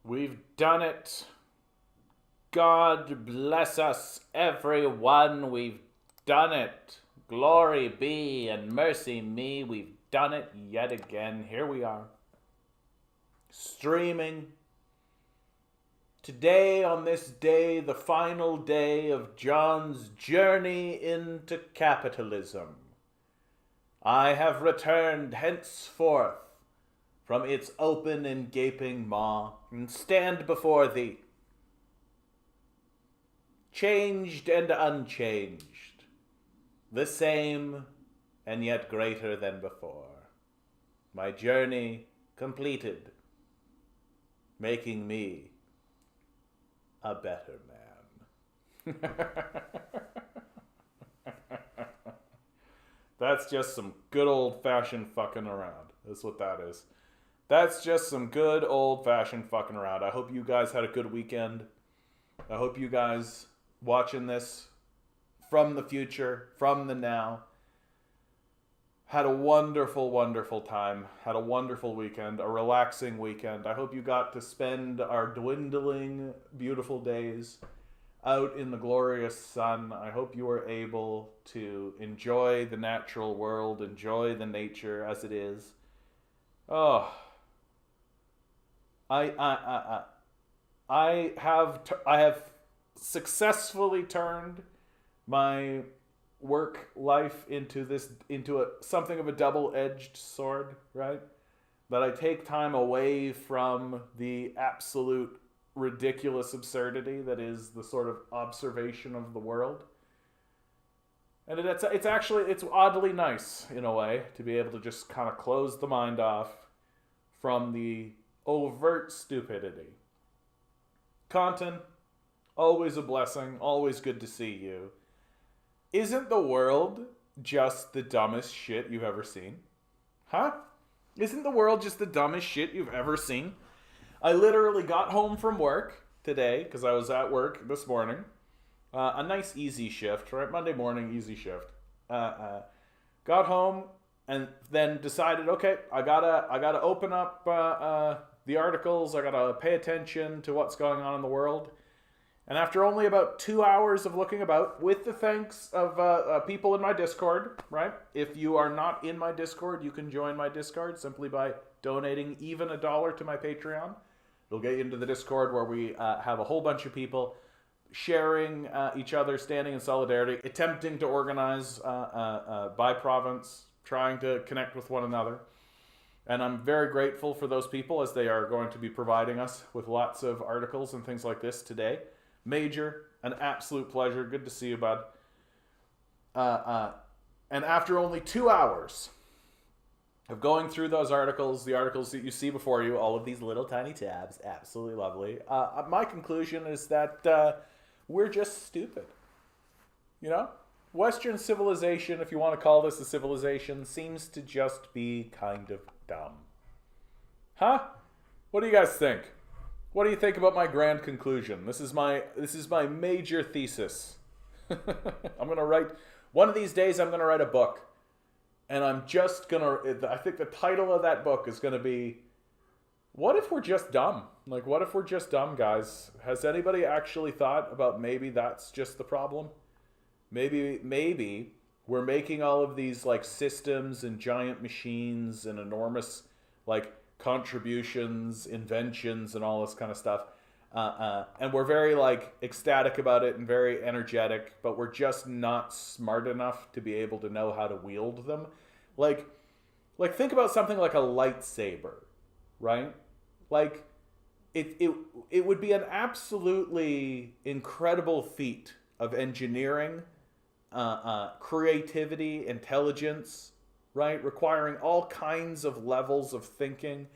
We've done it. God bless us, everyone. We've done it. Glory be and mercy me. We've done it yet again. Here we are. Streaming. Today, on this day, the final day of John's journey into capitalism, I have returned henceforth from its open and gaping maw, and stand before thee, changed and unchanged, the same and yet greater than before. My journey completed, making me a better man. That's just some good old-fashioned fucking around. That's what that is. That's just some good old-fashioned fucking around. I hope you guys had a good weekend. I hope you guys watching this from the future, from the now, had a wonderful, wonderful time. Had a wonderful weekend, a relaxing weekend. I hope you got to spend our dwindling, beautiful days out in the glorious sun. I hope you were able to enjoy the natural world, enjoy the nature as it is. Oh, I have successfully turned my work life into something of a double-edged sword, right? That I take time away from the absolute ridiculous absurdity that is the sort of observation of the world. And it's oddly nice in a way to be able to just kind of close the mind off from the overt stupidity. Content, always a blessing, always good to see you. Isn't the world just the dumbest shit you've ever seen? Huh? Isn't the world just the dumbest shit you've ever seen? I literally got home from work today, because I was at work this morning. A nice easy shift, right? Monday morning, easy shift. Got home and then decided, okay, I gotta open up the articles. I gotta pay attention to what's going on in the world. And after only about 2 hours of looking about, with the thanks of people in my Discord, right? If you are not in my Discord, you can join my Discord simply by donating even $1 to my Patreon. It'll get you into the Discord where we have a whole bunch of people sharing each other, standing in solidarity, attempting to organize by province, trying to connect with one another. And I'm very grateful for those people, as they are going to be providing us with lots of articles and things like this today. Major, an absolute pleasure. Good to see you, bud. And after only 2 hours of going through those articles, the articles that you see before you, all of these little tiny tabs, absolutely lovely. My conclusion is that we're just stupid. You know? Western civilization, if you want to call this a civilization, seems to just be kind of dumb. Huh? What do you guys think? What do you think about my grand conclusion? This is my major thesis. I'm going to write, one of these days I'm going to write a book. And I'm just going to, I think the title of that book is going to be, what if we're just dumb? Like, what if we're just dumb, guys? Has anybody actually thought about maybe that's just the problem? Maybe we're making all of these like systems and giant machines and enormous like contributions, inventions, and all this kind of stuff. And we're very like ecstatic about it and very energetic, but we're just not smart enough to be able to know how to wield them. Like think about something like a lightsaber, right? Like it would be an absolutely incredible feat of engineering, creativity, intelligence, right? Requiring all kinds of levels of thinking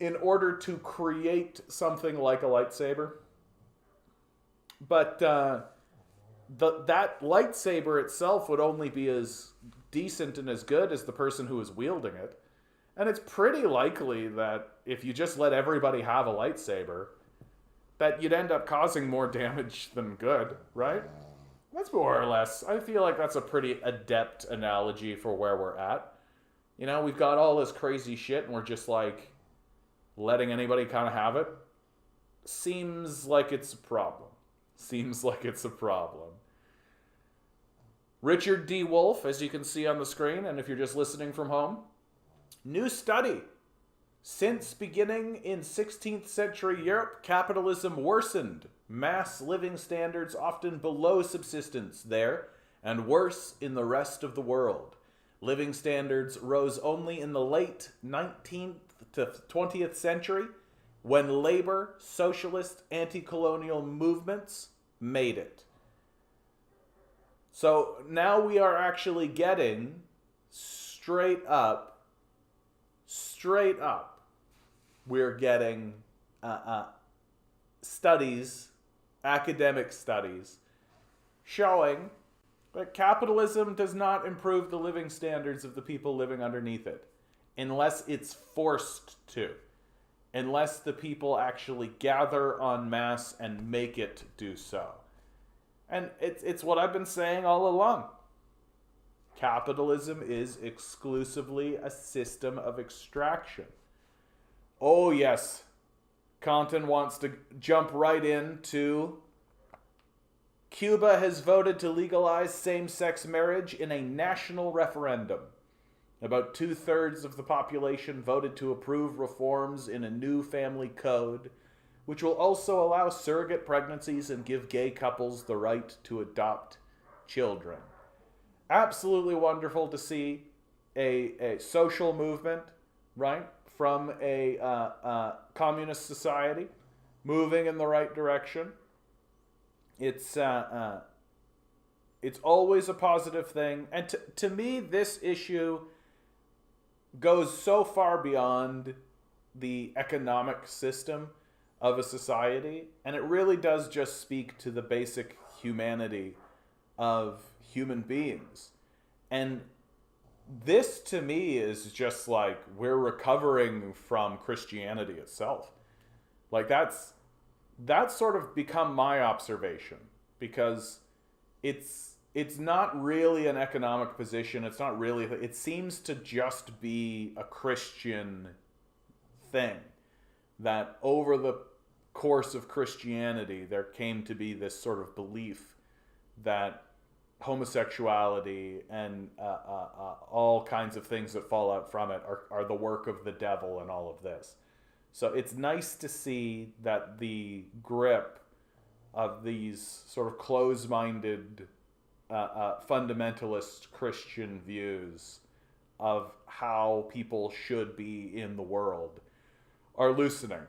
in order to create something like a lightsaber. But that lightsaber itself would only be as decent and as good as the person who is wielding it. And it's pretty likely that if you just let everybody have a lightsaber, that you'd end up causing more damage than good, right? That's more or less. I feel like that's a pretty adept analogy for where we're at. You know, we've got all this crazy shit and we're just like letting anybody kind of have it. seems like it's a problem. Seems like it's a problem. Richard D. Wolff, as you can see on the screen, and if you're just listening from home, new study. Since beginning in 16th century Europe, capitalism worsened. Mass living standards often below subsistence there, and worse in the rest of the world. Living standards rose only in the late 19th to 20th century, when labor, socialist, anti-colonial movements made it. So now we are actually getting straight up, we're getting studies, academic studies, showing that capitalism does not improve the living standards of the people living underneath it, unless it's forced to, unless the people actually gather en masse and make it do so. And it's what I've been saying all along. Capitalism is exclusively a system of extraction. Oh yes, Compton wants to jump right into Cuba has voted to legalize same-sex marriage in a national referendum. About 2/3 of the population voted to approve reforms in a new family code, which will also allow surrogate pregnancies and give gay couples the right to adopt children. Absolutely wonderful to see a social movement, right, from a communist society moving in the right direction. It's always a positive thing. And to me, this issue goes so far beyond the economic system of a society, and it really does just speak to the basic humanity of human beings. And this to me is just like we're recovering from Christianity itself. Like that's sort of become my observation, because it's not really an economic position. It's not really, it seems to just be a Christian thing, that over the course of Christianity there came to be this sort of belief that homosexuality and all kinds of things that fall out from it are the work of the devil and all of this. So it's nice to see that the grip of these sort of close-minded fundamentalist Christian views of how people should be in the world are loosening,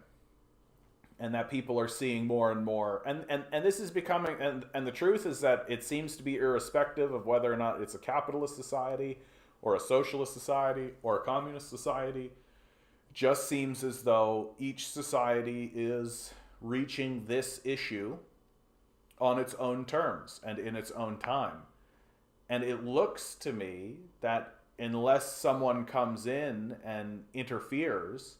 and that people are seeing more and more. And this is becoming, and the truth is that it seems to be irrespective of whether or not it's a capitalist society or a socialist society or a communist society. Just seems as though each society is reaching this issue on its own terms and in its own time. And it looks to me that unless someone comes in and interferes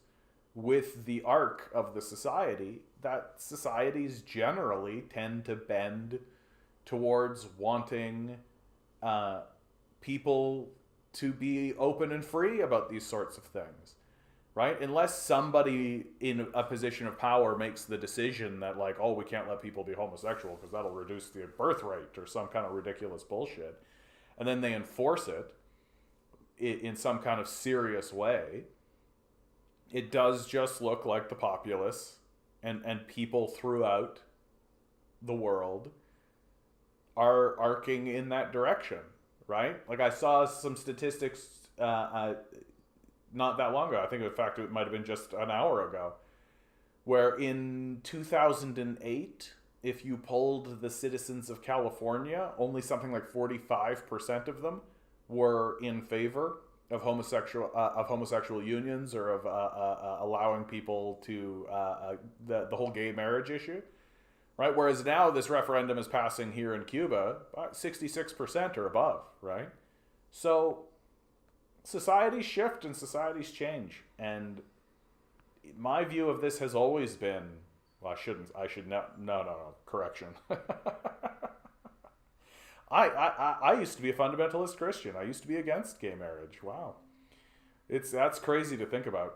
with the arc of the society, that societies generally tend to bend towards wanting people to be open and free about these sorts of things. Right? Unless somebody in a position of power makes the decision that, like, oh, we can't let people be homosexual because that'll reduce the birth rate or some kind of ridiculous bullshit, and then they enforce it in some kind of serious way, it does just look like the populace and people throughout the world are arcing in that direction, right? Like I saw some statistics not that long ago. I think, in fact, it might have been just an hour ago, where in 2008, if you polled the citizens of California, only something like 45% of them were in favor of homosexual unions or of allowing people to the whole gay marriage issue, right? Whereas now this referendum is passing here in Cuba, 66% or above, right? So societies shift and societies change, and my view of this has always been, well, correction. I used to be a fundamentalist Christian. I used to be against gay marriage. Wow. That's crazy to think about.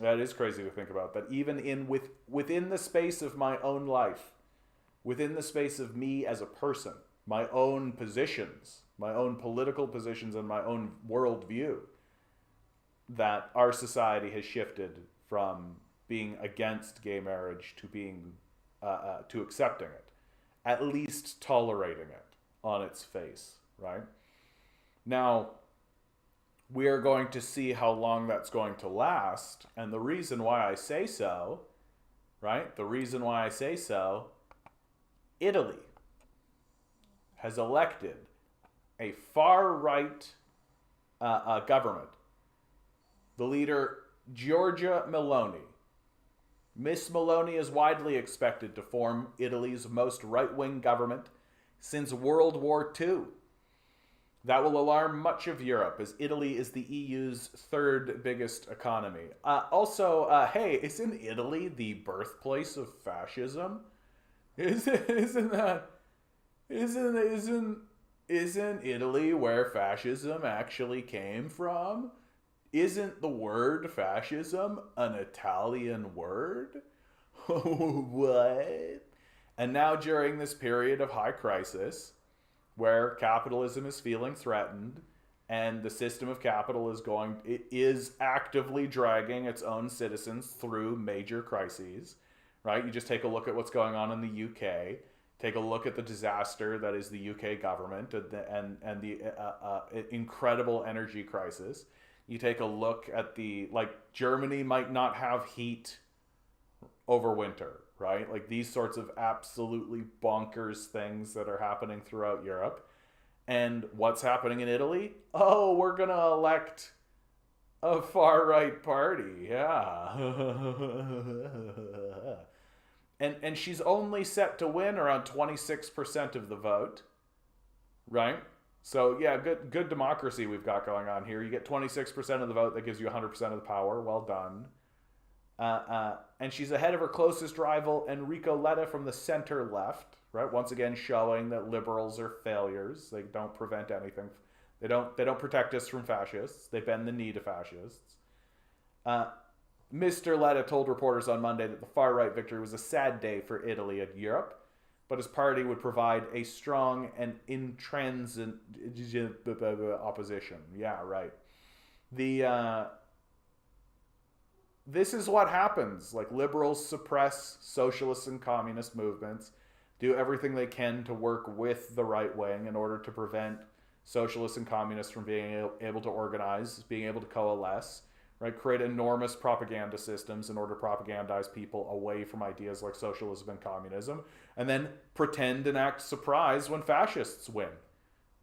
That is crazy to think about. That even within the space of my own life, within the space of me as a person, my own positions, my own political positions, and my own worldview, that our society has shifted from being against gay marriage to being to accepting it, at least tolerating it on its face, right? Now, we are going to see how long that's going to last, and the reason why I say so, right? The reason why I say so, Italy has elected a far-right government. The leader, Giorgia Meloni. Miss Meloni is widely expected to form Italy's most right-wing government since World War II. That will alarm much of Europe, as Italy is the EU's third biggest economy. Hey, isn't Italy the birthplace of fascism? Isn't Italy where fascism actually came from? Isn't the word fascism an Italian word? What? And now during this period of high crisis, where capitalism is feeling threatened and the system of capital is actively dragging its own citizens through major crises, right? You just take a look at what's going on in the UK. Take a look at the disaster that is the UK government and the incredible energy crisis. You take a look at Germany might not have heat over winter, right? Like these sorts of absolutely bonkers things that are happening throughout Europe. And what's happening in Italy? Oh, we're going to elect a far-right party. Yeah. And she's only set to win around 26% of the vote, right? So yeah, good democracy we've got going on here. You get 26% of the vote, that gives you 100% of the power. Well done. And she's ahead of her closest rival, Enrico Letta, from the center left, right? Once again, showing that liberals are failures. They don't prevent anything. They don't protect us from fascists. They bend the knee to fascists. Mr. Letta told reporters on Monday that the far-right victory was a sad day for Italy and Europe, but his party would provide a strong and intransigent opposition. Yeah, right. This is what happens. Like, liberals suppress socialist and communist movements, do everything they can to work with the right wing in order to prevent socialists and communists from being able to organize, being able to coalesce, right? Create enormous propaganda systems in order to propagandize people away from ideas like socialism and communism, and then pretend and act surprised when fascists win,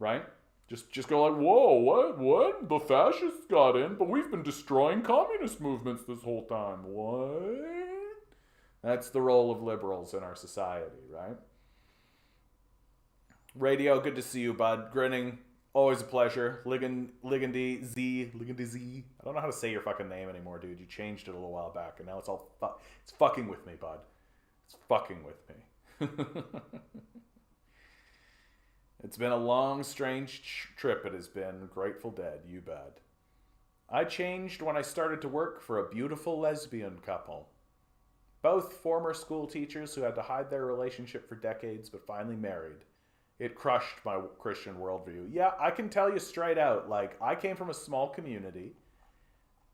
right? Just go like, whoa, what? The fascists got in, but we've been destroying communist movements this whole time. What? That's the role of liberals in our society, right? Radio, good to see you, bud. Grinning, always a pleasure. Ligandy Z. I don't know how to say your fucking name anymore, dude. You changed it a little while back, and now it's all it's fucking with me, bud. It's fucking with me. It's been a long, strange trip. It has been. Grateful Dead, you bet. I changed when I started to work for a beautiful lesbian couple. Both former school teachers who had to hide their relationship for decades, but finally married. It crushed my Christian worldview. Yeah, I can tell you straight out, like, I came from a small community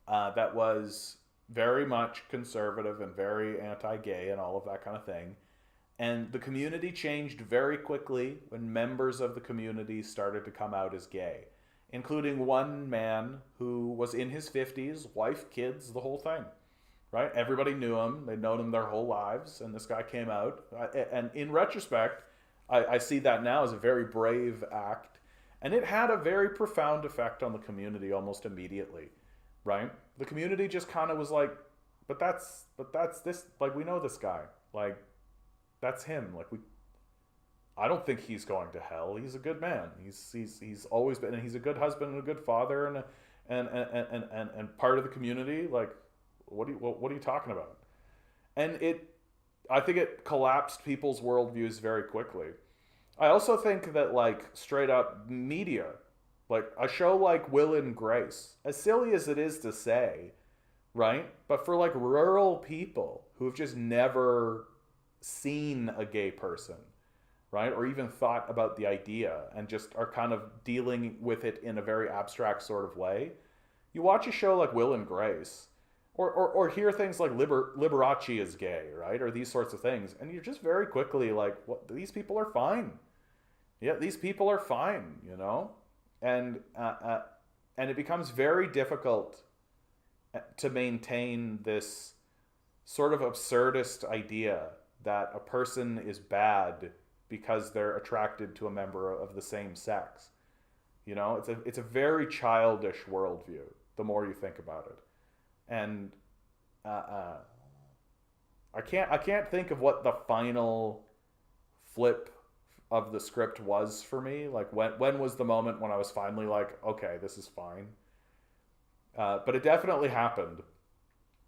that was very much conservative and very anti-gay and all of that kind of thing. And the community changed very quickly when members of the community started to come out as gay, including one man who was in his 50s, wife, kids, the whole thing, right? Everybody knew him. They'd known him their whole lives, and this guy came out. And in retrospect, I see that now as a very brave act, and it had a very profound effect on the community almost immediately, right? The community just kind of was like, but that's this, like, we know this guy, like, that's him. Like, I don't think he's going to hell. He's a good man. He's always been, and he's a good husband and a good father and part of the community. Like, what are you talking about? And I think it collapsed people's worldviews very quickly. I also think that, like, straight up media, like a show like Will and Grace, as silly as it is to say, right? But for like rural people who have just never seen a gay person, right? Or even thought about the idea and just are kind of dealing with it in a very abstract sort of way. You watch a show like Will and Grace, or hear things like Liberace is gay, right? Or these sorts of things. And you're just very quickly like, what? These people are fine. Yeah, these people are fine, you know? And it becomes very difficult to maintain this sort of absurdist idea that a person is bad because they're attracted to a member of the same sex. You know, it's a very childish worldview. The more you think about it, and I can't think of what the final flip of the script was for me. Like when was the moment when I was finally like, okay, this is fine. But it definitely happened,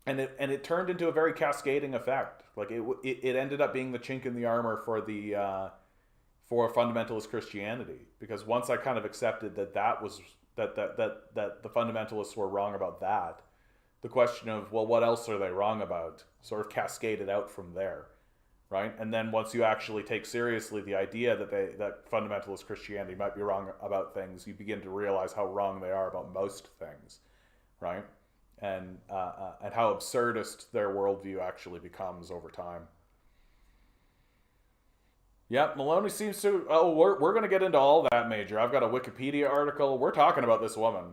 and it turned into a very cascading effect. Like it ended up being the chink in the armor for the for fundamentalist Christianity, because once I kind of accepted that was that the fundamentalists were wrong about that, the question of, well, what else are they wrong about, sort of cascaded out from there, right? And then once you actually take seriously the idea that fundamentalist Christianity might be wrong about things, you begin to realize how wrong they are about most things, right? And how absurdist their worldview actually becomes over time. Yep, Maloney seems to. Oh, we're going to get into all that, Major. I've got a Wikipedia article. We're talking about this woman.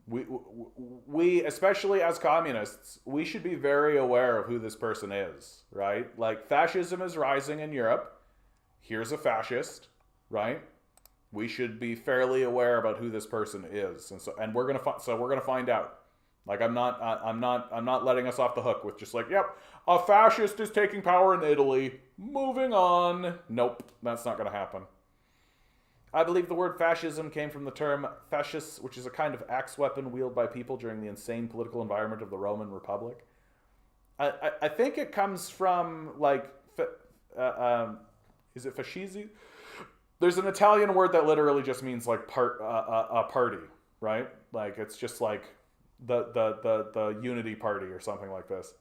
We, especially as communists, we should be very aware of who this person is, right? Like, fascism is rising in Europe. Here's a fascist, right? We should be fairly aware about who this person is, and we're gonna find out. Like, I'm not letting us off the hook with just like, yep, a fascist is taking power in Italy. Moving on. Nope, that's not going to happen. I believe the word fascism came from the term fascis, which is a kind of axe weapon wielded by people during the insane political environment of the Roman Republic. I think it comes from, like, is it fascismo? There's an Italian word that literally just means, like, a party, right? Like, it's just like the Unity Party or something like this.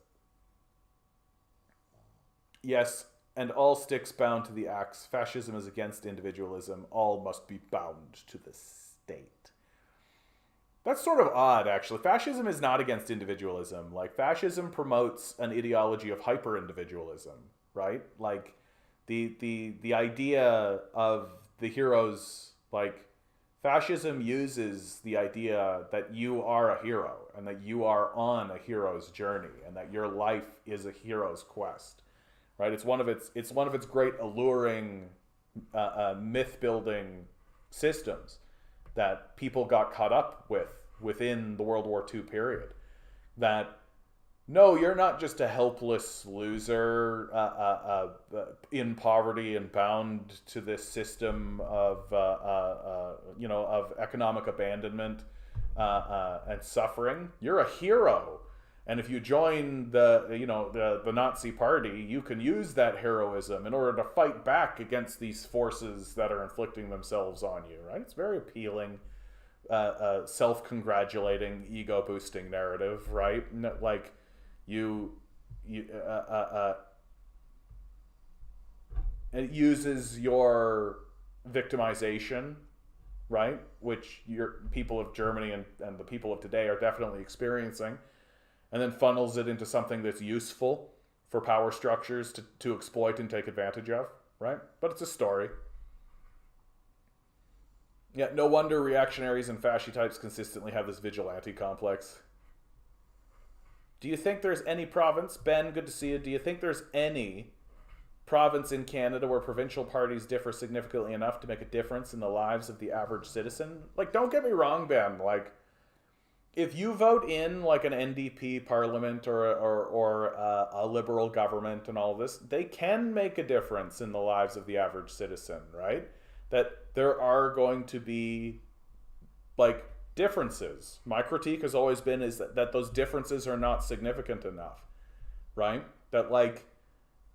Yes, and all sticks bound to the axe. Fascism is against individualism. All must be bound to the state. That's sort of odd, actually. Fascism is not against individualism. Like, fascism promotes an ideology of hyper-individualism, right? Like, the idea of the heroes, like, fascism uses the idea that you are a hero and that you are on a hero's journey and that your life is a hero's quest. Right, it's one of its great alluring myth building systems that people got caught up with within the World War II period. That no, you're not just a helpless loser in poverty and bound to this system of of economic abandonment and suffering. You're a hero. And if you join the Nazi party, you can use that heroism in order to fight back against these forces that are inflicting themselves on you, right? It's very appealing, self-congratulating, ego-boosting narrative, right? Like, it uses your victimization, right? Which your people of Germany and the people of today are definitely experiencing, and then funnels it into something that's useful for power structures to exploit and take advantage of, right? But it's a story. Yeah, no wonder reactionaries and fasci types consistently have this vigilante complex. Do you think there's any province, Ben, good to see you, do you think there's any province in Canada where provincial parties differ significantly enough to make a difference in the lives of the average citizen? Like, don't get me wrong, Ben, like, if you vote in like an NDP parliament or a liberal government and all of this, they can make a difference in the lives of the average citizen, right? That there are going to be like differences. My critique has always been is that those differences are not significant enough, right? That like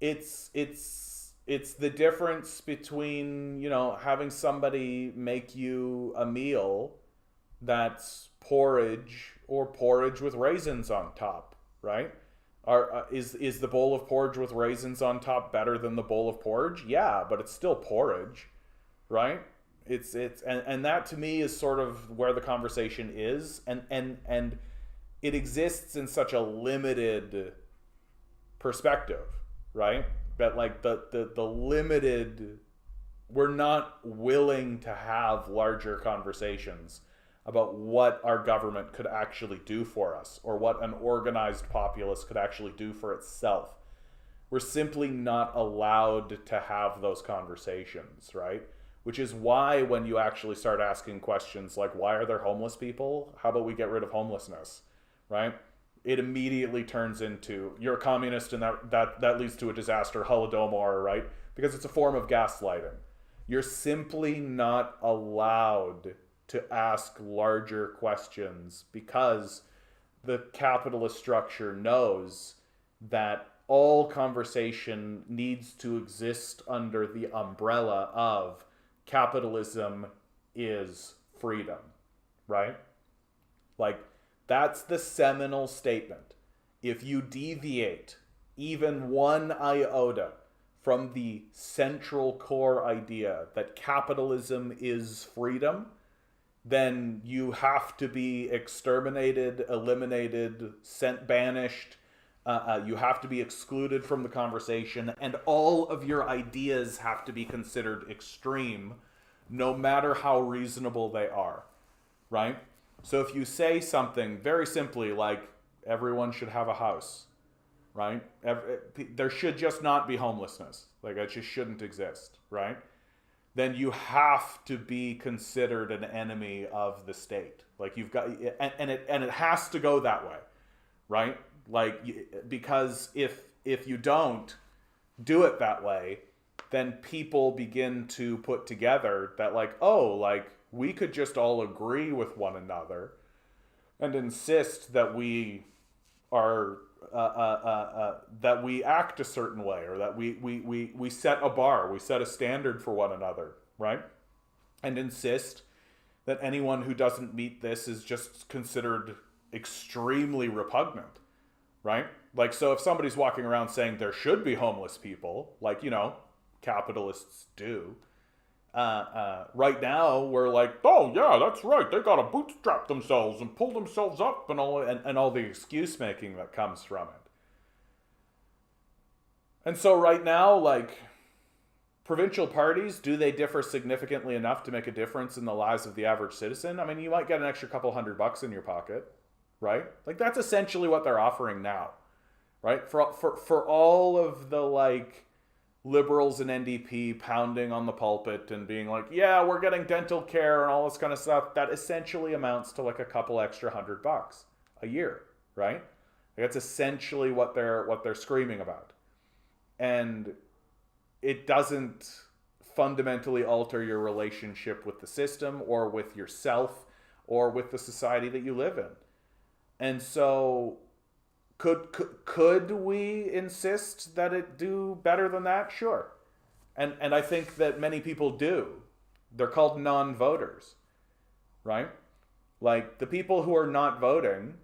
it's the difference between, having somebody make you a meal that's porridge or porridge with raisins on top, right? Is the bowl of porridge with raisins on top better than the bowl of porridge? Yeah, but it's still porridge, right? And that to me is sort of where the conversation is, and it exists in such a limited perspective, right? That like the limited, we're not willing to have larger conversations about what our government could actually do for us, or what an organized populace could actually do for itself. We're simply not allowed to have those conversations, right? Which is why when you actually start asking questions like, why are there homeless people? How about we get rid of homelessness, right? It immediately turns into, you're a communist and that leads to a disaster, Holodomor, right? Because it's a form of gaslighting. You're simply not allowed to ask larger questions because the capitalist structure knows that all conversation needs to exist under the umbrella of capitalism is freedom, right? Like, that's the seminal statement. If you deviate even one iota from the central core idea that capitalism is freedom, then you have to be exterminated, eliminated, banished. You have to be excluded from the conversation, and all of your ideas have to be considered extreme, no matter how reasonable they are, right? So if you say something very simply like, everyone should have a house, right? There should just not be homelessness. Like, it just shouldn't exist, right? Then you have to be considered an enemy of the state. Like, you've got, and it has to go that way, right? Like, because if you don't do it that way, then people begin to put together that, like, oh, like, we could just all agree with one another and insist that we are that we act a certain way, or that we set a bar, we set a standard for one another, right? And insist that anyone who doesn't meet this is just considered extremely repugnant, right? Like, so if somebody's walking around saying there should be homeless people, like, you know, capitalists do, right now we're like, oh yeah, that's right, they gotta bootstrap themselves and pull themselves up, and all the excuse making that comes from it. And so right now, like, provincial parties, do they differ significantly enough to make a difference in the lives of the average citizen? I mean, you might get an extra couple $100 in your pocket, right? Like, that's essentially what they're offering now, right? For all of the, like, liberals and NDP pounding on the pulpit and being like, yeah, we're getting dental care and all this kind of stuff, that essentially amounts to like a couple extra $100 a year, right? That's essentially what they're screaming about. And it doesn't fundamentally alter your relationship with the system or with yourself or with the society that you live in. And so could we insist that it do better than that? Sure. And I think that many people do. They're called non-voters, right? Like, the people who are not voting,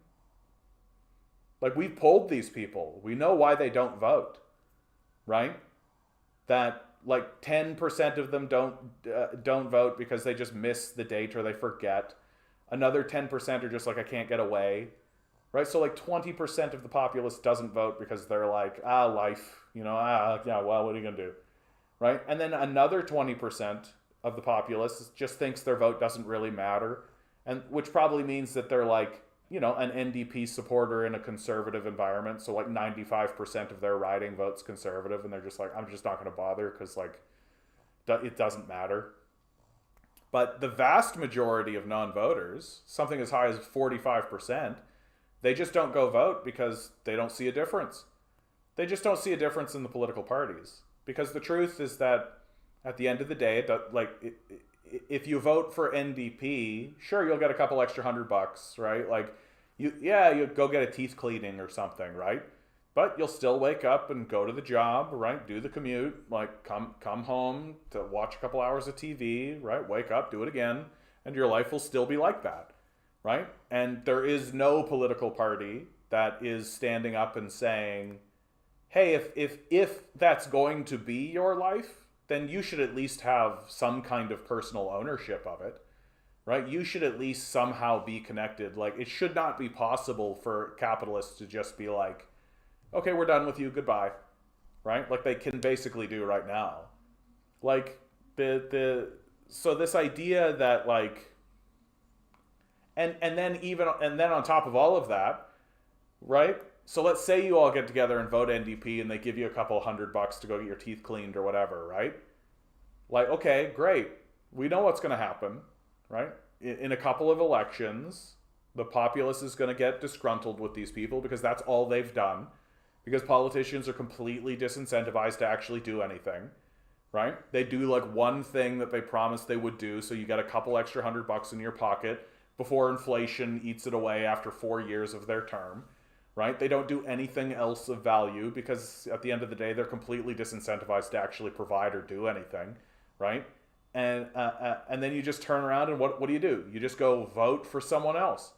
like, we've polled these people. We know why they don't vote, right? That, like, 10% of them don't vote because they just miss the date or they forget. Another 10% are just like, I can't get away. Right, so like 20% of the populace doesn't vote because they're like, life, you know, yeah, well, what are you gonna do, right? And then another 20% of the populace just thinks their vote doesn't really matter, and which probably means that they're like, you know, an NDP supporter in a conservative environment, so like 95% of their riding votes conservative, and they're just like, I'm just not gonna bother because, like, it doesn't matter. But the vast majority of non-voters, something as high as 45%, they just don't go vote because they don't see a difference. They just don't see a difference in the political parties. Because the truth is that at the end of the day, if you vote for NDP, sure, you'll get a couple extra $100, right? Like, you go get a teeth cleaning or something, right? But you'll still wake up and go to the job, right? Do the commute, like come home to watch a couple hours of TV, right? Wake up, do it again, and your life will still be like that. Right? And there is no political party that is standing up and saying, hey, if that's going to be your life, then you should at least have some kind of personal ownership of it, right? You should at least somehow be connected. Like, it should not be possible for capitalists to just be like, okay, we're done with you, goodbye, right? Like they can basically do right now. Like so this idea that like, and then on top of all of that, right? So let's say you all get together and vote NDP and they give you a couple $100 to go get your teeth cleaned or whatever, right? Like, okay, great. We know what's going to happen, right? In a couple of elections, the populace is going to get disgruntled with these people because that's all they've done. Because politicians are completely disincentivized to actually do anything, right? They do like one thing that they promised they would do, so you get a couple extra $100 in your pocket before inflation eats it away after 4 years of their term, right? They don't do anything else of value because at the end of the day, they're completely disincentivized to actually provide or do anything, right? And then you just turn around and what do? You just go vote for someone else.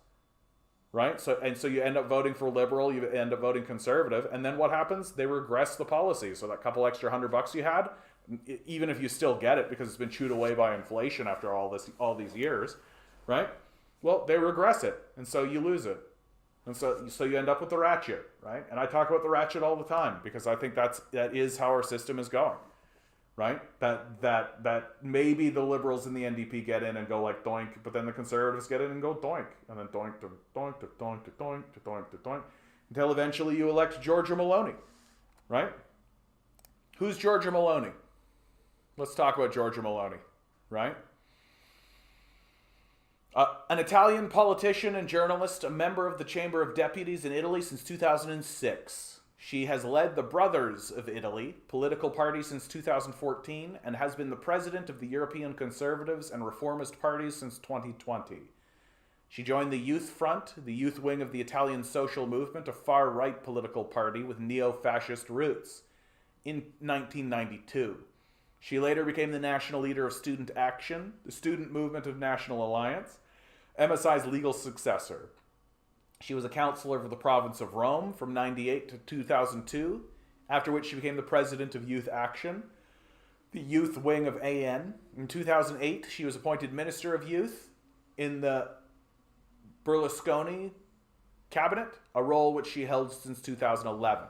Right? So you end up voting for liberal, you end up voting conservative, and then what happens? They regress the policy. So that couple extra $100 you had, even if you still get it because it's been chewed away by inflation after all these years, right? Well, they regress it, and so you lose it. And so you end up with the ratchet, right? And I talk about the ratchet all the time because I think that is how our system is going. Right? That maybe the liberals and the NDP get in and go like doink, but then the conservatives get in and go doink, and then doink to doink to doink to doink to doink to doink, until eventually you elect Giorgia Meloni, right? Who's Giorgia Meloni? Let's talk about Giorgia Meloni, right? An Italian politician and journalist, a member of the Chamber of Deputies in Italy since 2006. She has led the Brothers of Italy political party since 2014 and has been the president of the European Conservatives and Reformist parties since 2020. She joined the Youth Front, the youth wing of the Italian social movement, a far-right political party with neo-fascist roots, in 1992. She later became the national leader of Student Action, the student movement of National Alliance, MSI's legal successor. She was a councillor for the province of Rome from 1998 to 2002, after which she became the president of Youth Action, the youth wing of AN. In 2008, she was appointed Minister of Youth in the Berlusconi cabinet, a role which she held since 2011.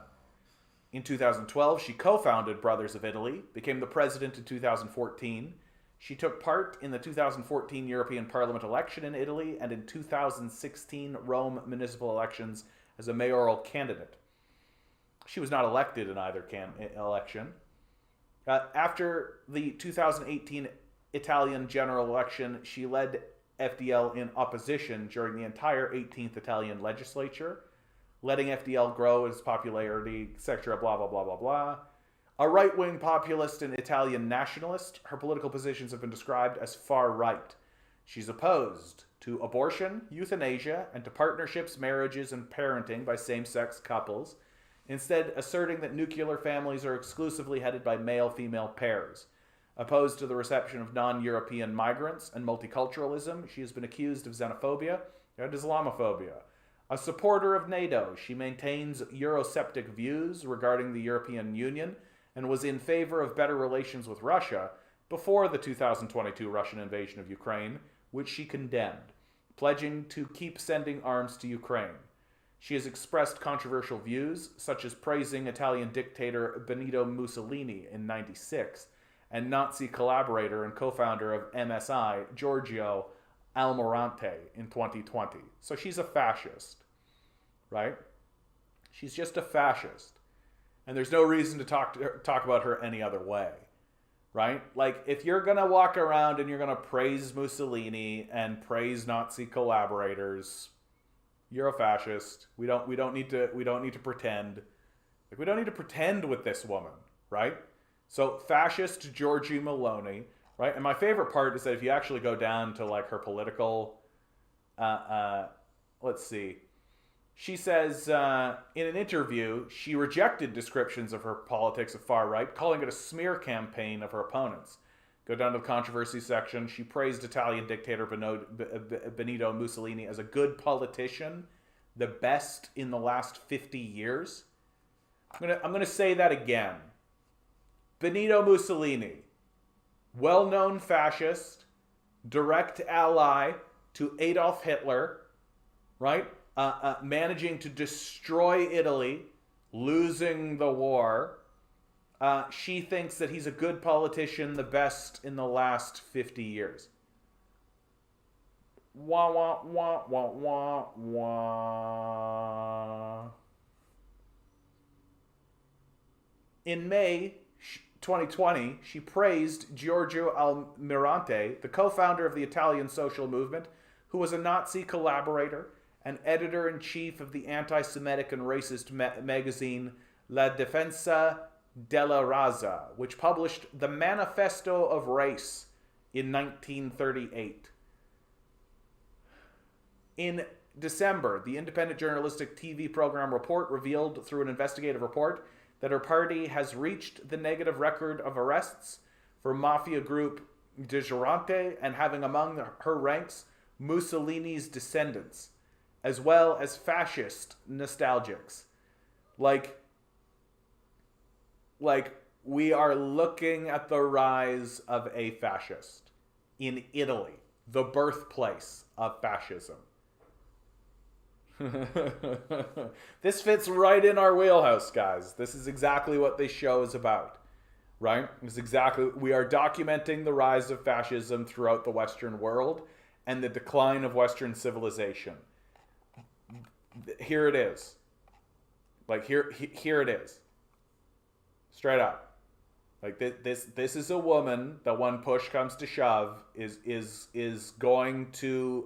In 2012, she co-founded Brothers of Italy, became the president in 2014. She took part in the 2014 European Parliament election in Italy and in 2016 Rome municipal elections as a mayoral candidate. She was not elected in either election. After the 2018 Italian general election, she led FDL in opposition during the entire 18th Italian legislature, letting FDL grow its popularity, etc., blah, blah, blah, blah, blah. A right-wing populist and Italian nationalist, her political positions have been described as far-right. She's opposed to abortion, euthanasia, and to partnerships, marriages, and parenting by same-sex couples, instead asserting that nuclear families are exclusively headed by male-female pairs. Opposed to the reception of non-European migrants and multiculturalism, she has been accused of xenophobia and Islamophobia. A supporter of NATO, she maintains Eurosceptic views regarding the European Union and was in favor of better relations with Russia before the 2022 Russian invasion of Ukraine, which she condemned, pledging to keep sending arms to Ukraine. She has expressed controversial views, such as praising Italian dictator Benito Mussolini in '96 and Nazi collaborator and co-founder of MSI, Giorgio Almirante, in 2020. So she's a fascist, right? She's just a fascist. And there's no reason to talk about her any other way, right? Like, if you're going to walk around and you're going to praise Mussolini and praise Nazi collaborators, you're a fascist. We don't need to pretend. Like, we don't need to pretend with this woman, right? So, fascist Giorgia Meloni, right? And my favorite part is that if you actually go down to like her political, let's see. She says in an interview, she rejected descriptions of her politics of far right, calling it a smear campaign of her opponents. Go down to the controversy section. She praised Italian dictator Benito Mussolini as a good politician, the best in the last 50 years. I'm gonna say that again. Benito Mussolini, well-known fascist, direct ally to Adolf Hitler, right? Managing to destroy Italy, losing the war. She thinks that he's a good politician, the best in the last 50 years. Wah, wah, wah, wah, wah, wah. In May 2020, she praised Giorgio Almirante, the co-founder of the Italian social movement, who was a Nazi collaborator and editor-in-chief of the anti-Semitic and racist magazine La Difesa della Razza, which published the Manifesto of Race in 1938. In December, the independent journalistic TV program Report revealed through an investigative report that her party has reached the negative record of arrests for mafia group De Durante and having among her ranks Mussolini's descendants, as well as fascist nostalgics. Like we are looking at the rise of a fascist in Italy, the birthplace of fascism. This fits right in our wheelhouse, guys. This is exactly what this show is about, right? We are documenting the rise of fascism throughout the Western world and the decline of Western civilization. Here it is. Here it is. Straight up. Like this is a woman that when push comes to shove is going to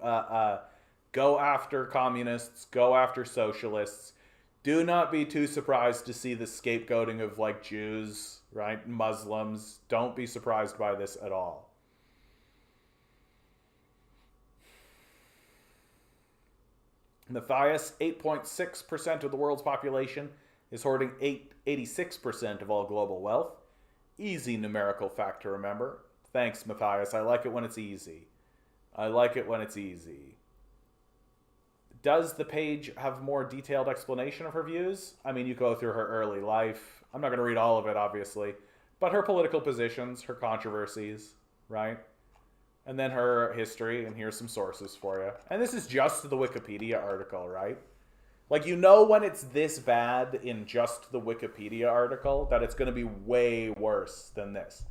go after communists, go after socialists. Do not be too surprised to see the scapegoating of like Jews, right? Muslims. Don't be surprised by this at all. Matthias, 8.6% of the world's population is hoarding 86% of all global wealth. Easy numerical fact to remember. Thanks, Matthias. I like it when it's easy. Does the page have more detailed explanation of her views? I mean, you go through her early life. I'm not going to read all of it, obviously. But her political positions, her controversies, right? And then her history, and here's some sources for you. And this is just the Wikipedia article, right? Like, you know when it's this bad in just the Wikipedia article that it's going to be way worse than this.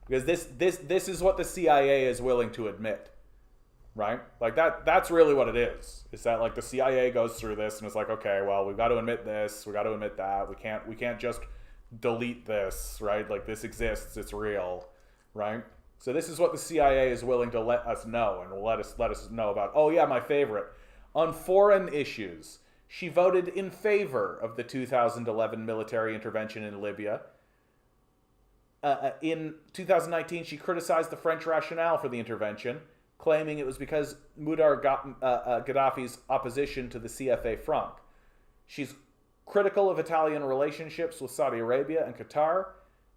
Because this is what the CIA is willing to admit. Right? Like that's really what it is. Is that like the CIA goes through this and it's like, okay, well, we've got to admit this, we got to admit that. We can't just delete this, right? Like this exists, it's real, right? So this is what the CIA is willing to let us know and let us know about. Oh yeah, my favorite. On foreign issues, she voted in favor of the 2011 military intervention in Libya. In 2019, she criticized the French rationale for the intervention, claiming it was because Muammar Gaddafi's opposition to the CFA franc. She's critical of Italian relationships with Saudi Arabia and Qatar,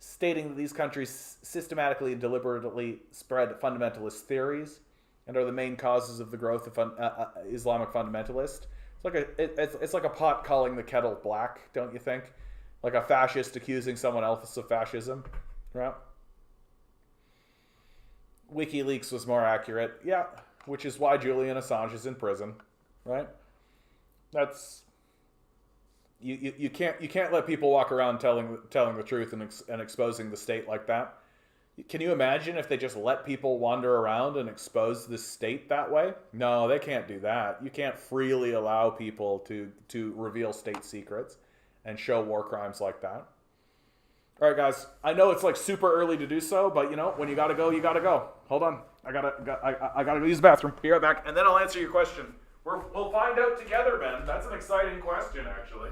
stating that these countries systematically and deliberately spread fundamentalist theories and are the main causes of the growth of Islamic fundamentalists. It's like a pot calling the kettle black, don't you think? Like a fascist accusing someone else of fascism, right? WikiLeaks was more accurate. Yeah, which is why Julian Assange is in prison, right? That's you can't let people walk around telling the truth and exposing the state like that. Can you imagine if they just let people wander around and expose the state that way? No, they can't do that. You can't freely allow people to reveal state secrets and show war crimes like that. All right, guys. I know it's like super early to do so, but you know when you gotta go, you gotta go. Hold on, I gotta go use the bathroom. Be right back, and then I'll answer your question. We'll find out together, Ben. That's an exciting question, actually.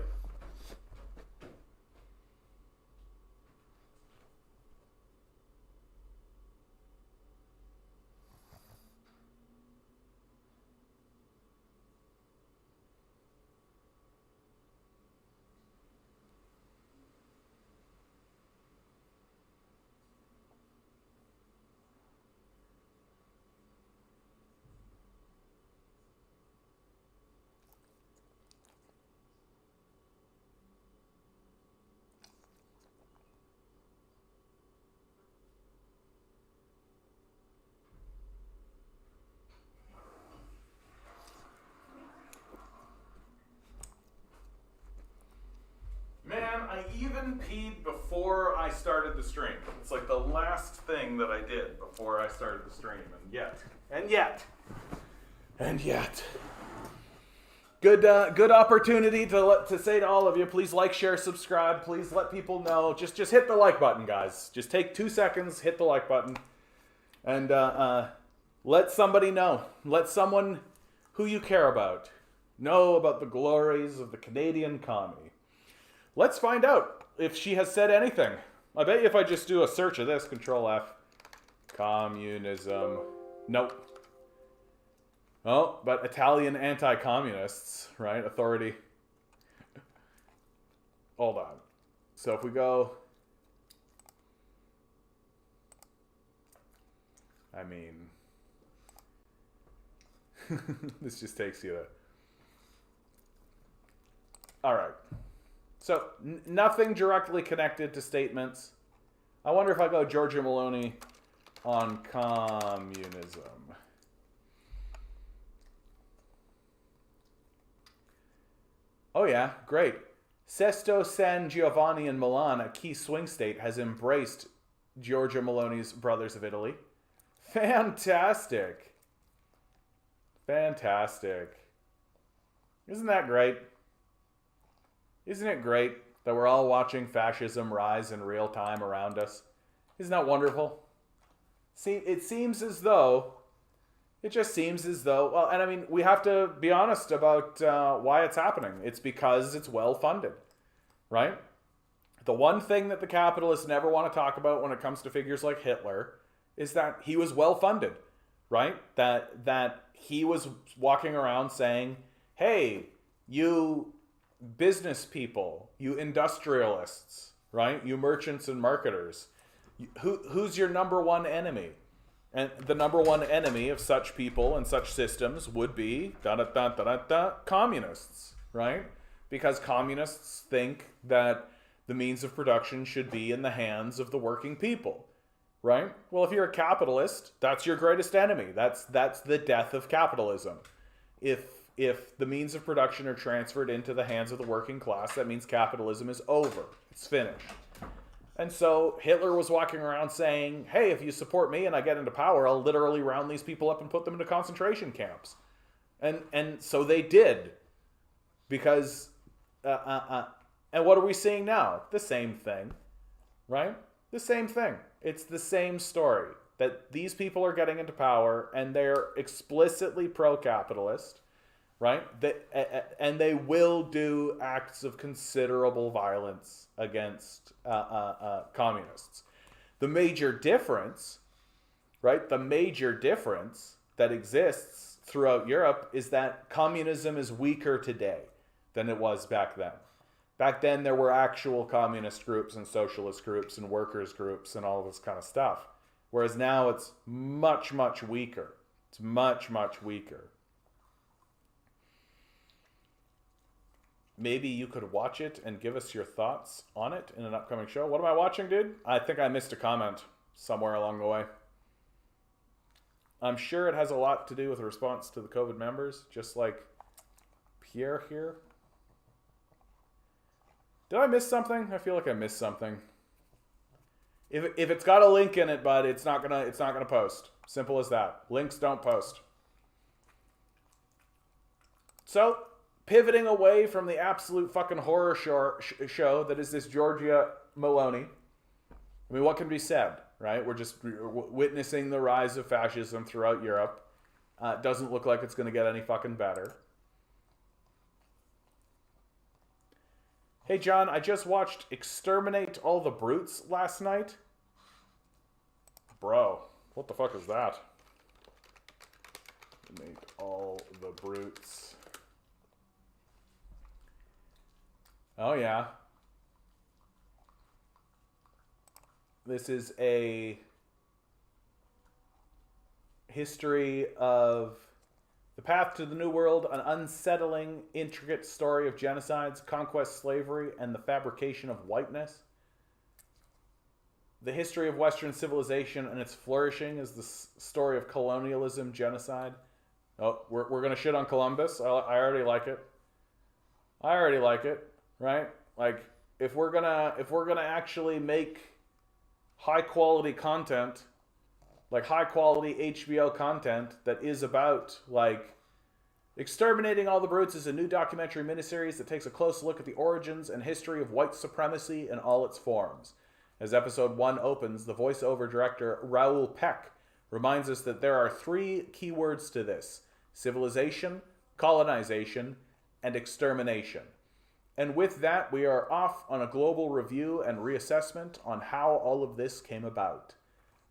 I even peed before I started the stream. It's like the last thing that I did before I started the stream. And yet. Good opportunity to say to all of you, please like, share, subscribe. Please let people know. Just hit the like button, guys. Just take 2 seconds, hit the like button. And let somebody know. Let someone who you care about know about the glories of the Canadian commie. Let's find out if she has said anything. I bet you if I just do a search of this, Control F, communism, nope. Oh, but Italian anti-communists, right? Authority. Hold on. So if we go, I mean, this just takes you to, all right. So nothing directly connected to statements. I wonder if I go Giorgia Meloni on communism. Oh yeah, great. Sesto San Giovanni in Milan, a key swing state, has embraced Giorgia Meloni's Brothers of Italy. Fantastic. Fantastic. Isn't that great? Isn't it great that we're all watching fascism rise in real time around us? Isn't that wonderful? See, it seems as though, well, and I mean, we have to be honest about why it's happening. It's because it's well funded, right? The one thing that the capitalists never want to talk about when it comes to figures like Hitler is that he was well funded, right? That he was walking around saying, hey, you business people, you industrialists, right? You merchants and marketers, who's your number one enemy? And the number one enemy of such people and such systems would be communists, right? Because communists think that the means of production should be in the hands of the working people, right? Well, if you're a capitalist, that's your greatest enemy. That's the death of capitalism. If the means of production are transferred into the hands of the working class, that means capitalism is over. It's finished. And so Hitler was walking around saying, hey, if you support me and I get into power, I'll literally round these people up and put them into concentration camps. And so they did. Because, and what are we seeing now? The same thing, right? The same thing. It's the same story. That these people are getting into power and they're explicitly pro-capitalist, right? And they will do acts of considerable violence against communists. The major difference, right? The major difference that exists throughout Europe is that communism is weaker today than it was back then. Back then, there were actual communist groups and socialist groups and workers groups and all this kind of stuff. Whereas now it's much, much weaker. It's much, much weaker. Maybe you could watch it and give us your thoughts on it in an upcoming show. What am I watching, dude? I think I missed a comment somewhere along the way. I'm sure it has a lot to do with a response to the COVID members, just like Pierre here. Did I miss something? I feel like I missed something. If it's got a link in it, bud, it's not gonna post. Simple as that. Links don't post. So, pivoting away from the absolute fucking horror show that is this Giorgia Meloni. I mean, what can be said, right? We're just witnessing the rise of fascism throughout Europe. It doesn't look like it's going to get any fucking better. Hey, John, I just watched Exterminate All the Brutes last night. Bro, what the fuck is that? Exterminate All the Brutes. Oh, yeah. This is a history of the path to the New World, an unsettling, intricate story of genocides, conquest, slavery, and the fabrication of whiteness. The history of Western civilization and its flourishing is the story of colonialism, genocide. Oh, we're going to shit on Columbus. I already like it. I already like it. Right? Like, if we're gonna actually make high quality content, like high quality HBO content that is about like Exterminating All the Brutes is a new documentary miniseries that takes a close look at the origins and history of white supremacy in all its forms. As episode 1 opens, the voiceover director Raoul Peck reminds us that there are 3 key words to this: civilization, colonization, and extermination. And with that, we are off on a global review and reassessment on how all of this came about.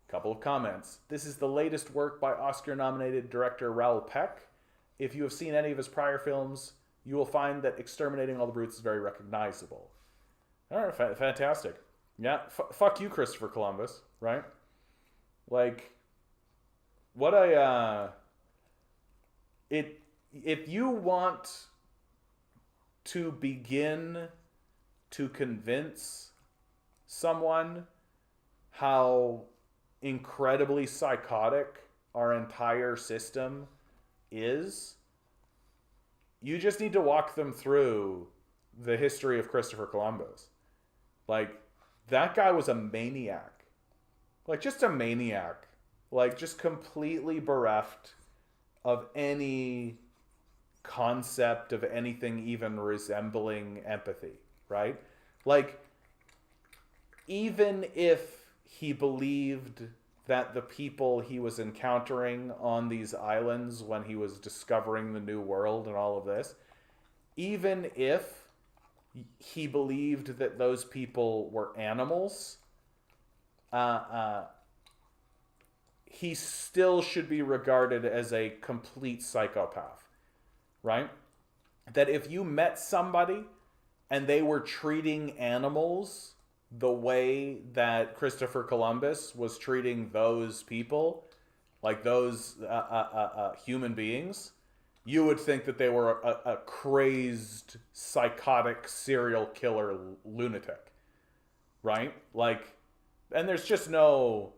Couple of comments. This is the latest work by Oscar-nominated director Raoul Peck. If you have seen any of his prior films, you will find that Exterminating All the Brutes is very recognizable. All right, fantastic. Yeah, fuck you, Christopher Columbus, right? Like, what if you want to begin to convince someone how incredibly psychotic our entire system is, you just need to walk them through the history of Christopher Columbus. Like, that guy was a maniac. Like, just a maniac. Like, just completely bereft of any concept of anything even resembling empathy, right? Like, even if he believed that the people he was encountering on these islands when he was discovering the new world and all of this, even if he believed that those people were animals, he still should be regarded as a complete psychopath, right? That if you met somebody and they were treating animals the way that Christopher Columbus was treating those people, like those human beings, you would think that they were a crazed, psychotic serial killer lunatic, right? Like, and there's just no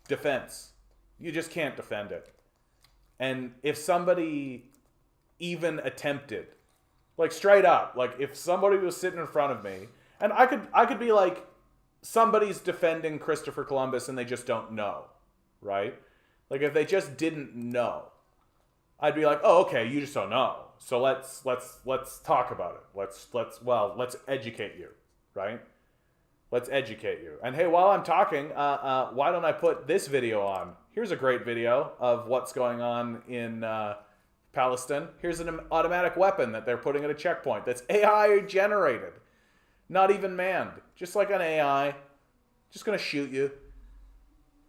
defense. You just can't defend it. And if somebody even attempted, like straight up, like if somebody was sitting in front of me, and I could be like, somebody's defending Christopher Columbus and they just don't know, right? Like if they just didn't know, I'd be like, oh, okay, you just don't know. So let's talk about it. Let's educate you, right? Let's educate you. And hey, while I'm talking, why don't I put this video on? Here's a great video of what's going on in Palestine. Here's an automatic weapon that they're putting at a checkpoint that's AI generated. Not even manned. Just like an AI. Just gonna shoot you.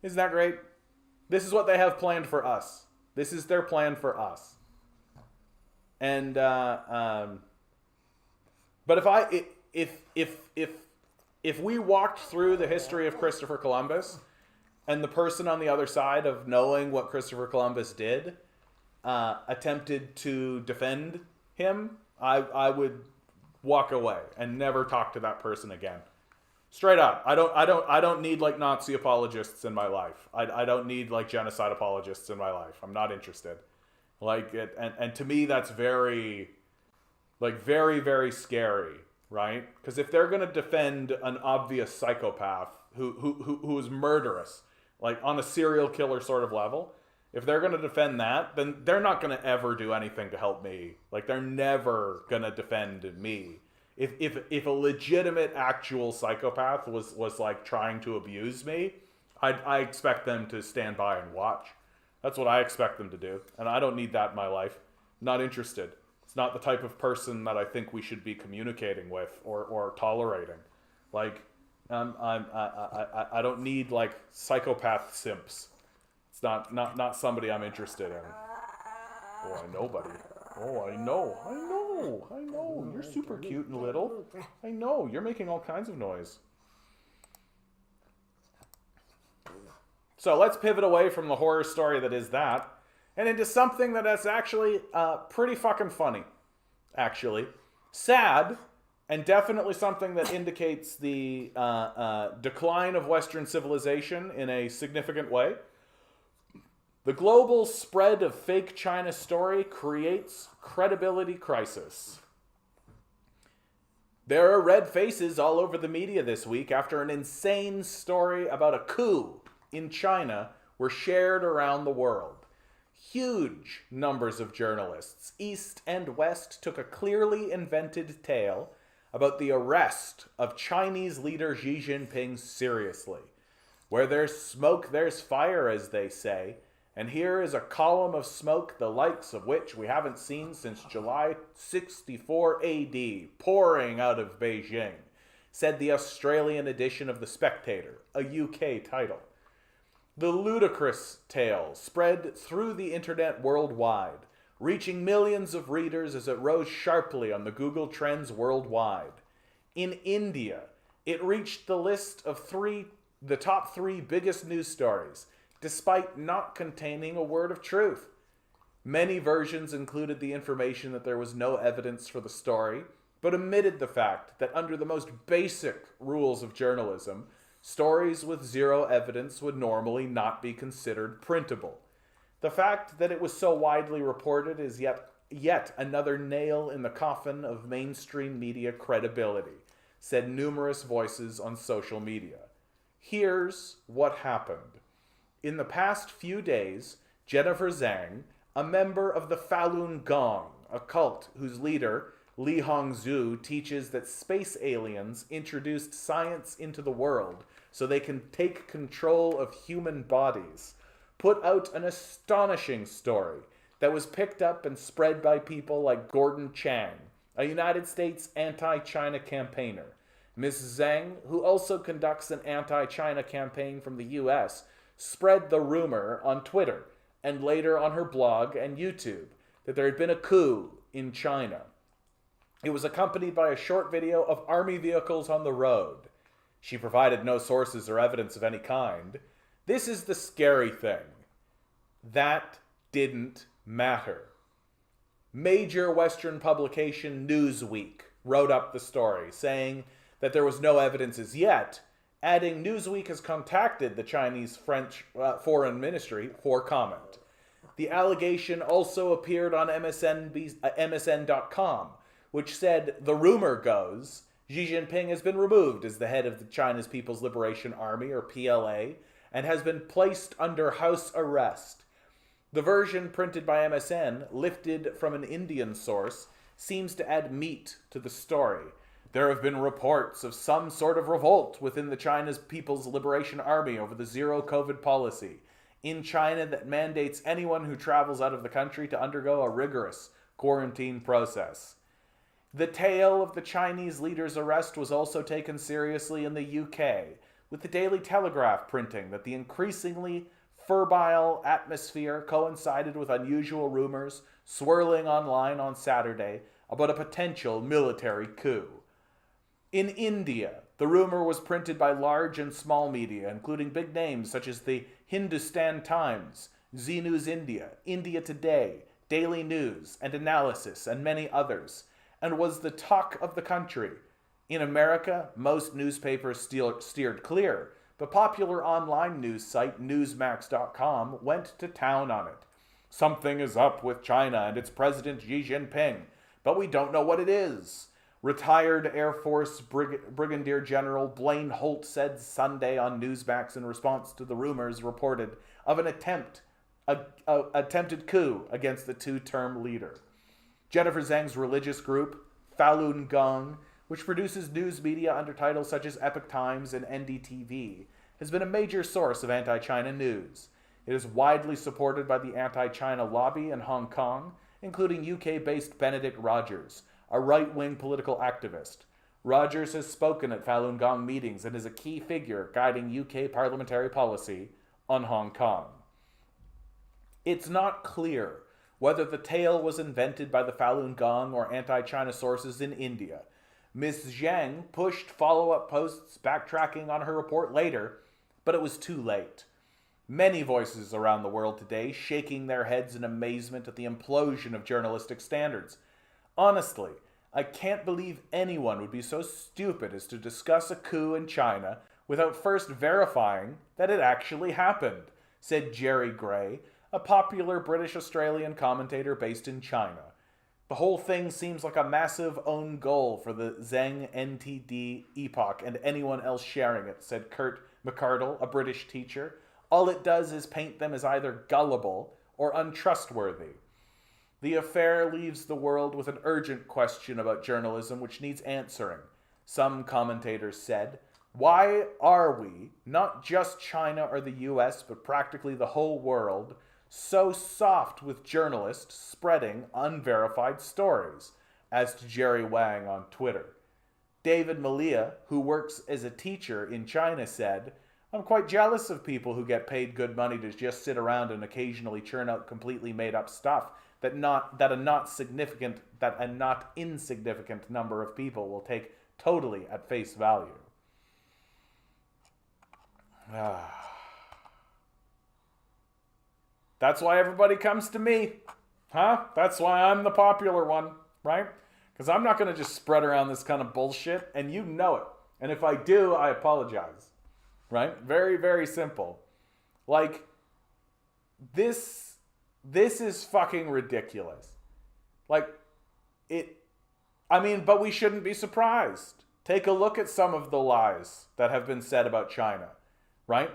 Isn't that great? This is what they have planned for us. This is their plan for us. And but if we walked through the history of Christopher Columbus, and the person on the other side of knowing what Christopher Columbus did attempted to defend him, I would walk away and never talk to that person again. Straight up. I don't need like Nazi apologists in my life. I don't need like genocide apologists in my life. I'm not interested. Like it, and to me that's very, very scary, right? Because if they're gonna defend an obvious psychopath who is murderous, like on a serial killer sort of level, if they're gonna defend that, then they're not gonna ever do anything to help me. Like they're never gonna defend me. If a legitimate actual psychopath was like trying to abuse me, I expect them to stand by and watch. That's what I expect them to do, and I don't need that in my life. Not interested. It's not the type of person that I think we should be communicating with or tolerating. Like, I don't need like psychopath simps. It's not somebody I'm interested in. Oh, I know, buddy. Oh, I know. You're super cute and little. I know. You're making all kinds of noise. So let's pivot away from the horror story that is that, and into something that is actually pretty fucking funny. Actually. Sad, and definitely something that indicates the decline of Western civilization in a significant way. The global spread of fake China story creates credibility crisis. There are red faces all over the media this week after an insane story about a coup in China were shared around the world. Huge numbers of journalists, East and West, took a clearly invented tale about the arrest of Chinese leader Xi Jinping seriously. Where there's smoke, there's fire, as they say, and here is a column of smoke the likes of which we haven't seen since July 64 AD, pouring out of Beijing, said the Australian edition of The Spectator, a UK title. The ludicrous tale spread through the internet worldwide, reaching millions of readers as it rose sharply on the Google Trends worldwide. In India, it reached the list of the top three biggest news stories, despite not containing a word of truth. Many versions included the information that there was no evidence for the story, but omitted the fact that under the most basic rules of journalism, stories with zero evidence would normally not be considered printable. The fact that it was so widely reported is yet another nail in the coffin of mainstream media credibility, said numerous voices on social media. Here's what happened. In the past few days, Jennifer Zhang, a member of the Falun Gong, a cult whose leader, Li Hongzhu, teaches that space aliens introduced science into the world so they can take control of human bodies, put out an astonishing story that was picked up and spread by people like Gordon Chang, a United States anti-China campaigner. Ms. Zhang, who also conducts an anti-China campaign from the US, spread the rumor on Twitter and later on her blog and YouTube that there had been a coup in China. It was accompanied by a short video of army vehicles on the road. She provided no sources or evidence of any kind. This is the scary thing. That didn't matter. Major Western publication Newsweek wrote up the story, saying that there was no evidence as yet, adding Newsweek has contacted the Chinese Foreign Ministry for comment. The allegation also appeared on MSN.com, which said, the rumor goes, Xi Jinping has been removed as the head of the China's People's Liberation Army, or PLA, and has been placed under house arrest. The version printed by MSN, lifted from an Indian source, seems to add meat to the story. There have been reports of some sort of revolt within the China's People's Liberation Army over the zero COVID policy in China that mandates anyone who travels out of the country to undergo a rigorous quarantine process. The tale of the Chinese leader's arrest was also taken seriously in the UK, with the Daily Telegraph printing that the increasingly febrile atmosphere coincided with unusual rumors swirling online on Saturday about a potential military coup. In India, the rumor was printed by large and small media, including big names such as the Hindustan Times, Zee News India, India Today, Daily News and Analysis, and many others, and was the talk of the country. In America, most newspapers steered clear, but popular online news site Newsmax.com went to town on it. Something is up with China and its president Xi Jinping, but we don't know what it is. Retired Air Force Brigadier General Blaine Holt said Sunday on Newsmax in response to the rumors reported of an attempted coup against the two-term leader. Jennifer Zhang's religious group, Falun Gong, which produces news media under titles such as Epoch Times and NDTV, has been a major source of anti-China news. It is widely supported by the anti-China lobby in Hong Kong, including UK-based Benedict Rogers, a right-wing political activist. Rogers has spoken at Falun Gong meetings and is a key figure guiding UK parliamentary policy on Hong Kong. It's not clear whether the tale was invented by the Falun Gong or anti-China sources in India. Ms. Zhang pushed follow-up posts backtracking on her report later, but it was too late. Many voices around the world today shaking their heads in amazement at the implosion of journalistic standards. Honestly, I can't believe anyone would be so stupid as to discuss a coup in China without first verifying that it actually happened, said Jerry Gray, a popular British-Australian commentator based in China. The whole thing seems like a massive own goal for the Zeng NTD epoch and anyone else sharing it, said Kurt McCardle, a British teacher. All it does is paint them as either gullible or untrustworthy. The affair leaves the world with an urgent question about journalism which needs answering. Some commentators said, why are we, not just China or the US, but practically the whole world, so soft with journalists spreading unverified stories? As to Jerry Wang on Twitter. David Malia, who works as a teacher in China, said, I'm quite jealous of people who get paid good money to just sit around and occasionally churn out completely made up stuff that a not insignificant number of people will take totally at face value. That's why everybody comes to me. Huh? That's why I'm the popular one, right? Because I'm not going to just spread around this kind of bullshit, and you know it. And if I do, I apologize. Right? Very, very simple. Like, this is fucking ridiculous. Like, but we shouldn't be surprised. Take a look at some of the lies that have been said about China, right?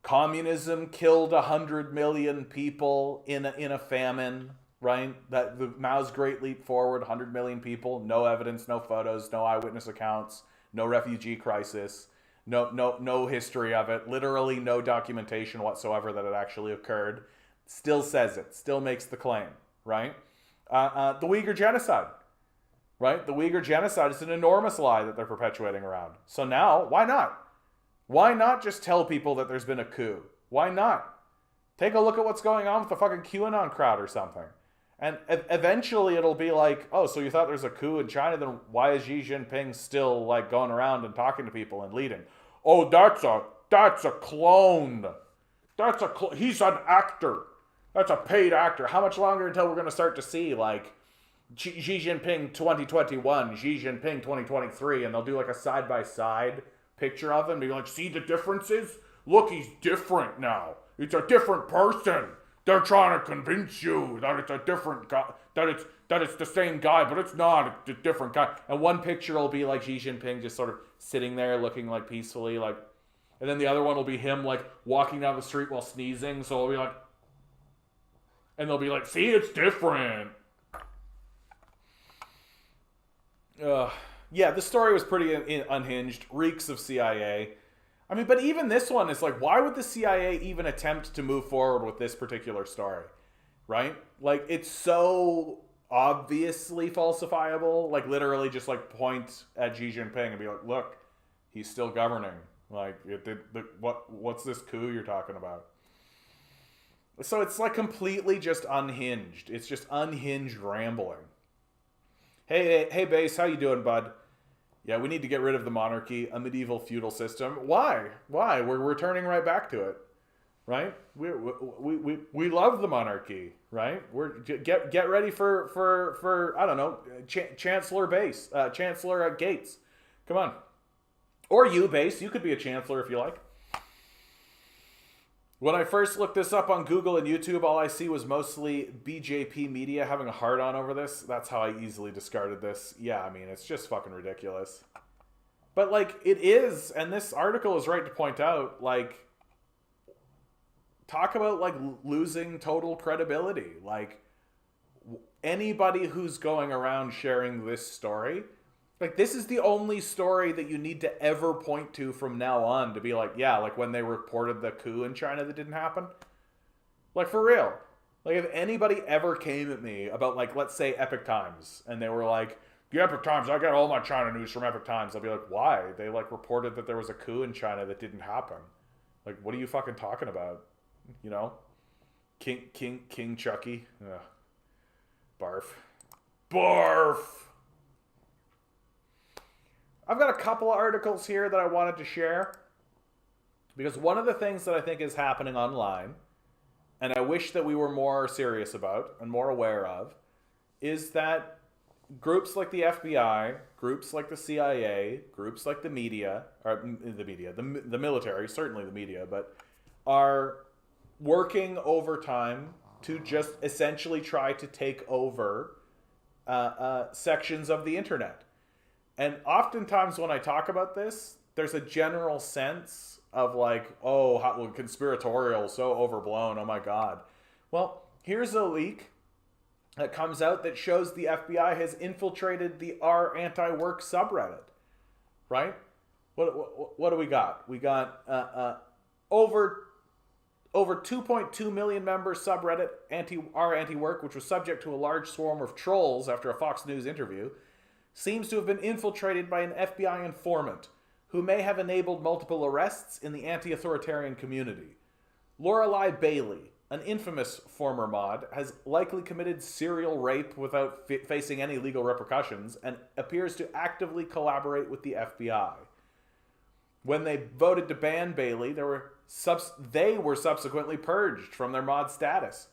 Communism killed 100 million people in a famine, right? That the Mao's Great Leap Forward, 100 million people, no evidence, no photos, no eyewitness accounts, no refugee crisis, no history of it, literally no documentation whatsoever that it actually occurred. Still says it, still makes the claim, right? The Uyghur genocide, right? The Uyghur genocide is an enormous lie that they're perpetuating around. So now, why not? Why not just tell people that there's been a coup? Why not? Take a look at what's going on with the fucking QAnon crowd or something. And eventually it'll be like, oh, so you thought there's a coup in China, then why is Xi Jinping still like going around and talking to people and leading? Oh, that's a clone. He's an actor. That's a paid actor. How much longer until we're going to start to see like Xi Jinping 2021, Xi Jinping 2023, and they'll do like a side-by-side picture of him, be like, see the differences? Look, he's different now. It's a different person. They're trying to convince you that it's a different guy, that it's the same guy, but it's not. It's a different guy. And one picture will be like Xi Jinping just sort of sitting there looking like peacefully, like, and then the other one will be him like walking down the street while sneezing. So it'll be like, and they'll be like, see, it's different. Yeah, the story was pretty unhinged. Reeks of CIA. I mean, but even this one is like, why would the CIA even attempt to move forward with this particular story? Right? Like, it's so obviously falsifiable. Like, literally just like point at Xi Jinping and be like, look, he's still governing. Like, what's this coup you're talking about? So it's like completely just unhinged. It's just unhinged rambling. Hey, Base, how you doing, bud? Yeah, we need to get rid of the monarchy, a medieval feudal system. Why? We're returning right back to it, right? We love the monarchy, right? Get ready for I don't know, Chancellor Base, Chancellor Gates. Come on, or you, Base. You could be a chancellor if you like. When I first looked this up on Google and YouTube, all I see was mostly BJP media having a hard-on over this. That's how I easily discarded this. Yeah, I mean, it's just fucking ridiculous. But, like, it is, and this article is right to point out, like, talk about, like, losing total credibility. Like, anybody who's going around sharing this story, like, this is the only story that you need to ever point to from now on to be like, yeah, like when they reported the coup in China that didn't happen. Like, for real. Like, if anybody ever came at me about, like, let's say Epic Times, and they were like, the Epic Times, I get all my China news from Epic Times, I'll be like, why? They, like, reported that there was a coup in China that didn't happen. Like, what are you fucking talking about? You know? King Chucky. Ugh. Barf. Barf! I've got a couple of articles here that I wanted to share, because one of the things that I think is happening online, and I wish that we were more serious about and more aware of, is that groups like the FBI, groups like the CIA, groups like the media, or the military, certainly the media, but are working overtime to just essentially try to take over sections of the internet. And oftentimes when I talk about this, there's a general sense of like, oh, how conspiratorial, so overblown, oh my God. Well, here's a leak that comes out that shows the FBI has infiltrated the r anti-work subreddit, right? What do we got? We got over 2.2 million member subreddit anti-work, which was subject to a large swarm of trolls after a Fox News interview, seems to have been infiltrated by an FBI informant who may have enabled multiple arrests in the anti-authoritarian community. Lorelei Bailey, an infamous former mod, has likely committed serial rape without facing any legal repercussions and appears to actively collaborate with the FBI. When they voted to ban Bailey, they were subsequently purged from their mod status.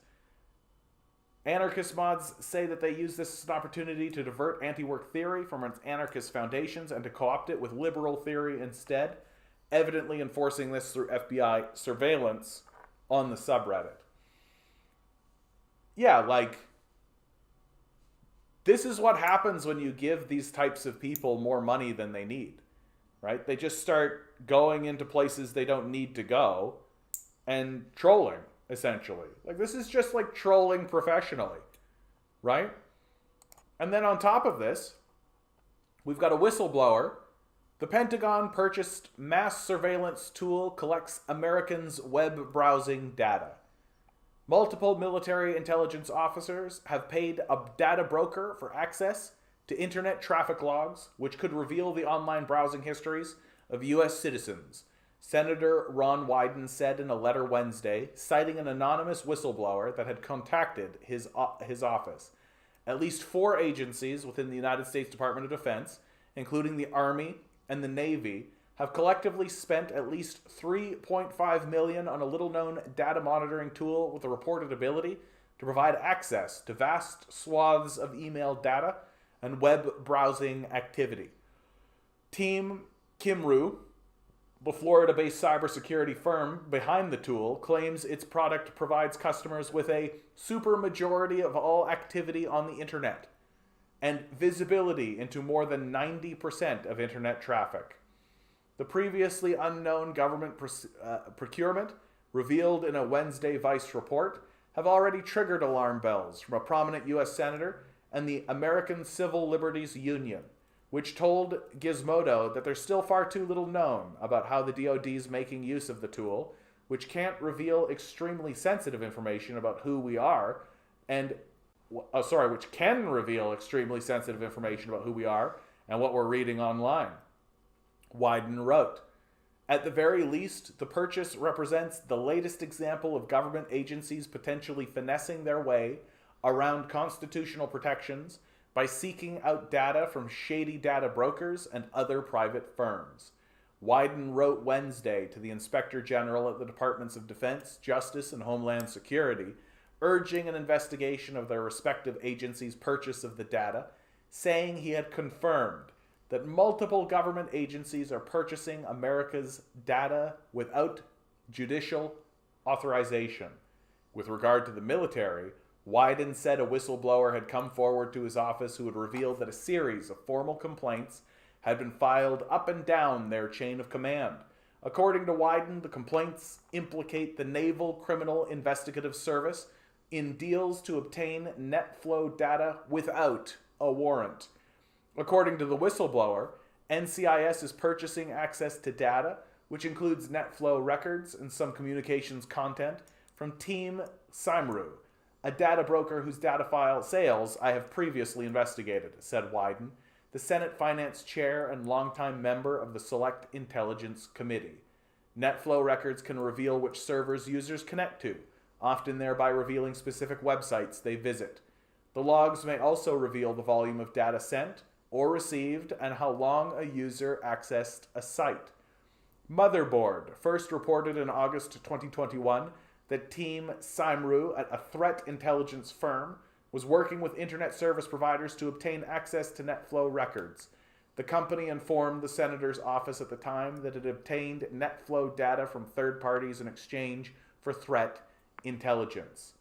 Anarchist mods say that they use this as an opportunity to divert anti-work theory from its anarchist foundations and to co-opt it with liberal theory instead, evidently enforcing this through FBI surveillance on the subreddit. Yeah, like, this is what happens when you give these types of people more money than they need, right? They just start going into places they don't need to go and trolling, essentially. Like, this is just like trolling professionally, right? And then on top of this, we've got a whistleblower. The Pentagon purchased mass surveillance tool collects Americans' web browsing data. Multiple military intelligence officers have paid a data broker for access to internet traffic logs, which could reveal the online browsing histories of U.S. citizens, Senator Ron Wyden said in a letter Wednesday, citing an anonymous whistleblower that had contacted his office. At least 4 agencies within the United States Department of Defense, including the Army and the Navy, have collectively spent at least $3.5 million on a little-known data monitoring tool with a reported ability to provide access to vast swaths of email data and web browsing activity. Team Kimru, the Florida-based cybersecurity firm behind the tool, claims its product provides customers with a supermajority of all activity on the internet and visibility into more than 90% of internet traffic. The previously unknown government procurement, revealed in a Wednesday Vice report, have already triggered alarm bells from a prominent U.S. senator and the American Civil Liberties Union, which told Gizmodo that there's still far too little known about how the DoD is making use of the tool, which can't reveal extremely sensitive information about who we are, which can reveal extremely sensitive information about who we are and what we're reading online. Wyden wrote, "At the very least, the purchase represents the latest example of government agencies potentially finessing their way around constitutional protections by seeking out data from shady data brokers and other private firms." Wyden wrote Wednesday to the Inspector General at the Departments of Defense, Justice, and Homeland Security, urging an investigation of their respective agencies' purchase of the data, saying he had confirmed that multiple government agencies are purchasing America's data without judicial authorization. With regard to the military, Wyden said a whistleblower had come forward to his office who had revealed that a series of formal complaints had been filed up and down their chain of command. According to Wyden, the complaints implicate the Naval Criminal Investigative Service in deals to obtain NetFlow data without a warrant. According to the whistleblower, NCIS is purchasing access to data, which includes NetFlow records and some communications content, from Team Simru, a data broker whose data file sales I have previously investigated, said Wyden, the Senate Finance Chair and longtime member of the Select Intelligence Committee. NetFlow records can reveal which servers users connect to, often thereby revealing specific websites they visit. The logs may also reveal the volume of data sent or received and how long a user accessed a site. Motherboard first reported in August 2021 that Team Simru, a threat intelligence firm, was working with internet service providers to obtain access to NetFlow records. The company informed the senator's office at the time that it obtained NetFlow data from third parties in exchange for threat intelligence.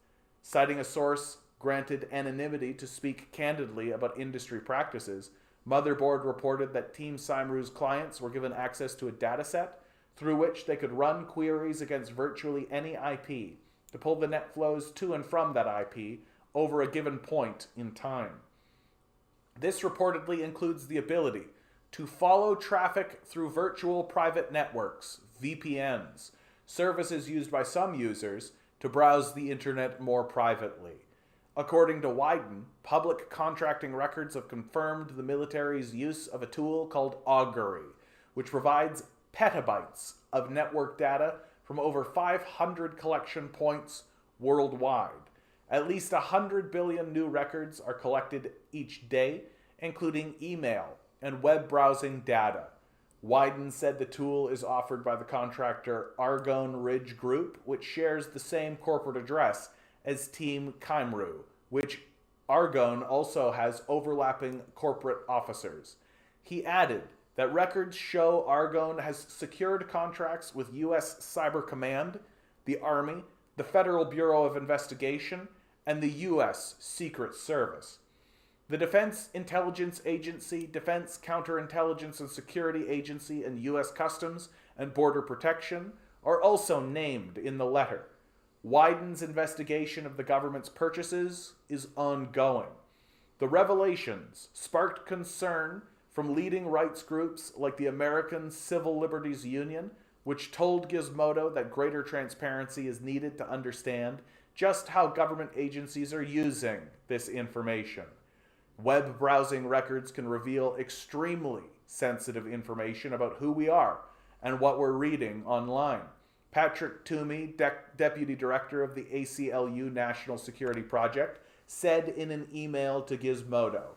Citing a source granted anonymity to speak candidly about industry practices, Motherboard reported that Team Symru's clients were given access to a dataset through which they could run queries against virtually any IP to pull the net flows to and from that IP over a given point in time. This reportedly includes the ability to follow traffic through virtual private networks, VPNs, services used by some users to browse the internet more privately. According to Wyden, public contracting records have confirmed the military's use of a tool called Augury, which provides petabytes of network data from over 500 collection points worldwide. At least 100 billion new records are collected each day, including email and web browsing data. Wyden said the tool is offered by the contractor Argonne Ridge Group, which shares the same corporate address as Team Symru, which Argonne also has overlapping corporate officers. He added that records show Argonne has secured contracts with U.S. Cyber Command, the Army, the Federal Bureau of Investigation, and the U.S. Secret Service. The Defense Intelligence Agency, Defense Counterintelligence and Security Agency, and U.S. Customs and Border Protection are also named in the letter. Wyden's investigation of the government's purchases is ongoing. The revelations sparked concern from leading rights groups like the American Civil Liberties Union, which told Gizmodo that greater transparency is needed to understand just how government agencies are using this information. Web browsing records can reveal extremely sensitive information about who we are and what we're reading online. Patrick Toomey, Deputy Director of the ACLU National Security Project, said in an email to Gizmodo,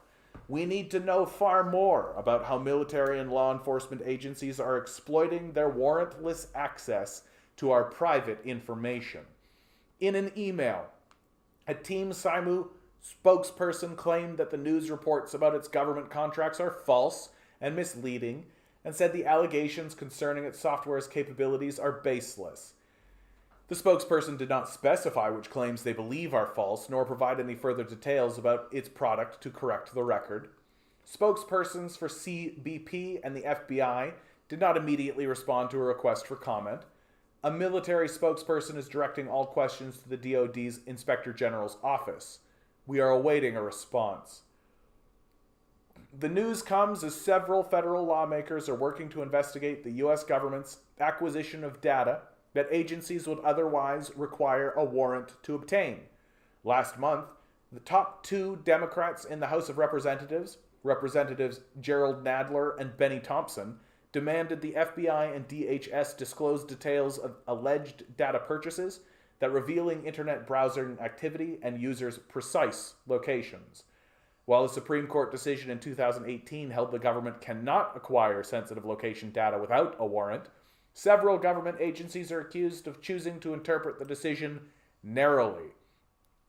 "We need to know far more about how military and law enforcement agencies are exploiting their warrantless access to our private information." In an email, a Team Symru spokesperson claimed that the news reports about its government contracts are false and misleading, and said the allegations concerning its software's capabilities are baseless. The spokesperson did not specify which claims they believe are false, nor provide any further details about its product to correct the record. Spokespersons for CBP and the FBI did not immediately respond to a request for comment. A military spokesperson is directing all questions to the DoD's Inspector General's office. We are awaiting a response. The news comes as several federal lawmakers are working to investigate the U.S. government's acquisition of data that agencies would otherwise require a warrant to obtain. Last month, the top two Democrats in the House of Representatives, Representatives Gerald Nadler and Benny Thompson, demanded the FBI and DHS disclose details of alleged data purchases that revealing internet browsing activity and users' precise locations. While a Supreme Court decision in 2018 held the government cannot acquire sensitive location data without a warrant, several government agencies are accused of choosing to interpret the decision narrowly,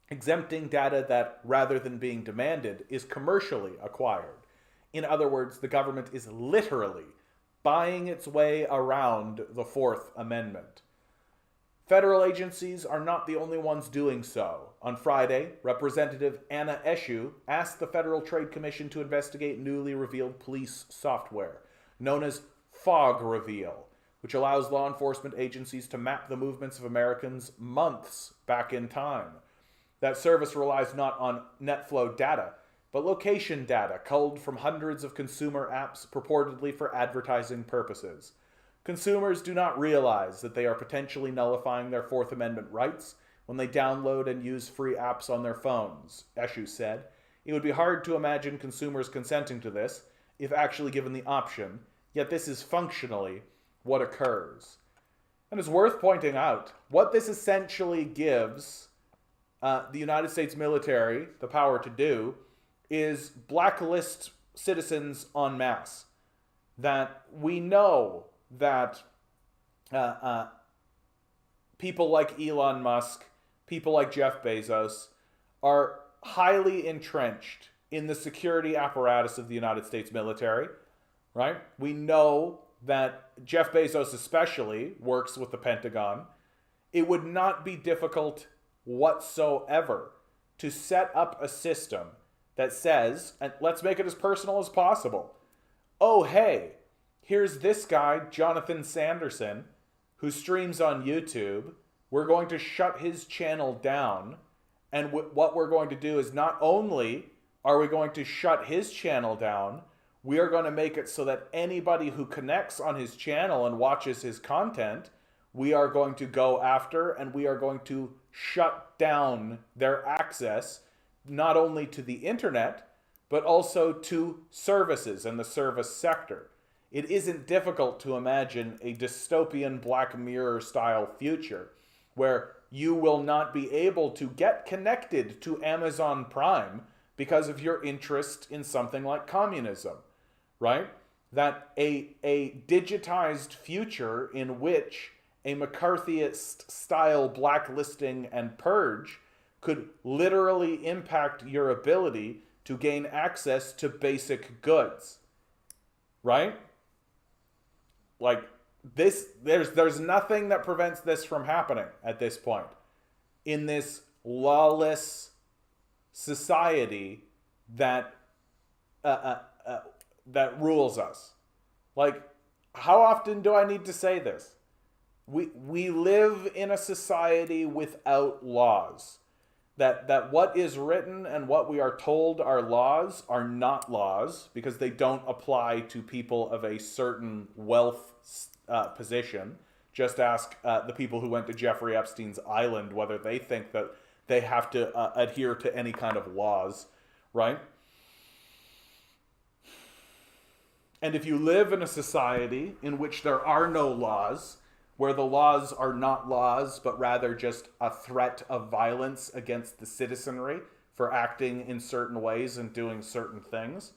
exempting data that, rather than being demanded, is commercially acquired. In other words, the government is literally buying its way around the Fourth Amendment. Federal agencies are not the only ones doing so. On Friday, Representative Anna Eshoo asked the Federal Trade Commission to investigate newly revealed police software, known as Fog Reveal, which allows law enforcement agencies to map the movements of Americans months back in time. That service relies not on net flow data, but location data culled from hundreds of consumer apps purportedly for advertising purposes. Consumers do not realize that they are potentially nullifying their Fourth Amendment rights when they download and use free apps on their phones, Eshoo said. It would be hard to imagine consumers consenting to this, if actually given the option, yet this is functionally what occurs. And it's worth pointing out, what this essentially gives the United States military the power to do is blacklist citizens en masse. That we know that people like Elon Musk, people like Jeff Bezos are highly entrenched in the security apparatus of the United States military, right? We know that Jeff Bezos especially works with the Pentagon. It would not be difficult whatsoever to set up a system that says, and let's make it as personal as possible. Oh, hey, here's this guy, Jonathan Sanderson, who streams on YouTube. We're going to shut his channel down. And what we're going to do is not only are we going to shut his channel down, we are going to make it so that anybody who connects on his channel and watches his content, we are going to go after and we are going to shut down their access not only to the internet, but also to services and the service sector. It isn't difficult to imagine a dystopian Black Mirror style future where you will not be able to get connected to Amazon Prime because of your interest in something like communism, right? That a digitized future in which a McCarthyist style blacklisting and purge could literally impact your ability to gain access to basic goods, right? Like this, there's nothing that prevents this from happening at this point in this lawless society that that rules us. Like, how often do I need to say this? We live in a society without laws. That what is written and what we are told are laws are not laws because they don't apply to people of a certain wealth position. Just ask the people who went to Jeffrey Epstein's island whether they think that they have to adhere to any kind of laws, right? And if you live in a society in which there are no laws, where the laws are not laws, but rather just a threat of violence against the citizenry for acting in certain ways and doing certain things,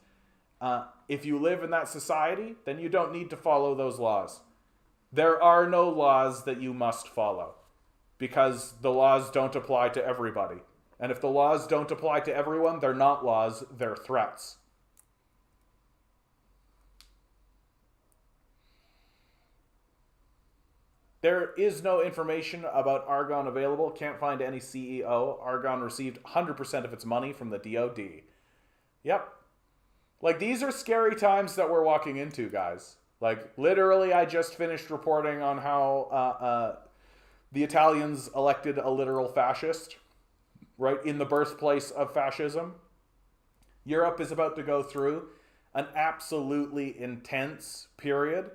if you live in that society, then you don't need to follow those laws. There are no laws that you must follow because the laws don't apply to everybody. And if the laws don't apply to everyone, they're not laws, they're threats. There is no information about Argonne available. Can't find any CEO. Argonne received 100% of its money from the DoD. Yep. Like, these are scary times that we're walking into, guys. Like, literally, I just finished reporting on how the Italians elected a literal fascist, right, in the birthplace of fascism. Europe is about to go through an absolutely intense period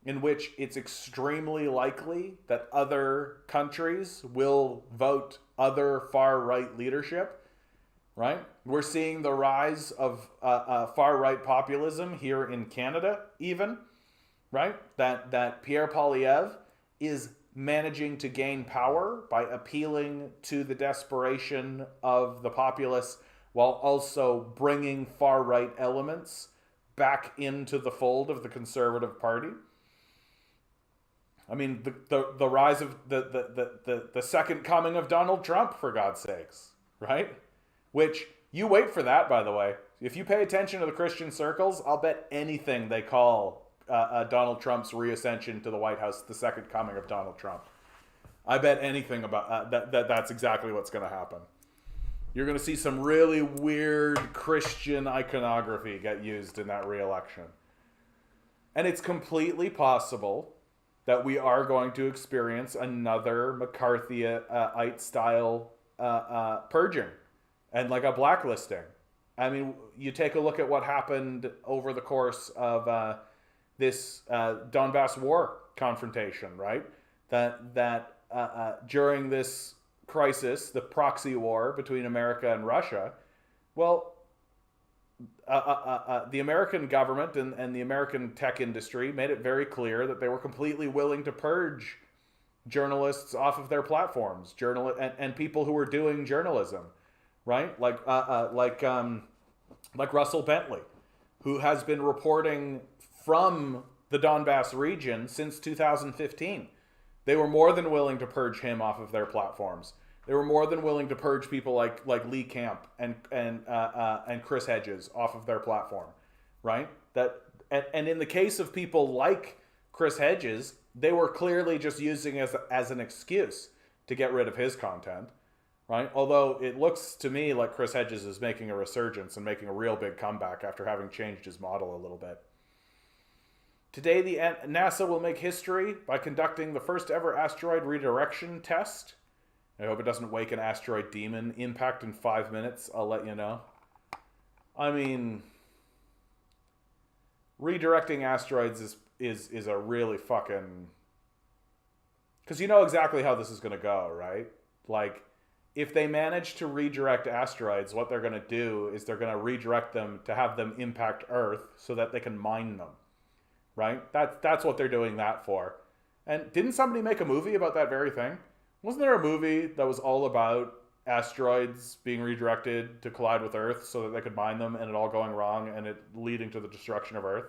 in which it's extremely likely that other countries will vote other far-right leadership, right? We're seeing the rise of far-right populism here in Canada, even, right? That Pierre Poilievre is managing to gain power by appealing to the desperation of the populace while also bringing far-right elements back into the fold of the Conservative Party. I mean, the rise of the second coming of Donald Trump, for God's sakes, right? Which, you wait for that, by the way. If you pay attention to the Christian circles, I'll bet anything they call Donald Trump's reascension to the White House the second coming of Donald Trump. I bet anything about that's exactly what's going to happen. You're going to see some really weird Christian iconography get used in that re-election. And it's completely possible that we are going to experience another McCarthyite-style purging and like a blacklisting. I mean, you take a look at what happened over the course of this Donbass war confrontation, right? That during this crisis, the proxy war between America and Russia, well, the American government and the American tech industry made it very clear that they were completely willing to purge journalists off of their platforms, and people who were doing journalism, right? Like Russell Bentley, who has been reporting from the Donbass region since 2015. They were more than willing to purge him off of their platforms. They were more than willing to purge people like Lee Camp and Chris Hedges off of their platform, right? And in the case of people like Chris Hedges, they were clearly just using as an excuse to get rid of his content, right? Although it looks to me like Chris Hedges is making a resurgence and making a real big comeback after having changed his model a little bit. Today, the NASA will make history by conducting the first ever asteroid redirection test. I hope it doesn't wake an asteroid demon. Impact in 5 minutes. I'll let you know. I mean, redirecting asteroids is a really fucking... Because you know exactly how this is going to go, right? Like, if they manage to redirect asteroids, what they're going to do is they're going to redirect them to have them impact Earth so that they can mine them, right? That's what they're doing that for. And didn't somebody make a movie about that very thing? Wasn't there a movie that was all about asteroids being redirected to collide with Earth so that they could mine them, and it all going wrong and it leading to the destruction of Earth?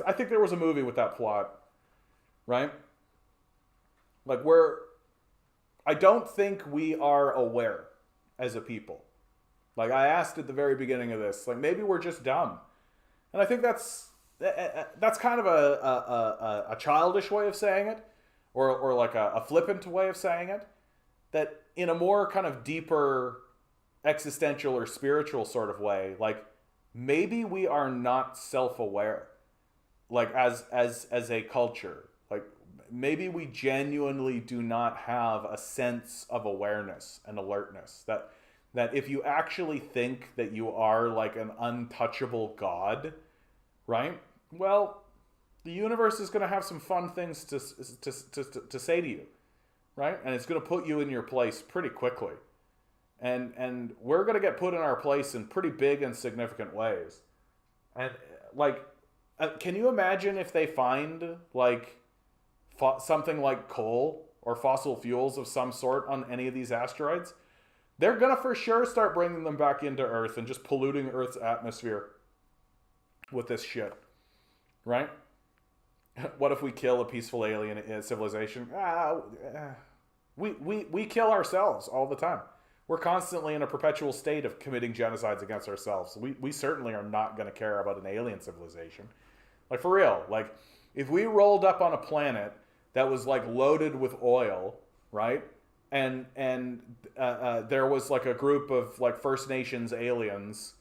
I think there was a movie with that plot, right? Like, I don't think we are aware as a people. Like, I asked at the very beginning of this, like, maybe we're just dumb. And I think that's kind of a childish way of saying it, or like a flippant way of saying it, that in a more kind of deeper existential or spiritual sort of way, like, maybe we are not self-aware, like, as a culture. Like, maybe we genuinely do not have a sense of awareness and alertness, that if you actually think that you are like an untouchable god, right? Well, the universe is going to have some fun things to say to you, right? And it's going to put you in your place pretty quickly. And we're going to get put in our place in pretty big and significant ways. And like, can you imagine if they find like something like coal or fossil fuels of some sort on any of these asteroids? They're going to for sure start bringing them back into Earth and just polluting Earth's atmosphere with this shit, right? What if we kill a peaceful alien civilization? We kill ourselves all the time. We're constantly in a perpetual state of committing genocides against ourselves. We certainly are not going to care about an alien civilization. Like, for real. Like, if we rolled up on a planet that was like loaded with oil, right? And there was like a group of like First Nations aliens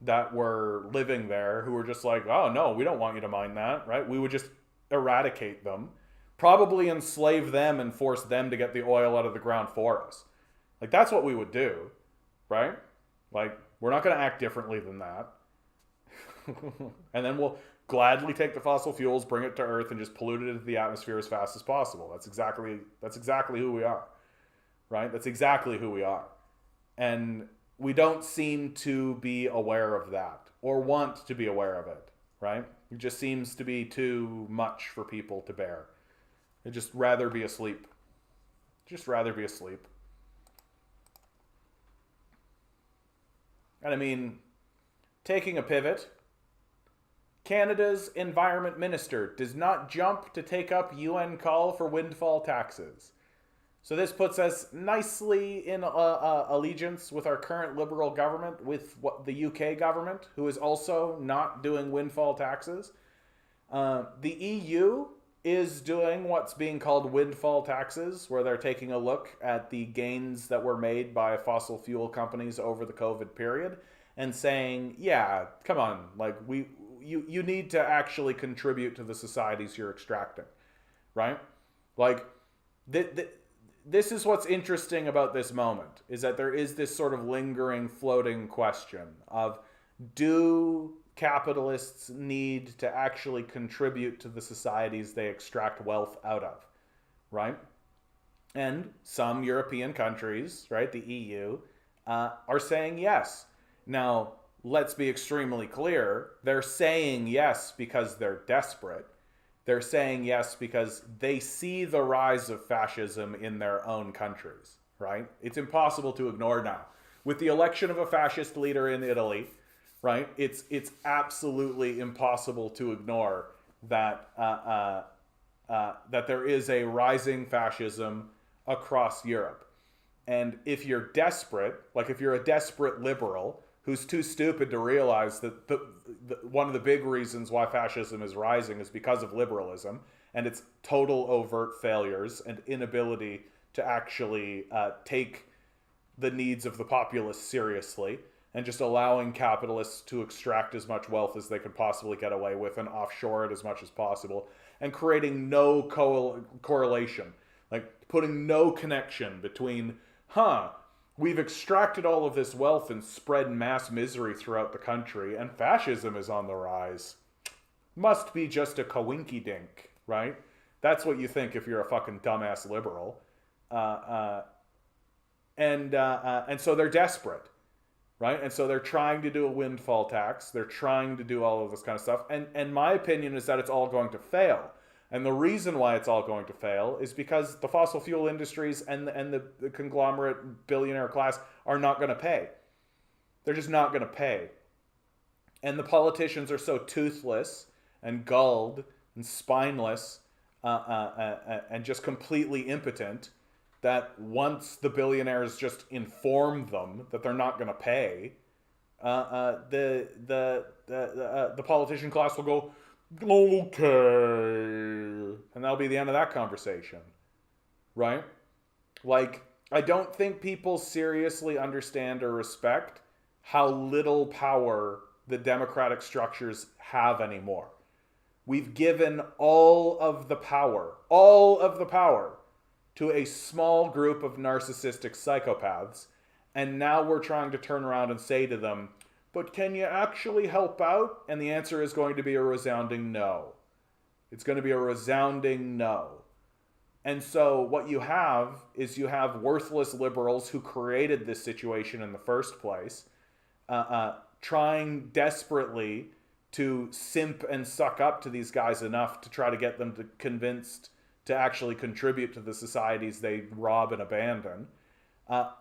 that were living there who were just like, oh no, we don't want you to mine that, right? We would just eradicate them, probably enslave them and force them to get the oil out of the ground for us. Like, that's what we would do, right? Like, we're not going to act differently than that. And then we'll gladly take the fossil fuels, bring it to Earth, and just pollute it into the atmosphere as fast as possible. That's exactly who we are, right? That's exactly who we are. And we don't seem to be aware of that or want to be aware of it, right? It just seems to be too much for people to bear. They'd just rather be asleep. Just rather be asleep. And I mean, taking a pivot, Canada's Environment Minister does not jump to take up UN call for windfall taxes. So this puts us nicely in allegiance with our current Liberal government, with the UK government, who is also not doing windfall taxes. The EU is doing what's being called windfall taxes, where they're taking a look at the gains that were made by fossil fuel companies over the COVID period and saying, yeah, come on, like you need to actually contribute to the societies you're extracting, right? Like, this is what's interesting about this moment, is that there is this sort of lingering, floating question of, do capitalists need to actually contribute to the societies they extract wealth out of, right? And some European countries, right, the EU, are saying yes. Now, let's be extremely clear. They're saying yes because they're desperate. They're saying yes because they see the rise of fascism in their own countries, right? It's impossible to ignore now. With the election of a fascist leader in Italy, right, it's absolutely impossible to ignore that that there is a rising fascism across Europe. And if you're desperate, like if you're a desperate liberal who's too stupid to realize that one of the big reasons why fascism is rising is because of liberalism and its total overt failures and inability to actually take the needs of the populace seriously and just allowing capitalists to extract as much wealth as they could possibly get away with and offshore it as much as possible, and creating no correlation, like putting no connection between, we've extracted all of this wealth and spread mass misery throughout the country, and fascism is on the rise. Must be just a coinky-dink, right? That's what you think if you're a fucking dumbass liberal. And so they're desperate, right? And so they're trying to do a windfall tax. They're trying to do all of this kind of stuff. And my opinion is that it's all going to fail. And the reason why it's all going to fail is because the fossil fuel industries and the conglomerate billionaire class are not going to pay. They're just not going to pay. And the politicians are so toothless and gulled and spineless and just completely impotent that once the billionaires just inform them that they're not going to pay, the politician class will go, okay, and that'll be the end of that conversation, right? Like, I don't think people seriously understand or respect how little power the democratic structures have anymore. We've given all of the power to a small group of narcissistic psychopaths, and now we're trying to turn around and say to them, but can you actually help out? And the answer is going to be a resounding no. It's going to be a resounding no. And so what you have is you have worthless liberals who created this situation in the first place, trying desperately to simp and suck up to these guys enough to try to get them to convinced to actually contribute to the societies they rob and abandon.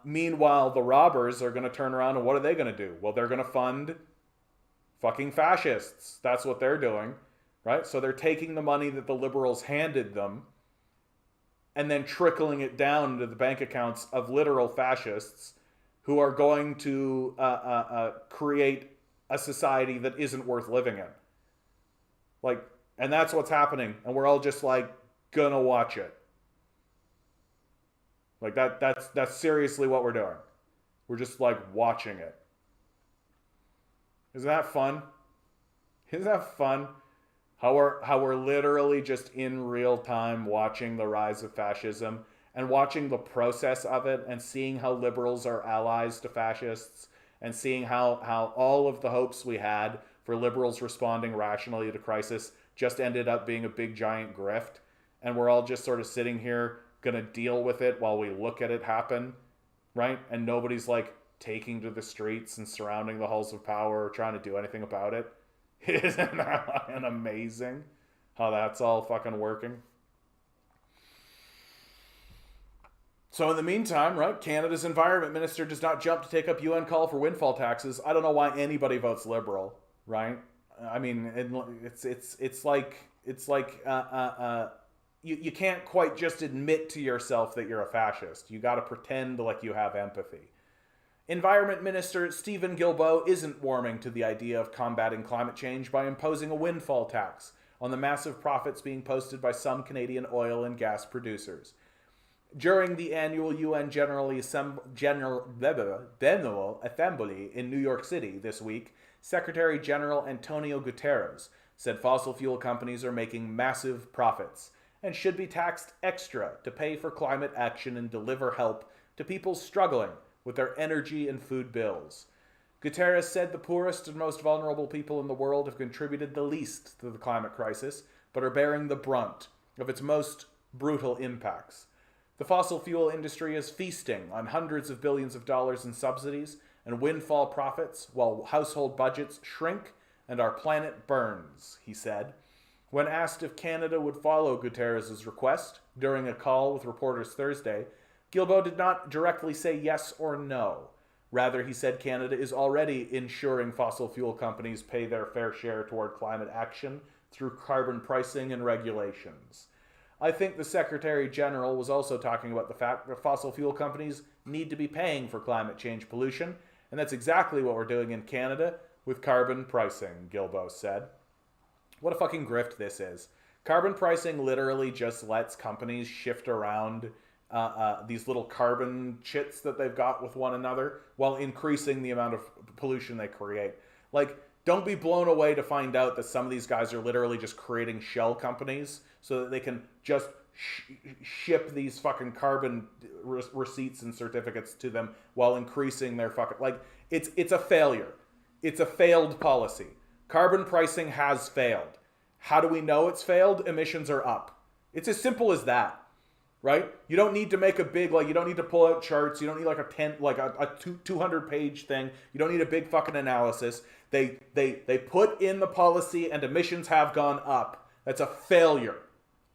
Meanwhile, the robbers are going to turn around and what are they going to do? Well, they're going to fund fucking fascists. That's what they're doing, right? So they're taking the money that the liberals handed them and then trickling it down into the bank accounts of literal fascists who are going to create a society that isn't worth living in. Like, and that's what's happening. And we're all just like, gonna watch it. Like that's seriously what we're doing. We're just like watching it. Isn't that fun? Isn't that fun? How we're literally just in real time watching the rise of fascism and watching the process of it and seeing how liberals are allies to fascists and seeing how all of the hopes we had for liberals responding rationally to crisis just ended up being a big giant grift. And we're all just sort of sitting here going to deal with it while we look at it happen, right? And nobody's like taking to the streets and surrounding the halls of power or trying to do anything about it. Isn't that fucking amazing how that's all fucking working? So in the meantime, right, Canada's Environment Minister does not jump to take up UN call for windfall taxes. I don't know why anybody votes Liberal, right? I mean, it's like you can't quite just admit to yourself that you're a fascist. You got to pretend like you have empathy. Environment Minister Stephen Guilbeault isn't warming to the idea of combating climate change by imposing a windfall tax on the massive profits being posted by some Canadian oil and gas producers. During the annual UN General Assembly in New York City this week, Secretary General Antonio Guterres said fossil fuel companies are making massive profits and should be taxed extra to pay for climate action and deliver help to people struggling with their energy and food bills. Guterres said the poorest and most vulnerable people in the world have contributed the least to the climate crisis, but are bearing the brunt of its most brutal impacts. The fossil fuel industry is feasting on hundreds of billions of dollars in subsidies and windfall profits while household budgets shrink and our planet burns, he said. When asked if Canada would follow Guterres' request during a call with reporters Thursday, Guilbeault did not directly say yes or no. Rather, he said Canada is already ensuring fossil fuel companies pay their fair share toward climate action through carbon pricing and regulations. I think the Secretary General was also talking about the fact that fossil fuel companies need to be paying for climate change pollution, and that's exactly what we're doing in Canada with carbon pricing, Guilbeault said. What a fucking grift this is. Carbon pricing literally just lets companies shift around these little carbon chits that they've got with one another while increasing the amount of pollution they create. Like, don't be blown away to find out that some of these guys are literally just creating shell companies so that they can just ship these fucking carbon receipts and certificates to them while increasing their fucking... Like, it's a failure. It's a failed policy. Carbon pricing has failed. How do we know it's failed? Emissions are up. It's as simple as that, right? You don't need to make a big, like, you don't need to pull out charts. You don't need like a 200-page thing. You don't need a big fucking analysis. They put in the policy and emissions have gone up. That's a failure.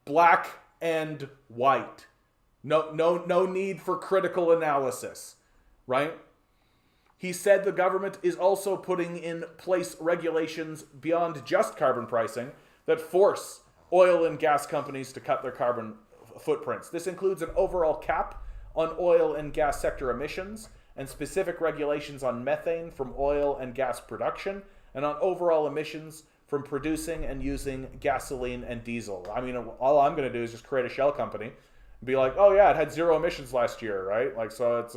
Black and white. No need for critical analysis, right? He said the government is also putting in place regulations beyond just carbon pricing that force oil and gas companies to cut their carbon footprints. This includes an overall cap on oil and gas sector emissions and specific regulations on methane from oil and gas production and on overall emissions from producing and using gasoline and diesel. I mean, all I'm going to do is just create a shell company and be like, oh yeah, it had 0 emissions last year, right? Like, so it's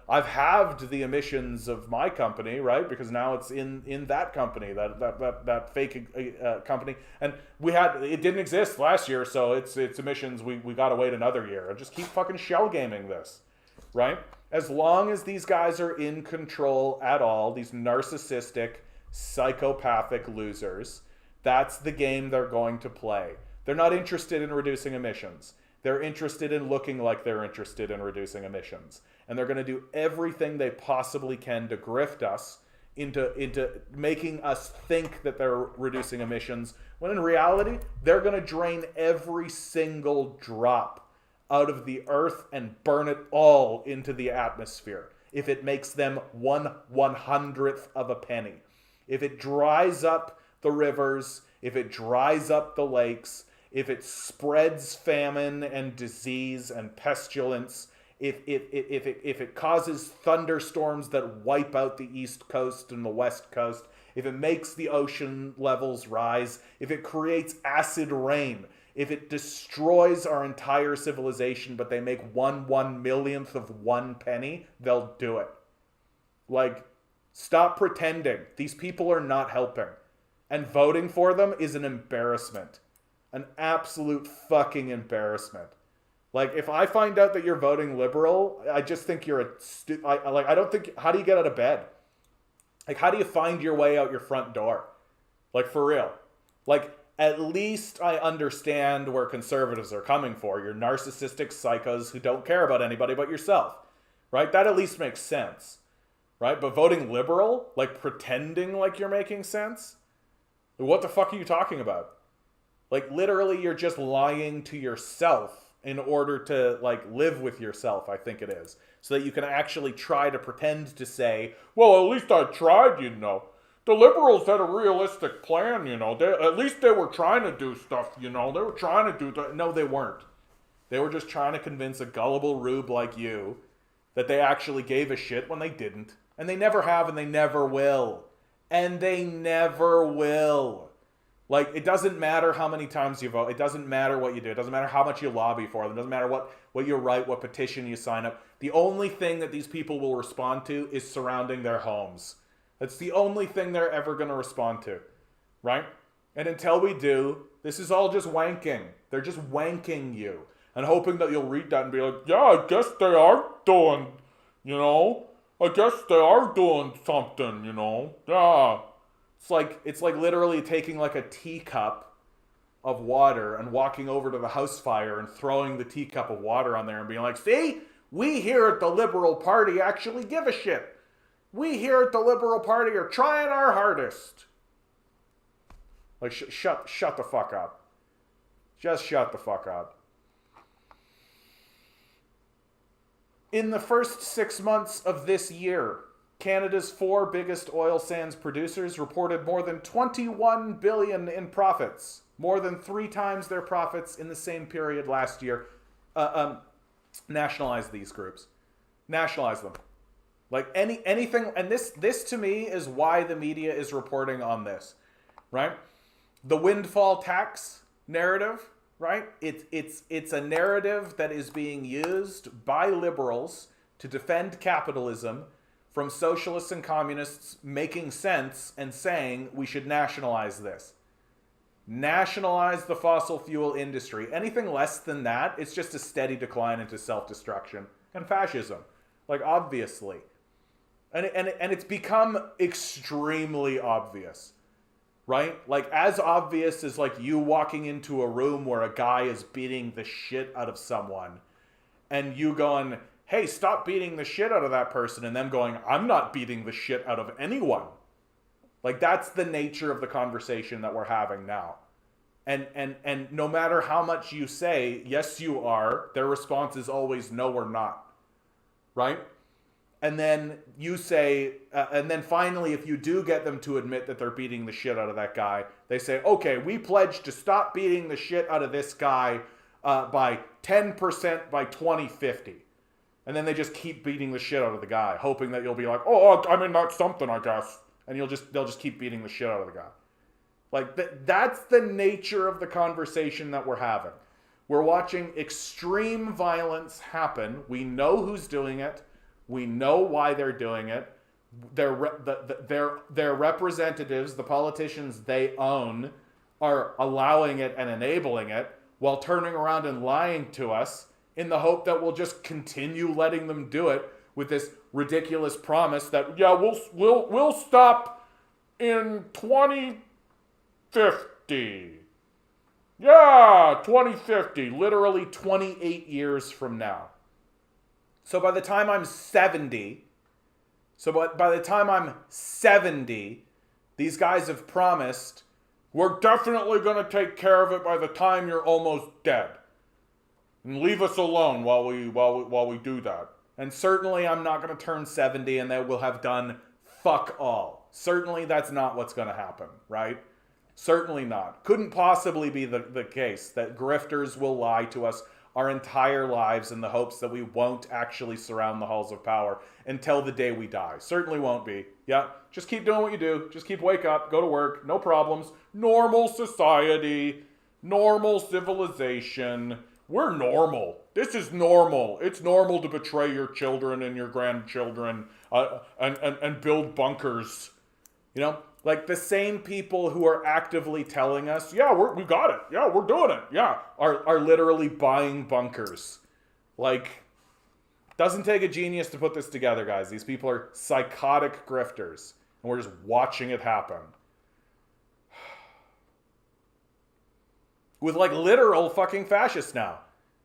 I've halved the emissions of my company, right? Because now it's in that company, that fake company, and it didn't exist last year, so its emissions we gotta wait another year. And just keep fucking shell gaming this, right? As long as these guys are in control at all, these narcissistic, psychopathic losers, that's the game they're going to play. They're not interested in reducing emissions. They're interested in looking like they're interested in reducing emissions. And they're going to do everything they possibly can to grift us into making us think that they're reducing emissions, when in reality, they're going to drain every single drop out of the earth and burn it all into the atmosphere if it makes them 1/100th of a penny. If it dries up the rivers, if it dries up the lakes, if it spreads famine and disease and pestilence, if it causes thunderstorms that wipe out the East Coast and the West Coast, if it makes the ocean levels rise, if it creates acid rain, if it destroys our entire civilization, but they make 1/1,000,000th of 1 penny, they'll do it. Like, stop pretending. These people are not helping. And voting for them is an embarrassment. An absolute fucking embarrassment. Like, if I find out that you're voting liberal, I just think you're I don't think... How do you get out of bed? Like, how do you find your way out your front door? Like, for real. Like, at least I understand where conservatives are coming for. You're narcissistic psychos who don't care about anybody but yourself. Right? That at least makes sense. Right? But voting liberal? Like, pretending like you're making sense? What the fuck are you talking about? Like, literally, you're just lying to yourself in order to, like, live with yourself, I think it is. So that you can actually try to pretend to say, well, at least I tried, you know. The liberals had a realistic plan, you know. At least they were trying to do stuff, you know. They were trying to do that. No, they weren't. They were just trying to convince a gullible rube like you that they actually gave a shit when they didn't. And they never have, and they never will. And they never will. Like, it doesn't matter how many times you vote. It doesn't matter what you do. It doesn't matter how much you lobby for them. It doesn't matter what you write, what petition you sign up. The only thing that these people will respond to is surrounding their homes. That's the only thing they're ever going to respond to, right? And until we do, this is all just wanking. They're just wanking you and hoping that you'll read that and be like, yeah, I guess they are doing, you know, I guess they are doing something, you know, yeah. It's like literally taking like a teacup of water and walking over to the house fire and throwing the teacup of water on there and being like, see, we here at the Liberal Party actually give a shit. We here at the Liberal Party are trying our hardest. Like, shut the fuck up. Just shut the fuck up. In the first 6 months of this year, Canada's 4 biggest oil sands producers reported more than $21 billion in profits, more than 3 times their profits in the same period last year. Nationalize these groups. Nationalize them. Like anything, and this to me is why the media is reporting on this, right? The windfall tax narrative, right? It's a narrative that is being used by liberals to defend capitalism from socialists and communists making sense and saying we should nationalize this. Nationalize the fossil fuel industry. Anything less than that, it's just a steady decline into self-destruction and fascism. Like, obviously. And it's become extremely obvious, right? Like, as obvious as, like, you walking into a room where a guy is beating the shit out of someone and you going, hey, stop beating the shit out of that person, and them going, I'm not beating the shit out of anyone. Like, that's the nature of the conversation that we're having now. And no matter how much you say, yes, you are, their response is always, no, we're not. Right? And then you say, and then finally, if you do get them to admit that they're beating the shit out of that guy, they say, okay, we pledge to stop beating the shit out of this guy by 10% by 2050. And then they just keep beating the shit out of the guy, hoping that you'll be like, oh, I mean, that's something, I guess. And they'll just keep beating the shit out of the guy. Like, that's the nature of the conversation that we're having. We're watching extreme violence happen. We know who's doing it. We know why they're doing it. Their representatives, the politicians they own, are allowing it and enabling it while turning around and lying to us in the hope that we'll just continue letting them do it with this ridiculous promise that, yeah, we'll stop in 2050. Yeah, 2050, literally 28 years from now. So by the time I'm 70, these guys have promised, we're definitely going to take care of it by the time you're almost dead. And leave us alone while we do that. And certainly I'm not going to turn 70 and they will have done fuck all. Certainly that's not what's going to happen, right? Certainly not. Couldn't possibly be the case that grifters will lie to us our entire lives in the hopes that we won't actually surround the halls of power until the day we die. Certainly won't be. Yeah, just keep doing what you do. Just keep wake up, go to work, no problems. Normal society, normal civilization. We're normal. This is normal. It's normal to betray your children and your grandchildren and build bunkers. You know, like the same people who are actively telling us, yeah, we got it. Yeah, we're doing it. Yeah, are literally buying bunkers. Like, doesn't take a genius to put this together, guys. These people are psychotic grifters, and we're just watching it happen. With like literal fucking fascists now,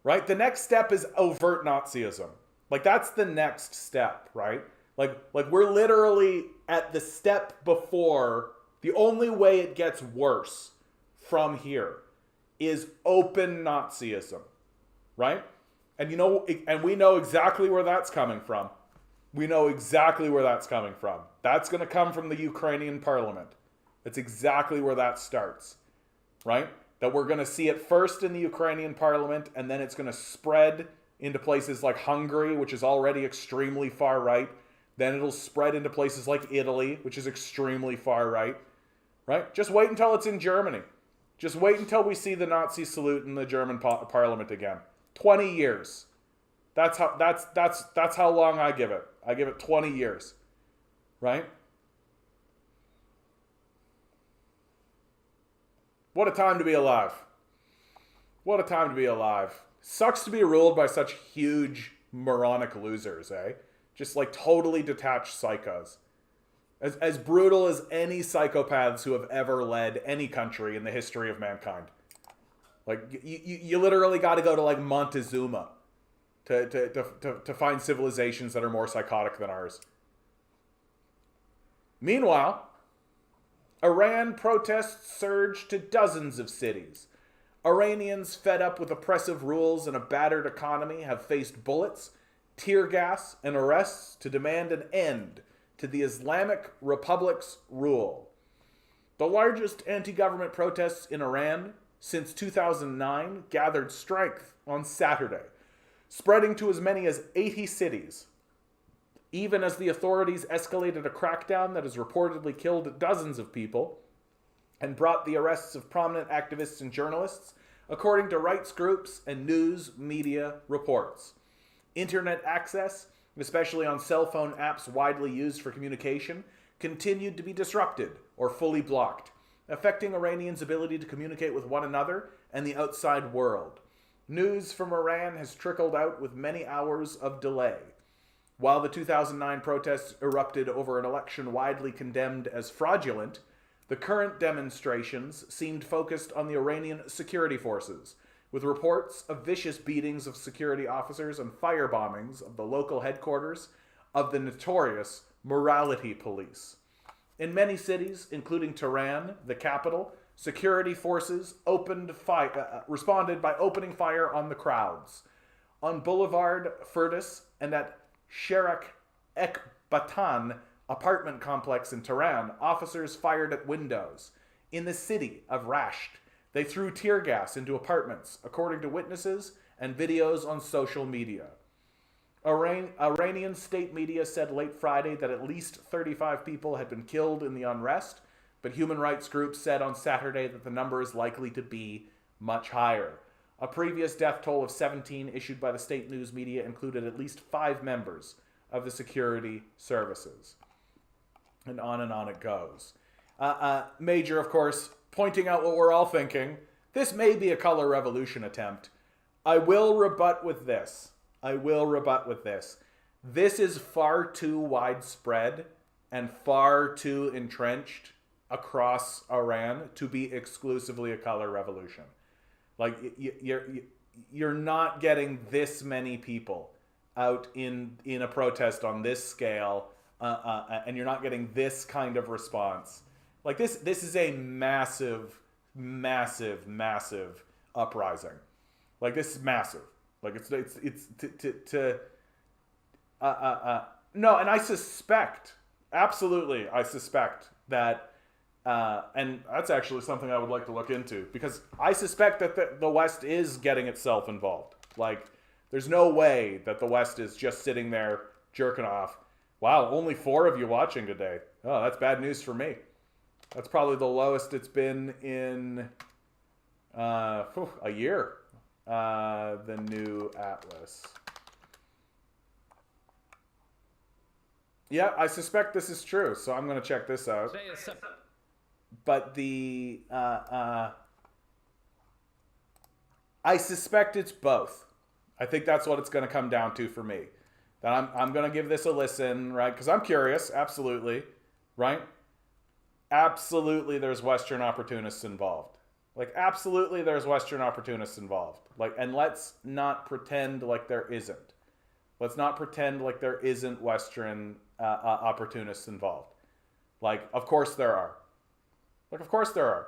right? The next step is overt Nazism. Like, that's the next step, right? Like we're literally at the step before. The only way it gets worse from here is open Nazism, right? And and we know exactly where that's coming from. We know exactly where that's coming from. That's going to come from the Ukrainian parliament. That's exactly where that starts, right? That we're going to see it first in the Ukrainian parliament, and then it's going to spread into places like Hungary, which is already extremely far right. Then it'll spread into places like Italy, which is extremely far right. Right? Just wait until it's in Germany. Just wait until we see the Nazi salute in the German parliament again. 20 years. That's how long I give it. I give it 20 years. Right? What a time to be alive. What a time to be alive. Sucks to be ruled by such huge moronic losers, eh? Just like totally detached psychos. As brutal as any psychopaths who have ever led any country in the history of mankind. Like, you literally got to go to like Montezuma to find civilizations that are more psychotic than ours. Meanwhile, Iran protests surge to dozens of cities. Iranians fed up with oppressive rules and a battered economy have faced bullets, tear gas, and arrests to demand an end to the Islamic Republic's rule. The largest anti-government protests in Iran since 2009 gathered strength on Saturday, spreading to as many as 80 cities. Even as the authorities escalated a crackdown that has reportedly killed dozens of people and brought the arrests of prominent activists and journalists, according to rights groups and news media reports. Internet access, especially on cell phone apps widely used for communication, continued to be disrupted or fully blocked, affecting Iranians' ability to communicate with one another and the outside world. News from Iran has trickled out with many hours of delay. While the 2009 protests erupted over an election widely condemned as fraudulent, the current demonstrations seemed focused on the Iranian security forces, with reports of vicious beatings of security officers and firebombings of the local headquarters of the notorious morality police. In many cities, including Tehran, the capital, security forces responded by opening fire on the crowds. On Boulevard Firdas and at Sherak Ekbatan apartment complex in Tehran, officers fired at windows. In the city of Rasht, they threw tear gas into apartments, according to witnesses and videos on social media. Iranian state media said late Friday that at least 35 people had been killed in the unrest, but human rights groups said on Saturday that the number is likely to be much higher. A previous death toll of 17 issued by the state news media included at least 5 members of the security services. And on it goes. Major, of course, pointing out what we're all thinking. This may be a color revolution attempt. I will rebut with this. This is far too widespread and far too entrenched across Iran to be exclusively a color revolution. Like, you're not getting this many people out in a protest on this scale, and you're not getting this kind of response. Like, this is a massive uprising. Like, this is massive. Like, no, and I suspect that, and that's actually something I would like to look into, because I suspect that the West is getting itself involved. Like, there's no way that the West is just sitting there jerking off. Wow, only 4 of you watching today. Oh, that's bad news for me. That's probably the lowest it's been in a year. The new Atlas. Yeah, I suspect this is true, so I'm going to check this out. But I suspect it's both. I think that's what it's going to come down to for me. That I'm going to give this a listen, right? Because I'm curious, absolutely, right? Absolutely, there's Western opportunists involved. Like, absolutely, there's Western opportunists involved. Like, and let's not pretend like there isn't. Let's not pretend like there isn't Western opportunists involved. Like, of course there are. Like, of course there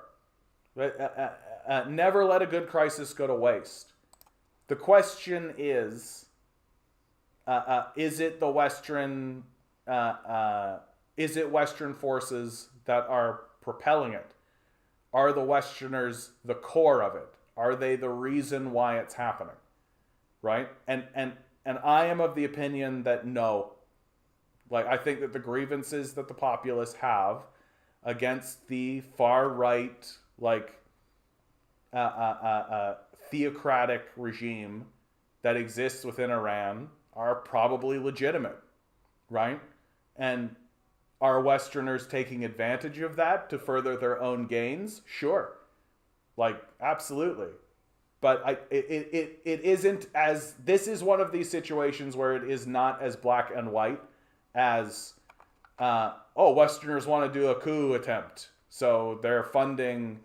are. Never let a good crisis go to waste. The question is it the Western, is it Western forces that are propelling it? Are the Westerners the core of it? Are they the reason why it's happening? Right? And I am of the opinion that no. Like, I think that the grievances that the populace have against the far right, like, theocratic regime that exists within Iran are probably legitimate, right? And are Westerners taking advantage of that to further their own gains? Sure. Like, absolutely. But it isn't as, this is one of these situations where it is not as black and white as, Westerners want to do a coup attempt, so they're funding,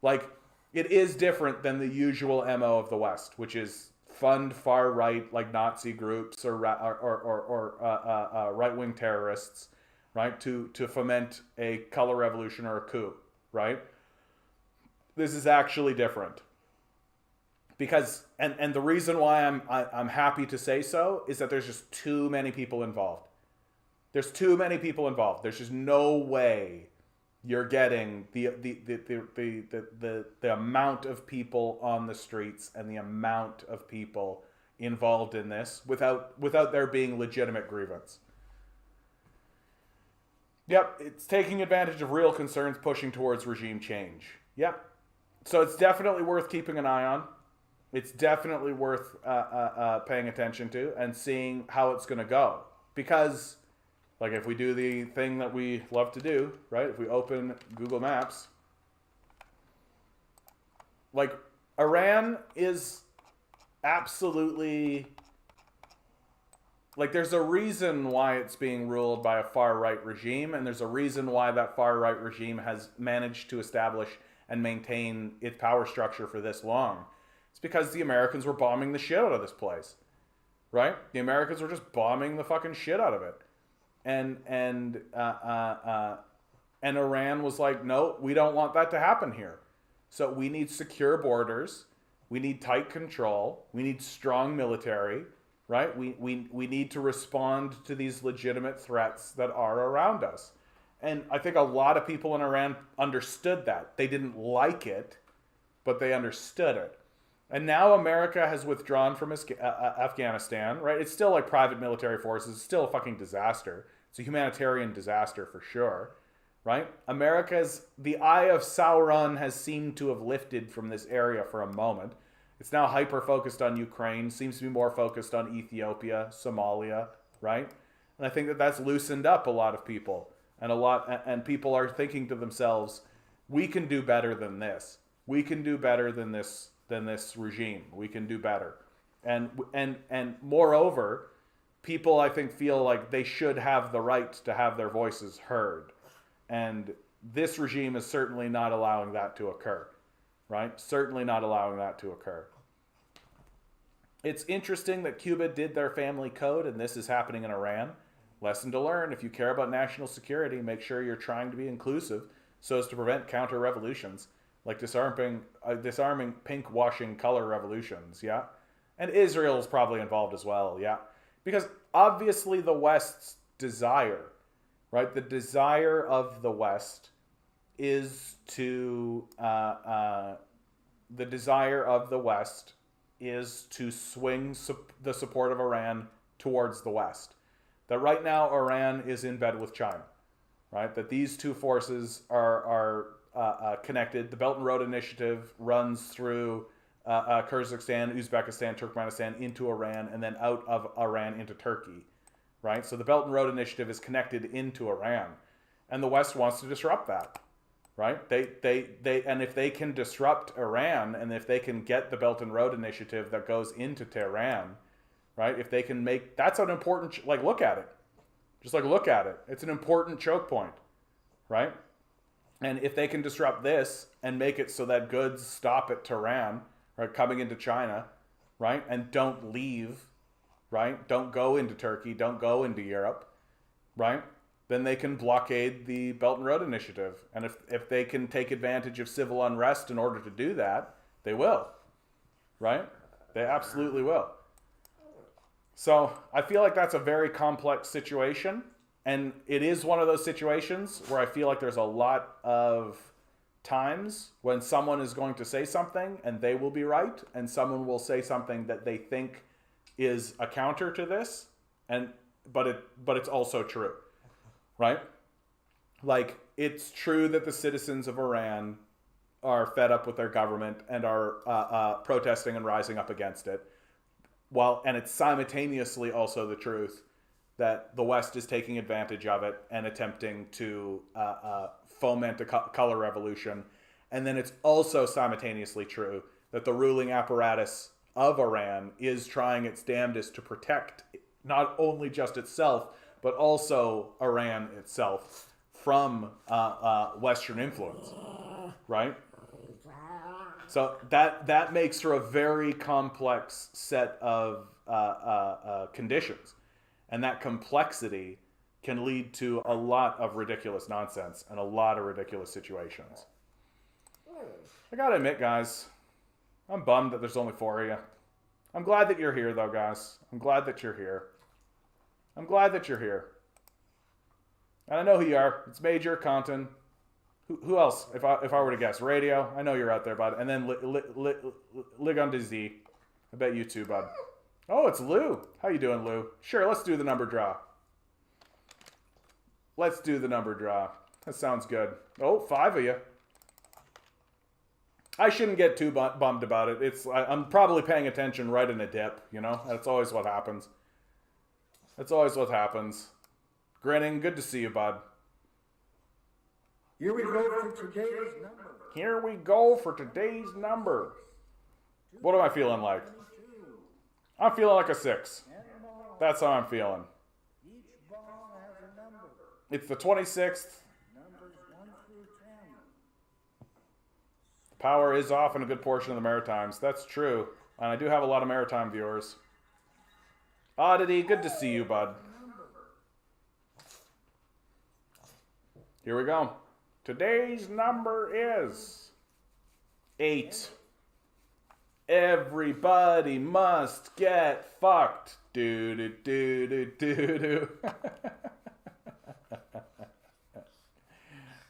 like, it is different than the usual MO of the West, which is fund far right, like Nazi groups or right wing terrorists, right, to foment a color revolution or a coup, right? This is actually different, because and the reason why I'm happy to say so is that there's just too many people involved. There's too many people involved. There's just no way you're getting the amount of people on the streets and the amount of people involved in this without there being legitimate grievance. Yep, it's taking advantage of real concerns pushing towards regime change. Yep. So it's definitely worth keeping an eye on. It's definitely worth paying attention to and seeing how it's going to go. Because, like, if we do the thing that we love to do, right? If we open Google Maps, like, Iran is absolutely, like, there's a reason why it's being ruled by a far-right regime, and there's a reason why that far-right regime has managed to establish and maintain its power structure for this long. It's because the Americans were bombing the shit out of this place, right? The Americans were just bombing the fucking shit out of it. And Iran was like, no, we don't want that to happen here. So we need secure borders. We need tight control. We need strong military, right? We need to respond to these legitimate threats that are around us. And I think a lot of people in Iran understood that. They didn't like it, but they understood it. And now America has withdrawn from Afghanistan, right? It's still like private military forces. It's still a fucking disaster. It's a humanitarian disaster for sure, right? The eye of Sauron has seemed to have lifted from this area for a moment. It's now hyper-focused on Ukraine, seems to be more focused on Ethiopia, Somalia, right? And I think that that's loosened up a lot of people. And people are thinking to themselves, we can do better than this. We can do better than this regime. We can do better. And moreover, people, I think, feel like they should have the right to have their voices heard. And this regime is certainly not allowing that to occur, right? Certainly not allowing that to occur. It's interesting that Cuba did their family code, and this is happening in Iran. Lesson to learn: if you care about national security, make sure you're trying to be inclusive so as to prevent counter-revolutions, like disarming pink-washing color revolutions, yeah? And Israel's probably involved as well, yeah? Because obviously the West's desire, right? The desire of the West is to swing the support of Iran towards the West. That right now Iran is in bed with China, right? That these two forces are connected. The Belt and Road Initiative runs through Kyrgyzstan, Uzbekistan, Turkmenistan into Iran, and then out of Iran into Turkey, right? So the Belt and Road Initiative is connected into Iran, and the West wants to disrupt that, right? And if they can disrupt Iran, and if they can get the Belt and Road Initiative that goes into Tehran, right? If they can make, that's an important, look at it. Just look at it. It's an important choke point, right? And if they can disrupt this and make it so that goods stop at Tehran, right, coming into China, right, and don't leave, right, don't go into Turkey, don't go into Europe, right, then they can blockade the Belt and Road Initiative. And if they can take advantage of civil unrest in order to do that, they will, right? They absolutely will. So I feel like that's a very complex situation. And it is one of those situations where I feel like there's a lot of times when someone is going to say something and they will be right, and someone will say something that they think is a counter to this, but it's also true, right? Like, it's true that the citizens of Iran are fed up with their government and are protesting and rising up against it. And it's simultaneously also the truth that the West is taking advantage of it and attempting to foment a color revolution. And then it's also simultaneously true that the ruling apparatus of Iran is trying its damnedest to protect not only just itself, but also Iran itself from Western influence, right? So that makes for a very complex set of conditions. And that complexity can lead to a lot of ridiculous nonsense and a lot of ridiculous situations. I gotta admit, guys, I'm bummed that there's only 4 of you. I'm glad that you're here, though, guys. I'm glad that you're here. I'm glad that you're here. And I know who you are. It's Major, Compton. Who else? If I were to guess, Radio. I know you're out there, bud. And then Ligon DZ. I bet you too, bud. Oh, it's Lou. How you doing, Lou? Sure, let's do the number draw. Let's do the number draw. That sounds good. Oh, 5 of you. I shouldn't get too bummed about it. I'm probably paying attention right in a dip, you know? That's always what happens. That's always what happens. Grinning, good to see you, bud. Here we go for today's number. Here we go for today's number. What am I feeling like? I'm feeling like a 6. That's how I'm feeling. Each ball has a number. It's the 26th. Numbers 1 through 10. Power is off in a good portion of the Maritimes. That's true. And I do have a lot of Maritime viewers. Oddity, good to see you, bud. Here we go. Today's number is 8. Everybody must get fucked. Do do do do do do.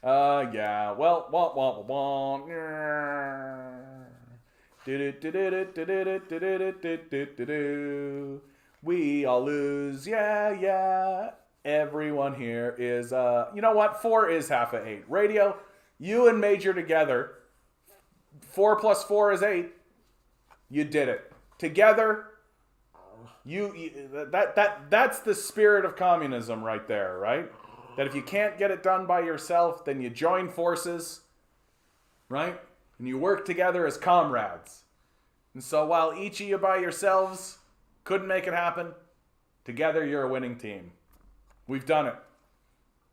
Yeah. Well, we all lose. Yeah. Everyone here is you know what? 4 is half of 8. Radio, you and Major together. 4 plus 4 is 8. You did it. Together, that's the spirit of communism right there, right? That if you can't get it done by yourself, then you join forces, right? And you work together as comrades. And so while each of you by yourselves couldn't make it happen, together you're a winning team. We've done it.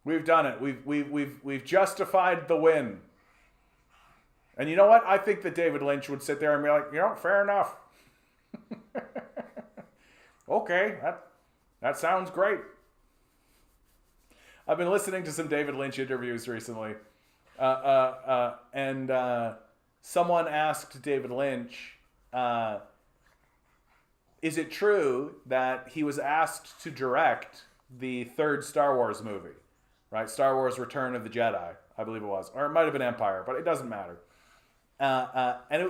We've done it. We've justified the win. And you know what? I think that David Lynch would sit there and be like, you know, fair enough. Okay, that sounds great. I've been listening to some David Lynch interviews recently. And someone asked David Lynch, is it true that he was asked to direct the 3rd Star Wars movie? Right? Star Wars Return of the Jedi, I believe it was. Or it might have been Empire, but it doesn't matter.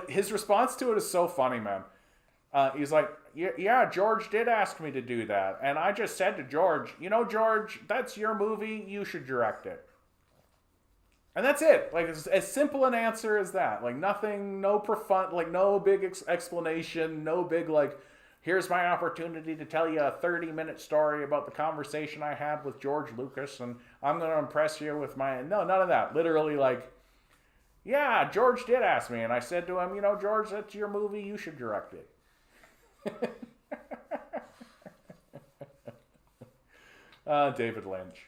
His response to it is so funny, man. He's like, yeah, George did ask me to do that. And I just said to George, you know, George, that's your movie. You should direct it. And that's it. Like, it's as simple an answer as that. Like, nothing, no profound, like, no big explanation, no big, like, here's my opportunity to tell you a 30-minute story about the conversation I had with George Lucas, and I'm going to impress you with my... No, none of that. Literally, like, yeah, George did ask me, and I said to him, you know, George, that's your movie. You should direct it. David Lynch.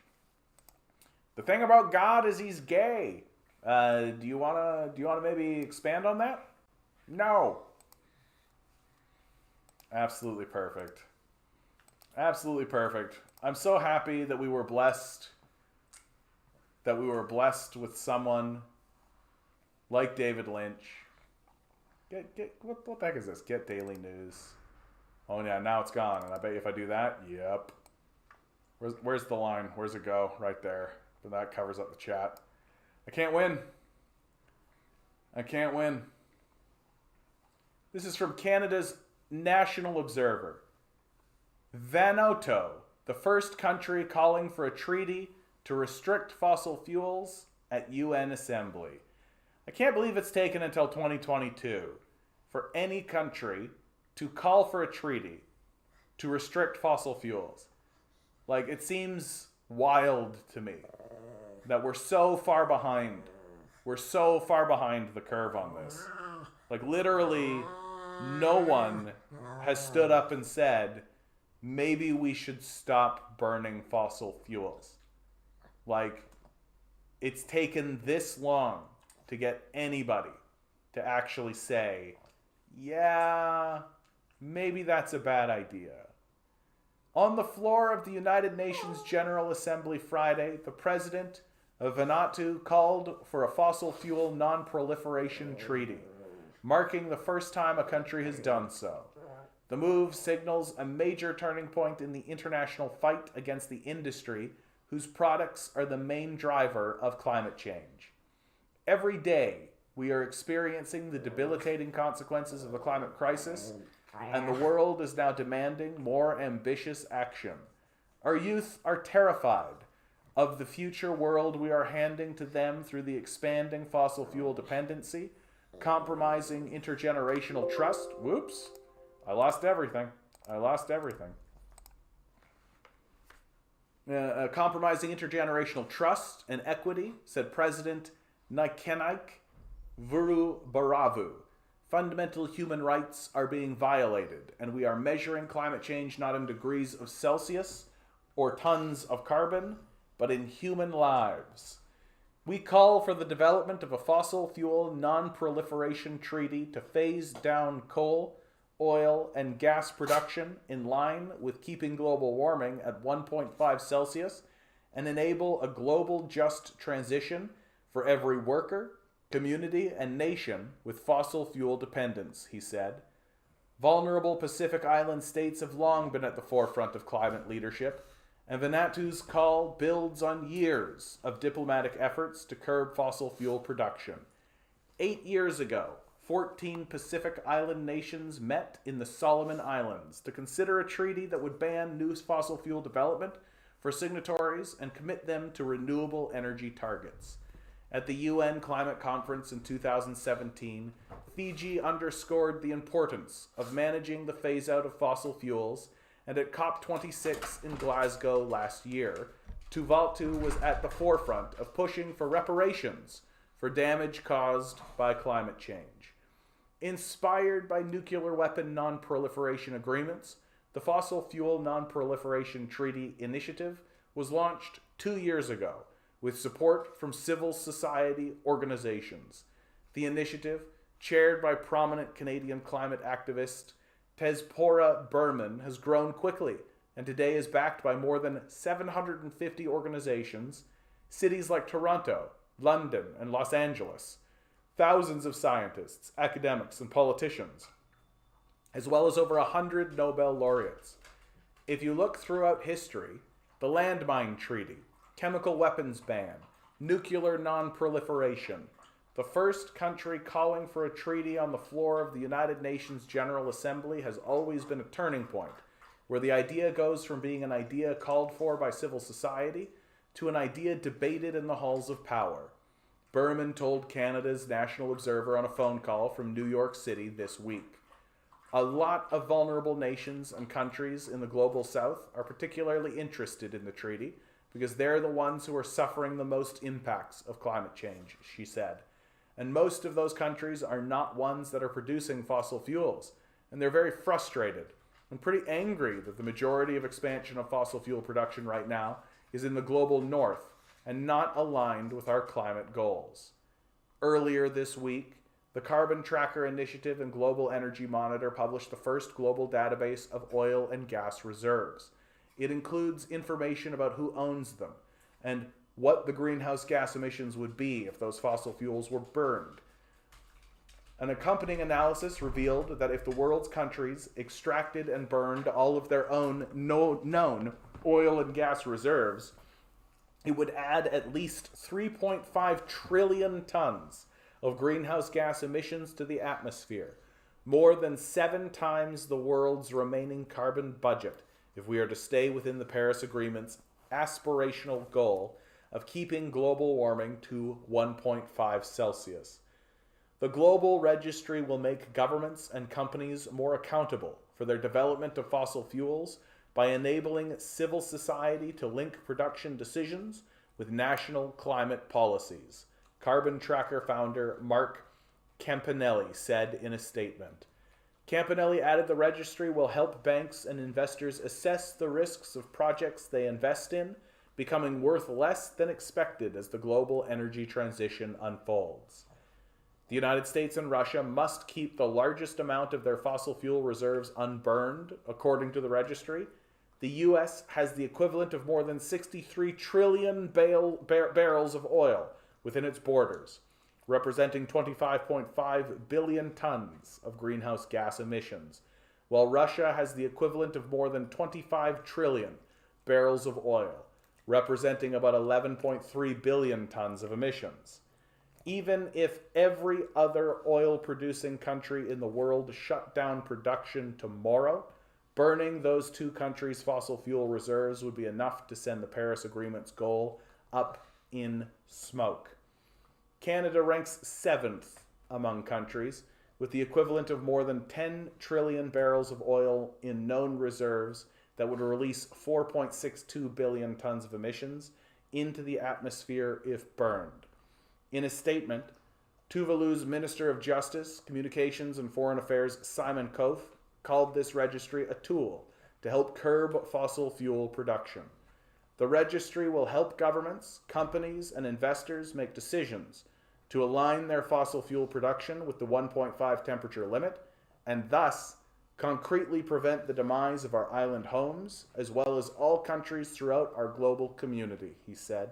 The thing about God is he's gay. Do you wanna maybe expand on that? No. Absolutely perfect. Absolutely perfect. I'm so happy that we were blessed. That we were blessed with someone like David Lynch. What the heck is this? Get Daily News. Oh yeah, now it's gone. And I bet you if I do that, yep. Where's the line? Where's it go? Right there. But that covers up the chat. I can't win. I can't win. This is from Canada's National Observer. Vanuatu, the first country calling for a treaty to restrict fossil fuels at UN Assembly. I can't believe it's taken until 2022 for any country to call for a treaty to restrict fossil fuels. Like, it seems wild to me that we're so far behind. We're so far behind the curve on this. Like, literally, no one has stood up and said, maybe we should stop burning fossil fuels. Like, it's taken this long to get anybody to actually say, yeah, maybe that's a bad idea. On the floor of the United Nations General Assembly Friday, the president of Vanuatu called for a fossil fuel non-proliferation treaty, marking the first time a country has done so. The move signals a major turning point in the international fight against the industry whose products are the main driver of climate change. Every day, we are experiencing the debilitating consequences of the climate crisis, and the world is now demanding more ambitious action. Our youth are terrified of the future world we are handing to them through the expanding fossil fuel dependency, compromising intergenerational trust. Whoops. I lost everything. Compromising intergenerational trust and equity, said President Nikenaik Vurubaravu. Fundamental human rights are being violated, and we are measuring climate change not in degrees of Celsius or tons of carbon, but in human lives. We call for the development of a fossil fuel non-proliferation treaty to phase down coal, oil, and gas production in line with keeping global warming at 1.5 Celsius and enable a global just transition for every worker, community, and nation with fossil fuel dependence, he said. Vulnerable Pacific Island states have long been at the forefront of climate leadership, and Vanuatu's call builds on years of diplomatic efforts to curb fossil fuel production. 8 years ago, 14 Pacific Island nations met in the Solomon Islands to consider a treaty that would ban new fossil fuel development for signatories and commit them to renewable energy targets. At the UN Climate Conference in 2017, Fiji underscored the importance of managing the phase-out of fossil fuels, and at COP26 in Glasgow last year, Tuvalu was at the forefront of pushing for reparations for damage caused by climate change. Inspired by nuclear weapon non-proliferation agreements, the Fossil Fuel Non-Proliferation Treaty Initiative was launched 2 years ago with support from civil society organizations. The initiative, chaired by prominent Canadian climate activist Tezpora Berman, has grown quickly and today is backed by more than 750 organizations, cities like Toronto, London, and Los Angeles, thousands of scientists, academics, and politicians, as well as over 100 Nobel laureates. If you look throughout history, the Landmine Treaty, chemical weapons ban, nuclear non-proliferation, the first country calling for a treaty on the floor of the United Nations General Assembly has always been a turning point, where the idea goes from being an idea called for by civil society to an idea debated in the halls of power. Berman told Canada's National Observer on a phone call from New York City this week. A lot of vulnerable nations and countries in the global south are particularly interested in the treaty because they're the ones who are suffering the most impacts of climate change, she said. And most of those countries are not ones that are producing fossil fuels, and they're very frustrated and pretty angry that the majority of expansion of fossil fuel production right now is in the global north and not aligned with our climate goals. Earlier this week, the Carbon Tracker Initiative and Global Energy Monitor published the first global database of oil and gas reserves. It includes information about who owns them and what the greenhouse gas emissions would be if those fossil fuels were burned. An accompanying analysis revealed that if the world's countries extracted and burned all of their own known oil and gas reserves, it would add at least 3.5 trillion tons of greenhouse gas emissions to the atmosphere, more than 7 times the world's remaining carbon budget if we are to stay within the Paris Agreement's aspirational goal of keeping global warming to 1.5 Celsius. The global registry will make governments and companies more accountable for their development of fossil fuels by enabling civil society to link production decisions with national climate policies, Carbon Tracker founder Mark Campanelli said in a statement. Campanelli added the registry will help banks and investors assess the risks of projects they invest in becoming worth less than expected as the global energy transition unfolds. The United States and Russia must keep the largest amount of their fossil fuel reserves unburned, according to the registry. The U.S. has the equivalent of more than 63 trillion barrels of oil within its borders, representing 25.5 billion tons of greenhouse gas emissions, while Russia has the equivalent of more than 25 trillion barrels of oil, representing about 11.3 billion tons of emissions. Even if every other oil-producing country in the world shut down production tomorrow, burning those two countries' fossil fuel reserves would be enough to send the Paris Agreement's goal up in smoke. Canada ranks 7th among countries, with the equivalent of more than 10 trillion barrels of oil in known reserves that would release 4.62 billion tons of emissions into the atmosphere if burned. In a statement, Tuvalu's Minister of Justice, Communications and Foreign Affairs, Simon Kof, called this registry a tool to help curb fossil fuel production. The registry will help governments, companies, and investors make decisions to align their fossil fuel production with the 1.5 temperature limit, and thus concretely prevent the demise of our island homes, as well as all countries throughout our global community, he said.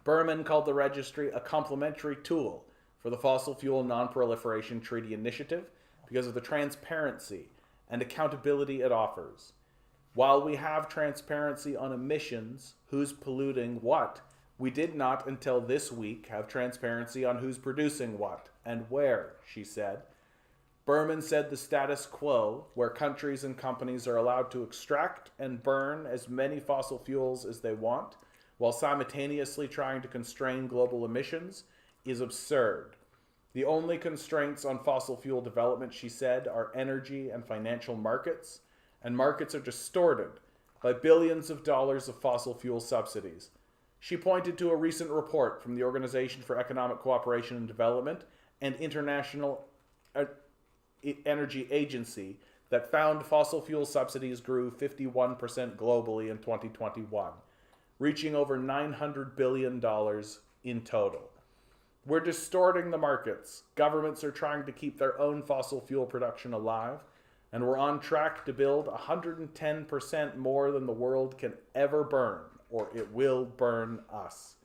Berman called the registry a complementary tool for the Fossil Fuel Non-Proliferation Treaty Initiative because of the transparency and accountability it offers. While we have transparency on emissions, who's polluting what, we did not until this week have transparency on who's producing what and where, she said. Berman said the status quo, where countries and companies are allowed to extract and burn as many fossil fuels as they want, while simultaneously trying to constrain global emissions, is absurd. The only constraints on fossil fuel development, she said, are energy and financial markets, and markets are distorted by billions of dollars of fossil fuel subsidies. She pointed to a recent report from the Organization for Economic Cooperation and Development and International Energy Agency that found fossil fuel subsidies grew 51% globally in 2021, reaching over $900 billion in total. We're distorting the markets. Governments are trying to keep their own fossil fuel production alive, and we're on track to build 110% more than the world can ever burn, or it will burn us.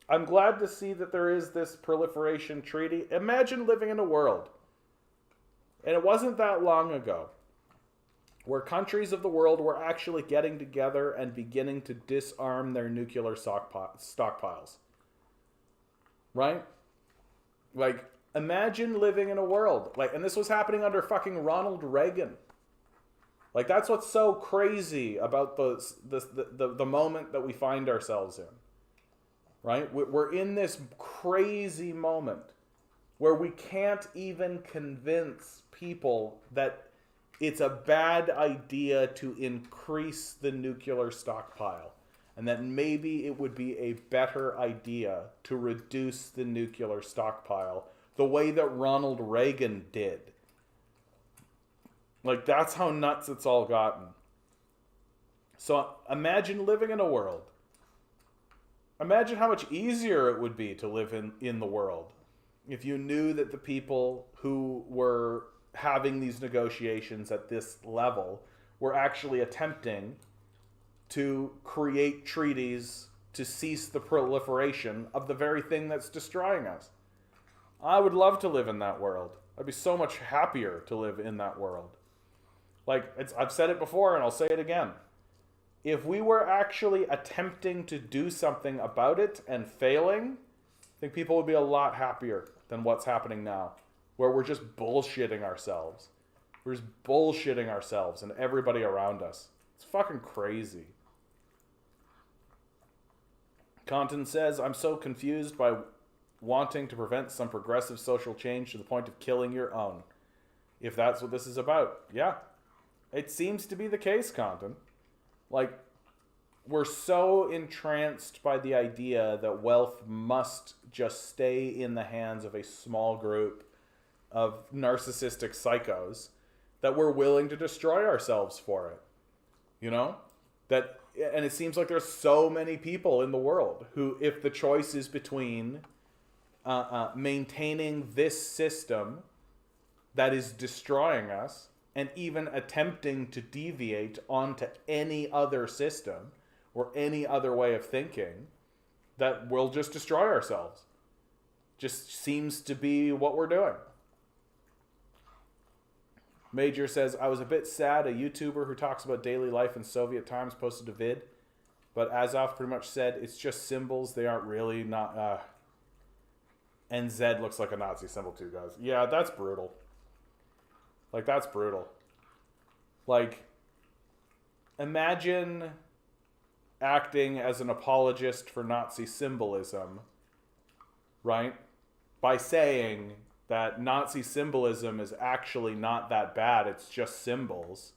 I'm glad to see that there is this proliferation treaty. Imagine living in a world, and it wasn't that long ago, where countries of the world were actually getting together and beginning to disarm their nuclear stockpiles. Right? Like, imagine living in a world, like, and this was happening under fucking Ronald Reagan. Like, that's what's so crazy about the moment that we find ourselves in. Right? We're in this crazy moment where we can't even convince people that it's a bad idea to increase the nuclear stockpile, and that maybe it would be a better idea to reduce the nuclear stockpile the way that Ronald Reagan did. Like, that's how nuts it's all gotten. So imagine living in a world. Imagine how much easier it would be to live in the world if you knew that the people who were having these negotiations at this level were actually attempting to create treaties to cease the proliferation of the very thing that's destroying us. I would love to live in that world. I'd be so much happier to live in that world. Like, I've said it before and I'll say it again. If we were actually attempting to do something about it and failing, I think people would be a lot happier than what's happening now, where we're just bullshitting ourselves. We're just bullshitting ourselves and everybody around us. It's fucking crazy. Conton says, I'm so confused by wanting to prevent some progressive social change to the point of killing your own. If that's what this is about. Yeah. It seems to be the case, Conton. Like, we're so entranced by the idea that wealth must just stay in the hands of a small group of narcissistic psychos that we're willing to destroy ourselves for it. You know? And it seems like there's so many people in the world who, if the choice is between maintaining this system that is destroying us and even attempting to deviate onto any other system or any other way of thinking, that we'll just destroy ourselves. Just seems to be what we're doing. Major says, I was a bit sad a YouTuber who talks about daily life in Soviet times posted a vid, but Azov pretty much said it's just symbols, they aren't really not... NZ looks like a Nazi symbol too, guys. Yeah, that's brutal. Like, that's brutal. Like, imagine acting as an apologist for Nazi symbolism, right? By saying that Nazi symbolism is actually not that bad, it's just symbols,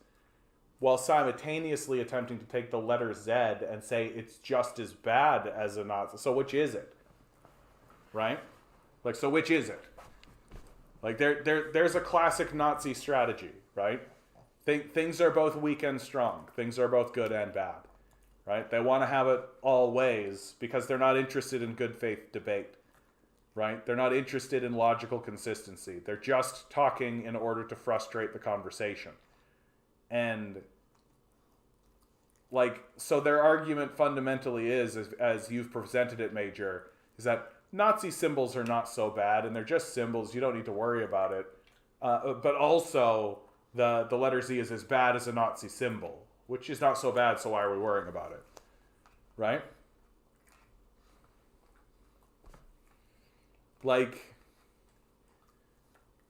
while simultaneously attempting to take the letter Z and say it's just as bad as a Nazi. So which is it? Right? Like, so which is it? Like, there's a classic Nazi strategy, right? Things are both weak and strong. Things are both good and bad, right? They want to have it all ways because they're not interested in good faith debate, right? They're not interested in logical consistency. They're just talking in order to frustrate the conversation. And, like, so their argument fundamentally is, as you've presented it, Major, is that Nazi symbols are not so bad, and they're just symbols. You don't need to worry about it. But also, the letter Z is as bad as a Nazi symbol, which is not so bad, so why are we worrying about it? Right? Like,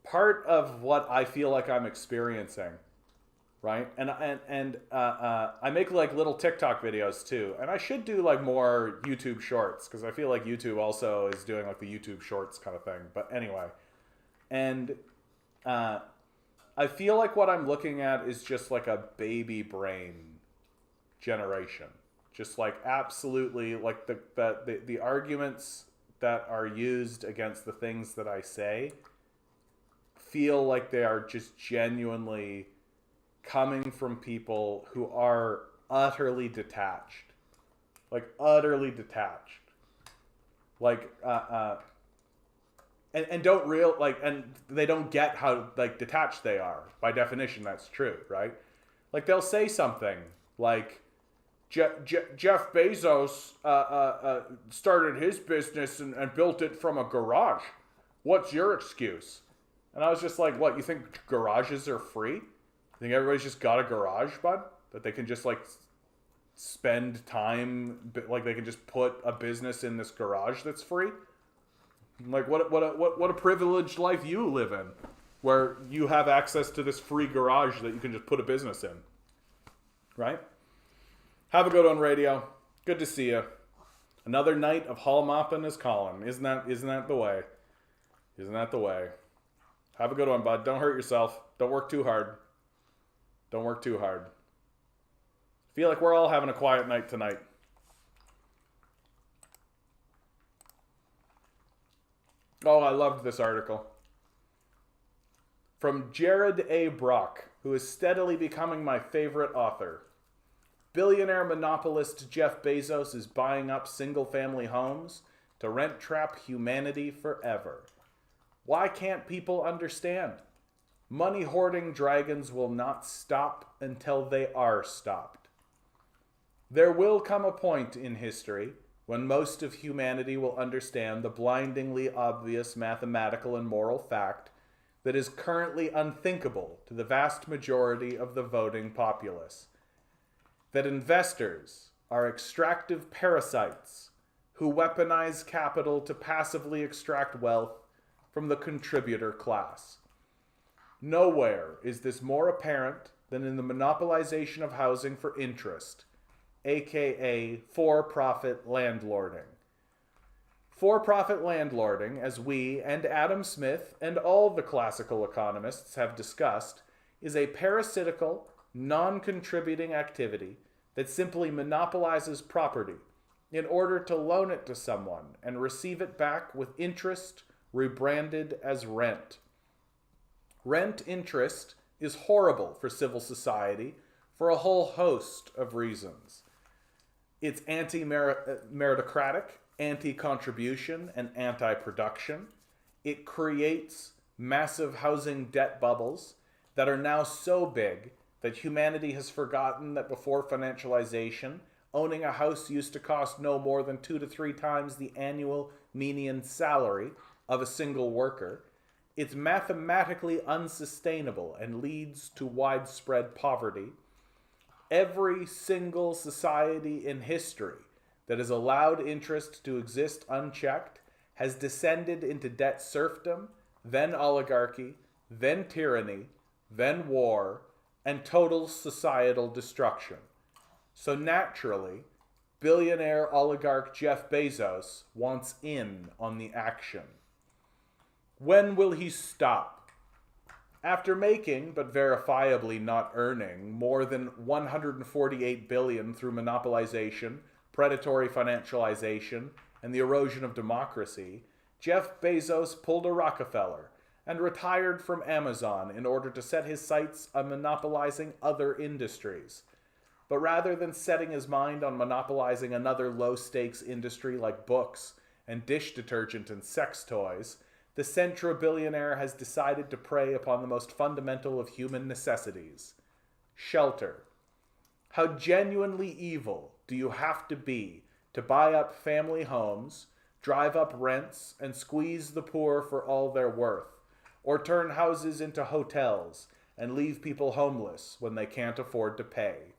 part of what I feel like I'm experiencing, right? And I make like little TikTok videos too, and I should do like more YouTube shorts because I feel like YouTube also is doing like the YouTube shorts kind of thing. But anyway, and I feel like what I'm looking at is just like a baby brain generation, just like absolutely like the arguments that are used against the things that I say feel like they are just genuinely coming from people who are utterly detached. Like, utterly detached. Like, and don't and they don't get how, like, detached they are. By definition, that's true, right? Like, they'll say something like, Jeff Bezos started his business and built it from a garage. What's your excuse? And I was just like, what, you think garages are free? You think everybody's just got a garage, bud? That they can just, like, spend time, like, they can just put a business in this garage that's free? Like, what a privileged life you live in, where you have access to this free garage that you can just put a business in. Right? Have a good one, radio. Good to see you. Another night of hall mopping is calling. Isn't that the way? Isn't that the way? Have a good one, bud. Don't hurt yourself. Don't work too hard. Don't work too hard. Feel like we're all having a quiet night tonight. Oh, I loved this article. From Jared A. Brock, who is steadily becoming my favorite author. Billionaire monopolist Jeff Bezos is buying up single-family homes to rent-trap humanity forever. Why can't people understand? Money-hoarding dragons will not stop until they are stopped. There will come a point in history when most of humanity will understand the blindingly obvious mathematical and moral fact that is currently unthinkable to the vast majority of the voting populace. That investors are extractive parasites who weaponize capital to passively extract wealth from the contributor class. Nowhere is this more apparent than in the monopolization of housing for interest, aka for-profit landlording. For-profit landlording, as we and Adam Smith and all the classical economists have discussed, is a parasitical, non-contributing activity that simply monopolizes property in order to loan it to someone and receive it back with interest rebranded as rent. Rent interest is horrible for civil society for a whole host of reasons. It's anti-meritocratic, anti-contribution, and anti-production. It creates massive housing debt bubbles that are now so big that humanity has forgotten that before financialization, owning a house used to cost no more than 2 to 3 times the annual median salary of a single worker. It's mathematically unsustainable and leads to widespread poverty. Every single society in history that has allowed interest to exist unchecked has descended into debt serfdom, then oligarchy, then tyranny, then war, and total societal destruction. So naturally, billionaire oligarch Jeff Bezos wants in on the action. When will he stop? After making, but verifiably not earning, more than 148 billion through monopolization, predatory financialization, and the erosion of democracy, Jeff Bezos pulled a Rockefeller and retired from Amazon in order to set his sights on monopolizing other industries. But rather than setting his mind on monopolizing another low-stakes industry like books and dish detergent and sex toys, the centro-billionaire has decided to prey upon the most fundamental of human necessities: shelter. How genuinely evil do you have to be to buy up family homes, drive up rents, and squeeze the poor for all they're worth, or turn houses into hotels and leave people homeless when they can't afford to pay?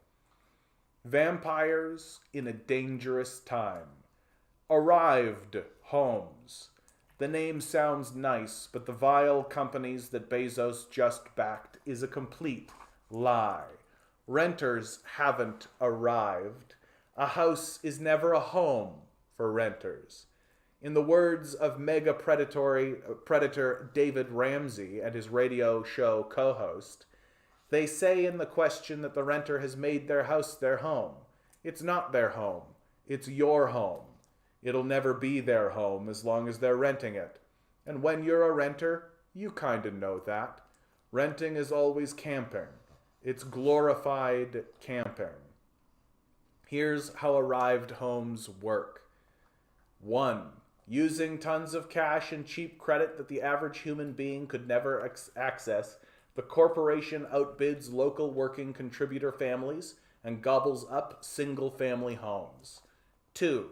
Vampires in a dangerous time. Arrived homes. The name sounds nice, but the vile companies that Bezos just backed is a complete lie. Renters haven't arrived. A house is never a home for renters. In the words of mega predator David Ramsey and his radio show co-host, they say in the question that the renter has made their house their home. It's not their home. It's your home. It'll never be their home as long as they're renting it. And when you're a renter, you kind of know that. Renting is always camping. It's glorified camping. Here's how arrived homes work. 1. Using tons of cash and cheap credit that the average human being could never access, the corporation outbids local working contributor families and gobbles up single-family homes. 2.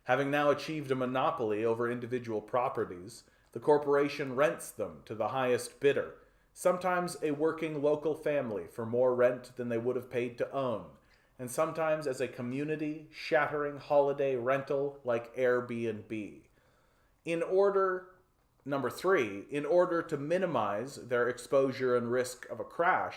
Having now achieved a monopoly over individual properties, the corporation rents them to the highest bidder, sometimes a working local family for more rent than they would have paid to own, and sometimes as a community-shattering holiday rental like Airbnb. Number 3, in order to minimize their exposure and risk of a crash,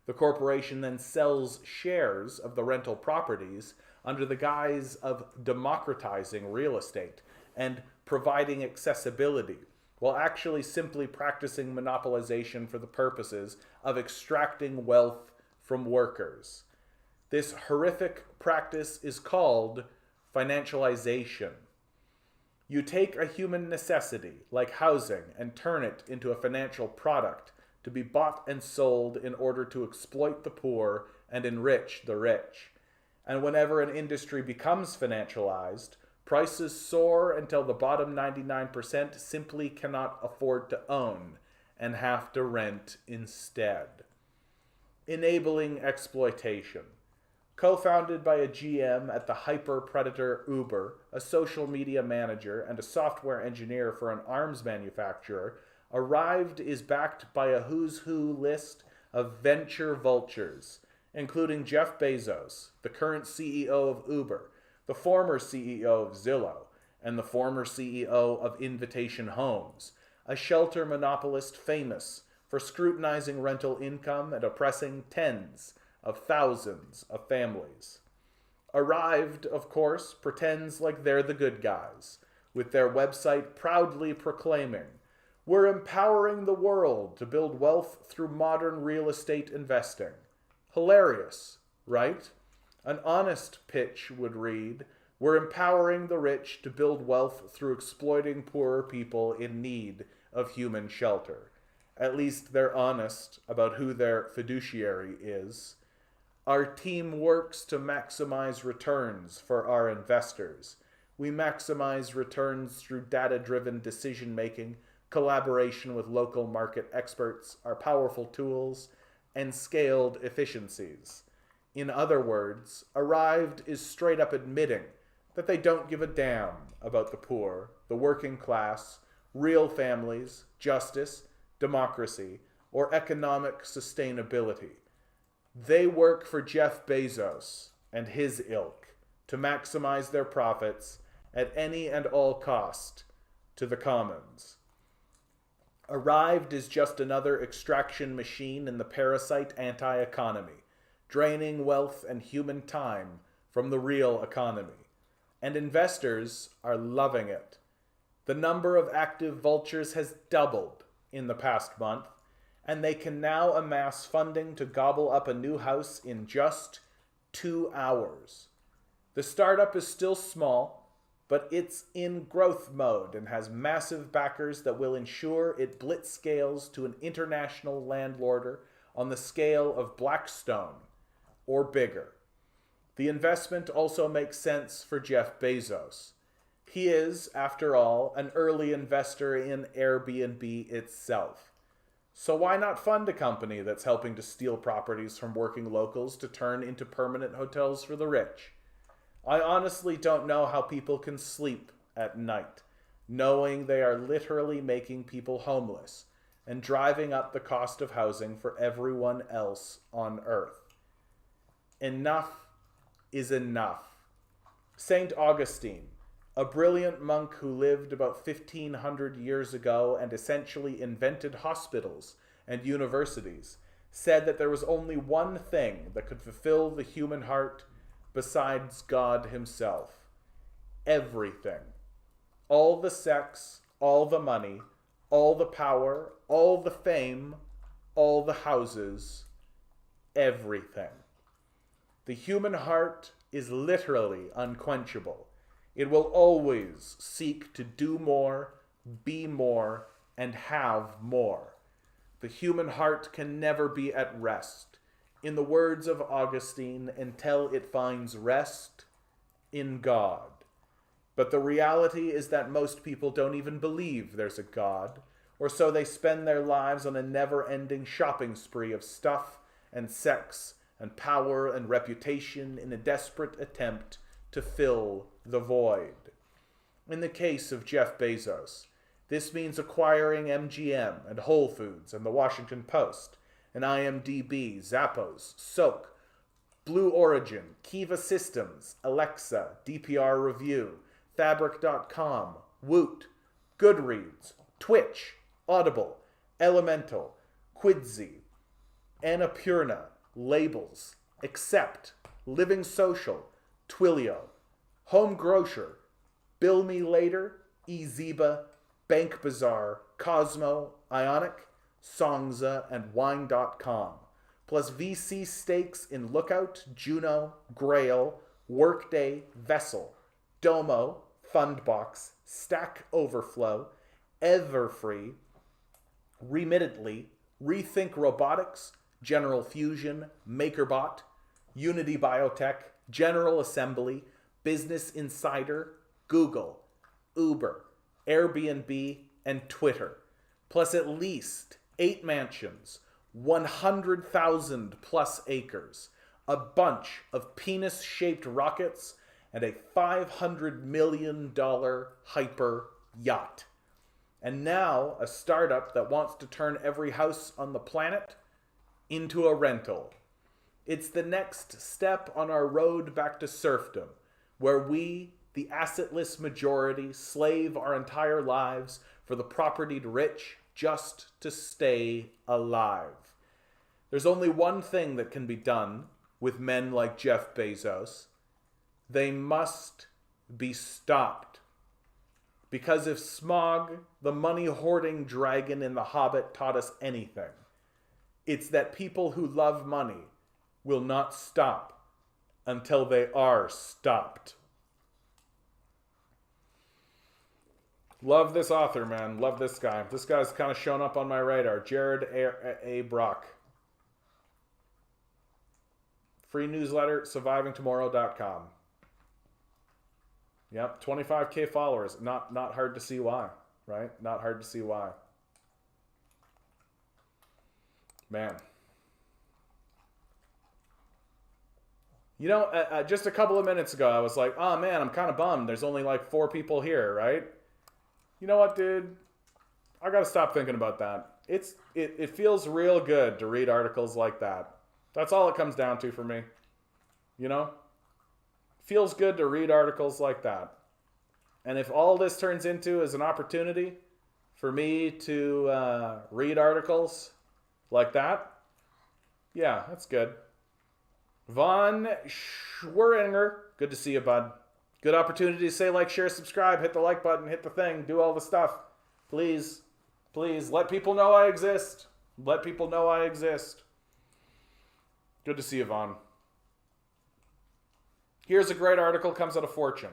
the corporation then sells shares of the rental properties under the guise of democratizing real estate and providing accessibility, while actually simply practicing monopolization for the purposes of extracting wealth from workers. This horrific practice is called financialization. You take a human necessity, like housing, and turn it into a financial product to be bought and sold in order to exploit the poor and enrich the rich. And whenever an industry becomes financialized, prices soar until the bottom 99% simply cannot afford to own and have to rent instead. Enabling exploitation. Co-founded by a GM at the hyper-predator Uber, a social media manager, and a software engineer for an arms manufacturer, Arrived is backed by a who's who list of venture vultures, including Jeff Bezos, the current CEO of Uber, the former CEO of Zillow, and the former CEO of Invitation Homes, a shelter monopolist famous for scrutinizing rental income and oppressing tens of thousands of families. Arrived, of course, pretends like they're the good guys, with their website proudly proclaiming, "We're empowering the world to build wealth through modern real estate investing." Hilarious, right? An honest pitch would read, "We're empowering the rich to build wealth through exploiting poorer people in need of human shelter." At least they're honest about who their fiduciary is. Our team works to maximize returns for our investors. We maximize returns through data-driven decision-making, collaboration with local market experts, our powerful tools, and scaled efficiencies. In other words, Arrived is straight up admitting that they don't give a damn about the poor, the working class, real families, justice, democracy, or economic sustainability. They work for Jeff Bezos and his ilk to maximize their profits at any and all cost to the commons. Arrived is just another extraction machine in the parasite anti-economy, draining wealth and human time from the real economy. And investors are loving it. The number of active vultures has doubled in the past month, and they can now amass funding to gobble up a new house in just 2 hours. The startup is still small, but it's in growth mode and has massive backers that will ensure it blitzscales to an international landlorder on the scale of Blackstone or bigger. The investment also makes sense for Jeff Bezos. He is, after all, an early investor in Airbnb itself. So why not fund a company that's helping to steal properties from working locals to turn into permanent hotels for the rich? I honestly don't know how people can sleep at night, knowing they are literally making people homeless and driving up the cost of housing for everyone else on Earth. Enough is enough. Saint Augustine, a brilliant monk who lived about 1500 years ago and essentially invented hospitals and universities, said that there was only one thing that could fulfill the human heart besides God himself. Everything. All the sex, all the money, all the power, all the fame, all the houses, everything. The human heart is literally unquenchable. It will always seek to do more, be more, and have more. The human heart can never be at rest, in the words of Augustine, until it finds rest in God. But the reality is that most people don't even believe there's a God, or so they spend their lives on a never-ending shopping spree of stuff and sex and power and reputation in a desperate attempt to fill the void. In the case of Jeff Bezos, this means acquiring MGM and Whole Foods and the Washington Post and IMDb, Zappos, Soak, Blue Origin, Kiva Systems, Alexa, DPR Review, Fabric.com, Woot, Goodreads, Twitch, Audible, Elemental, Quidsy, Annapurna, Labels, Accept, Living Social, Twilio, Home Grocer, Bill Me Later, eZeba, Bank Bazaar, Cosmo, Ionic, Songza, and Wine.com, plus VC stakes in Lookout, Juno, Grail, Workday, Vessel, Domo, Fundbox, Stack Overflow, Everfree, Remittedly, Rethink Robotics, General Fusion, MakerBot, Unity Biotech, General Assembly, Business Insider, Google, Uber, Airbnb, and Twitter, plus at least 8 mansions, 100,000 plus acres, a bunch of penis-shaped rockets, and a $500 million hyper yacht. And now a startup that wants to turn every house on the planet into a rental. It's the next step on our road back to serfdom, where we, the assetless majority, slave our entire lives for the propertied rich just to stay alive. There's only one thing that can be done with men like Jeff Bezos. They must be stopped. Because if Smaug, the money-hoarding dragon in The Hobbit, taught us anything, it's that people who love money will not stop until they are stopped. Love this author, man. Love this guy. This guy's kind of shown up on my radar. Jared A. Brock. Free newsletter, survivingtomorrow.com. Yep, 25K followers. Not hard to see why, right? Not hard to see why. Man. You know, just a couple of minutes ago, I was like, oh man, I'm kind of bummed. There's only like 4 people here, right? You know what, dude? I gotta stop thinking about that. It feels real good to read articles like that. That's all it comes down to for me. You know? Feels good to read articles like that. And if all this turns into is an opportunity for me to read articles like that, yeah, that's good. Von Schweringer, good to see you, bud. Good opportunity to say like, share, subscribe, hit the like button, hit the thing, do all the stuff. Please, please, let people know I exist. Let people know I exist. Good to see you, Vaughn. Here's a great article, comes out of Fortune.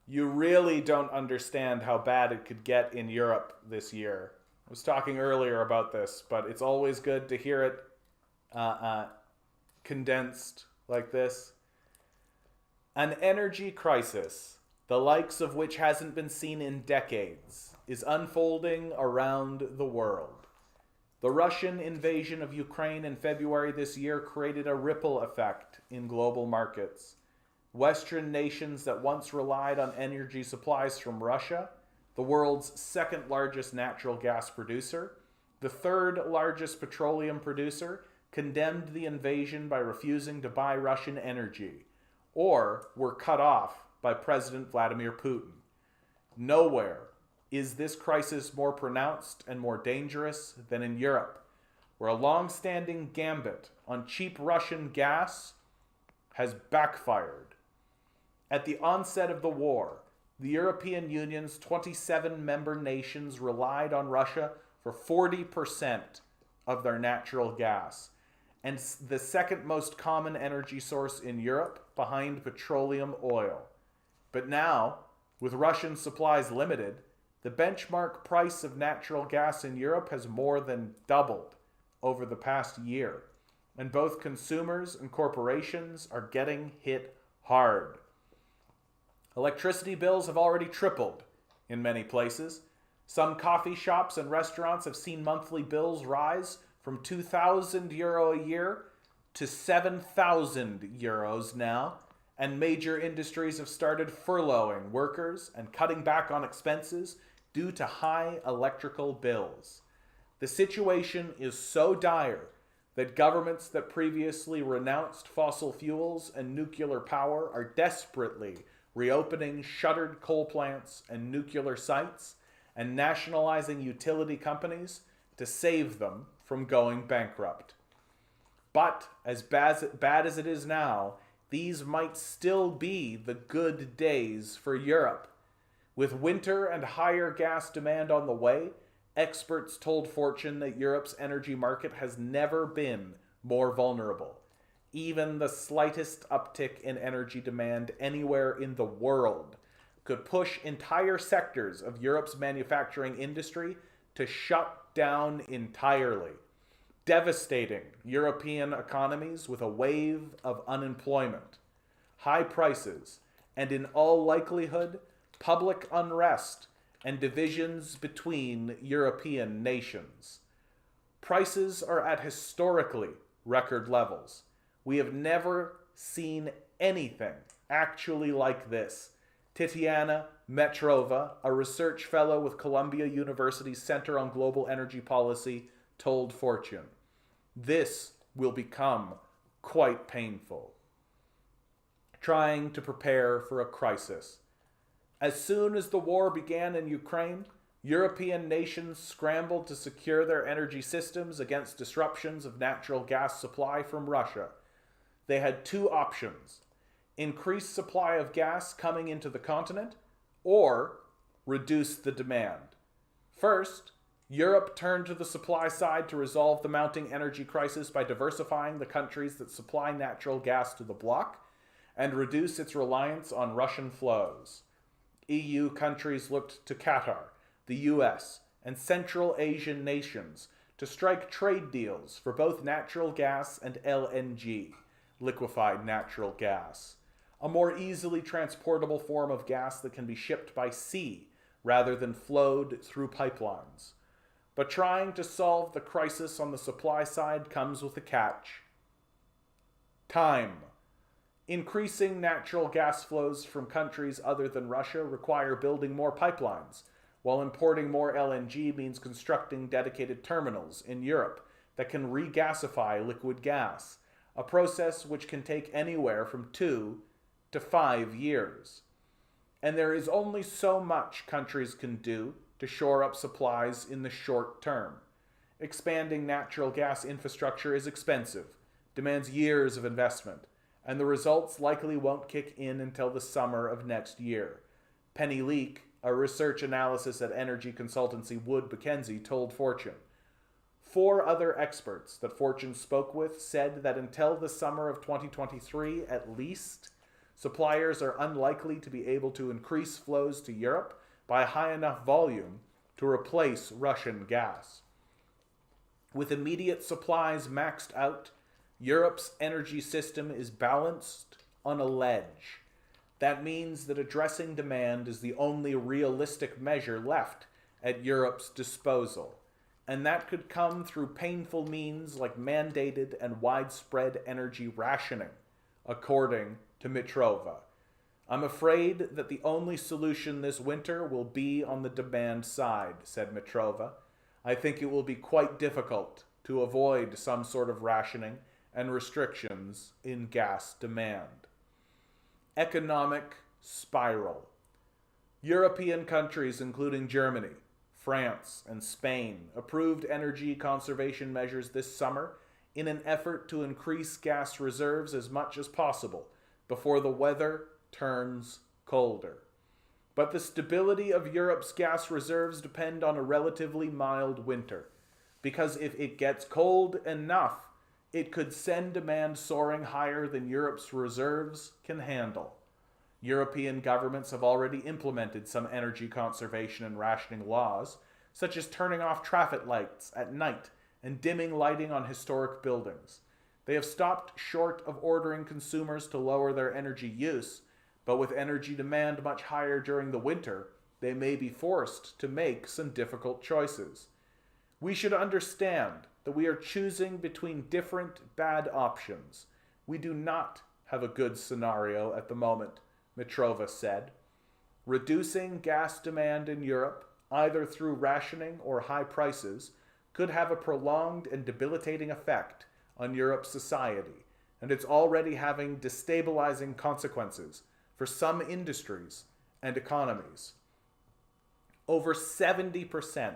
You really don't understand how bad it could get in Europe this year. I was talking earlier about this, but it's always good to hear it condensed like this. An energy crisis, the likes of which hasn't been seen in decades, is unfolding around the world. The Russian invasion of Ukraine in February this year created a ripple effect in global markets. Western nations that once relied on energy supplies from Russia, the world's second largest natural gas producer, the third largest petroleum producer, condemned the invasion by refusing to buy Russian energy, or were cut off by President Vladimir Putin. Nowhere is this crisis more pronounced and more dangerous than in Europe, where a long-standing gambit on cheap Russian gas has backfired. At the onset of the war, the European Union's 27 member nations relied on Russia for 40% of their natural gas, and the second most common energy source in Europe behind petroleum oil. But now, with Russian supplies limited, the benchmark price of natural gas in Europe has more than doubled over the past year, and both consumers and corporations are getting hit hard. Electricity bills have already tripled in many places. Some coffee shops and restaurants have seen monthly bills rise from 2,000 euro a year to 7,000 euros now, and major industries have started furloughing workers and cutting back on expenses due to high electrical bills. The situation is so dire that governments that previously renounced fossil fuels and nuclear power are desperately reopening shuttered coal plants and nuclear sites and nationalizing utility companies to save them from going bankrupt. But as bad as it is now, these might still be the good days for Europe. With winter and higher gas demand on the way, experts told Fortune that Europe's energy market has never been more vulnerable. Even the slightest uptick in energy demand anywhere in the world could push entire sectors of Europe's manufacturing industry to shut down entirely, devastating European economies with a wave of unemployment, high prices, and in all likelihood, public unrest and divisions between European nations. Prices are at historically record levels. We have never seen anything actually like this. Tatiana Metrova, a research fellow with Columbia University's Center on Global Energy Policy, told Fortune. This will become quite painful. Trying to prepare for a crisis. As soon as the war began in Ukraine, European nations scrambled to secure their energy systems against disruptions of natural gas supply from Russia. They had two options: increase supply of gas coming into the continent, or reduce the demand. First, Europe turned to the supply side to resolve the mounting energy crisis by diversifying the countries that supply natural gas to the bloc and reduce its reliance on Russian flows. EU countries looked to Qatar, the US, and Central Asian nations to strike trade deals for both natural gas and LNG, liquefied natural gas, a more easily transportable form of gas that can be shipped by sea rather than flowed through pipelines. But trying to solve the crisis on the supply side comes with a catch. Time. Increasing natural gas flows from countries other than Russia require building more pipelines, while importing more LNG means constructing dedicated terminals in Europe that can regasify liquid gas, a process which can take anywhere from 2 to 5 years. And there is only so much countries can do to shore up supplies in the short term. Expanding natural gas infrastructure is expensive, demands years of investment, and the results likely won't kick in until the summer of next year. Penny Leak, a research analysis at energy consultancy Wood Mackenzie, told Fortune. 4 other experts that Fortune spoke with said that until the summer of 2023 at least, suppliers are unlikely to be able to increase flows to Europe by a high enough volume to replace Russian gas. With immediate supplies maxed out, Europe's energy system is balanced on a ledge. That means that addressing demand is the only realistic measure left at Europe's disposal, and that could come through painful means like mandated and widespread energy rationing, according to Mitrova. I'm afraid that the only solution this winter will be on the demand side, said Mitrova. I think it will be quite difficult to avoid some sort of rationing and restrictions in gas demand. Economic spiral. European countries, including Germany, France, and Spain, approved energy conservation measures this summer in an effort to increase gas reserves as much as possible before the weather turns colder. But the stability of Europe's gas reserves depend on a relatively mild winter, because if it gets cold enough, it could send demand soaring higher than Europe's reserves can handle. European governments have already implemented some energy conservation and rationing laws, such as turning off traffic lights at night and dimming lighting on historic buildings. They have stopped short of ordering consumers to lower their energy use, but with energy demand much higher during the winter, they may be forced to make some difficult choices. We should understand that we are choosing between different bad options. We do not have a good scenario at the moment, Mitrova said. Reducing gas demand in Europe, either through rationing or high prices, could have a prolonged and debilitating effect on Europe's society, and it's already having destabilizing consequences for some industries and economies. Over 70%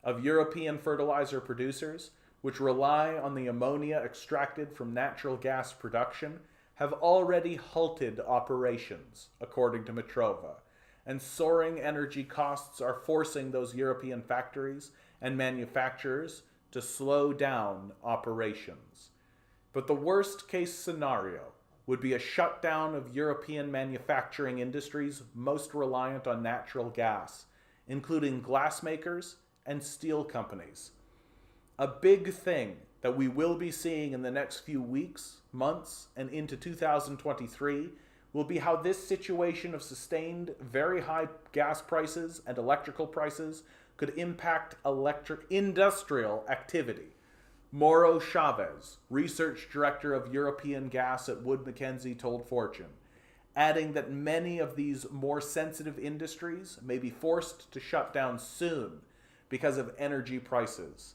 of European fertilizer producers, which rely on the ammonia extracted from natural gas production, have already halted operations, according to Mitrova, and soaring energy costs are forcing those European factories and manufacturers to slow down operations. But the worst case scenario would be a shutdown of European manufacturing industries most reliant on natural gas, including glassmakers and steel companies. A big thing that we will be seeing in the next few weeks, months, and into 2023 will be how this situation of sustained very high gas prices and electrical prices could impact industrial activity. Mauro Chavez, research director of European gas at Wood Mackenzie, told Fortune, adding that many of these more sensitive industries may be forced to shut down soon because of energy prices.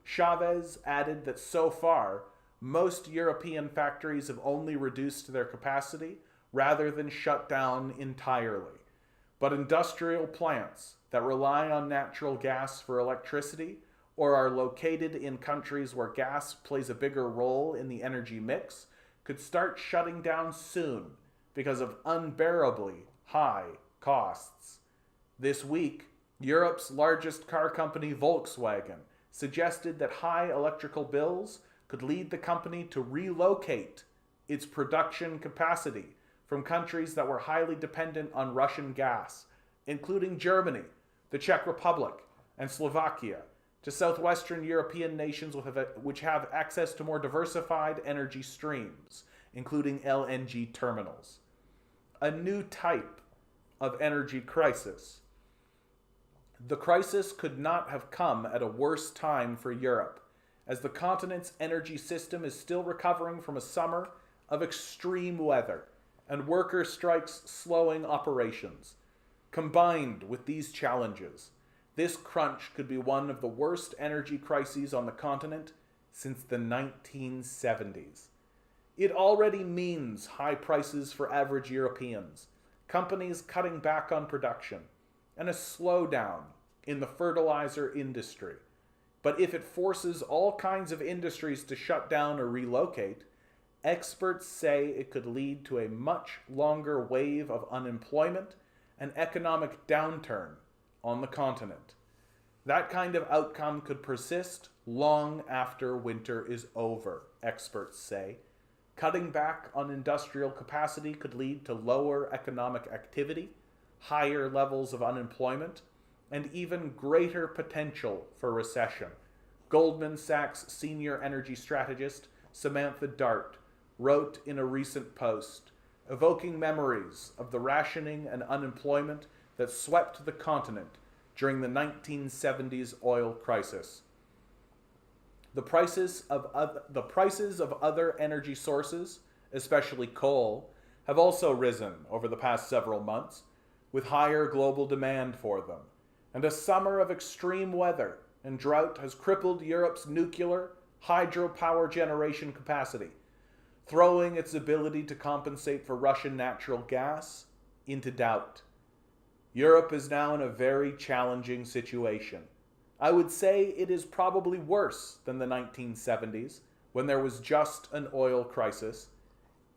Chavez added that so far, most European factories have only reduced their capacity rather than shut down entirely. But industrial plants that rely on natural gas for electricity or are located in countries where gas plays a bigger role in the energy mix could start shutting down soon because of unbearably high costs. This week, Europe's largest car company, Volkswagen, suggested that high electrical bills could lead the company to relocate its production capacity from countries that were highly dependent on Russian gas, including Germany, the Czech Republic, and Slovakia, to southwestern European nations which have access to more diversified energy streams, including LNG terminals. A new type of energy crisis. The crisis could not have come at a worse time for Europe, as the continent's energy system is still recovering from a summer of extreme weather and worker strikes slowing operations. Combined with these challenges, this crunch could be one of the worst energy crises on the continent since the 1970s. It already means high prices for average Europeans, companies cutting back on production, and a slowdown in the fertilizer industry. But if it forces all kinds of industries to shut down or relocate, experts say it could lead to a much longer wave of unemployment and economic downturn on the continent. That kind of outcome could persist long after winter is over, experts say. Cutting back on industrial capacity could lead to lower economic activity, higher levels of unemployment, and even greater potential for recession. Goldman Sachs senior energy strategist Samantha Dart wrote in a recent post, evoking memories of the rationing and unemployment that swept the continent during the 1970s oil crisis. The prices of other energy sources, especially coal, have also risen over the past several months, with higher global demand for them. And a summer of extreme weather and drought has crippled Europe's nuclear hydropower generation capacity, throwing its ability to compensate for Russian natural gas into doubt. Europe is now in a very challenging situation. I would say it is probably worse than the 1970s, when there was just an oil crisis.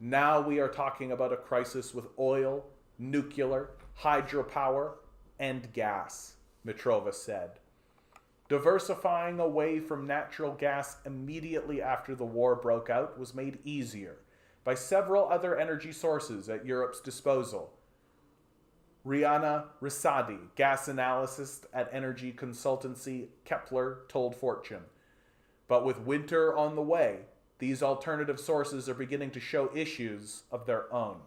Now we are talking about a crisis with oil, nuclear, hydropower, and gas, Mitrova said. Diversifying away from natural gas immediately after the war broke out was made easier by several other energy sources at Europe's disposal. Rihanna Risadi, gas analyst at energy consultancy Kepler, told Fortune. But with winter on the way, these alternative sources are beginning to show issues of their own.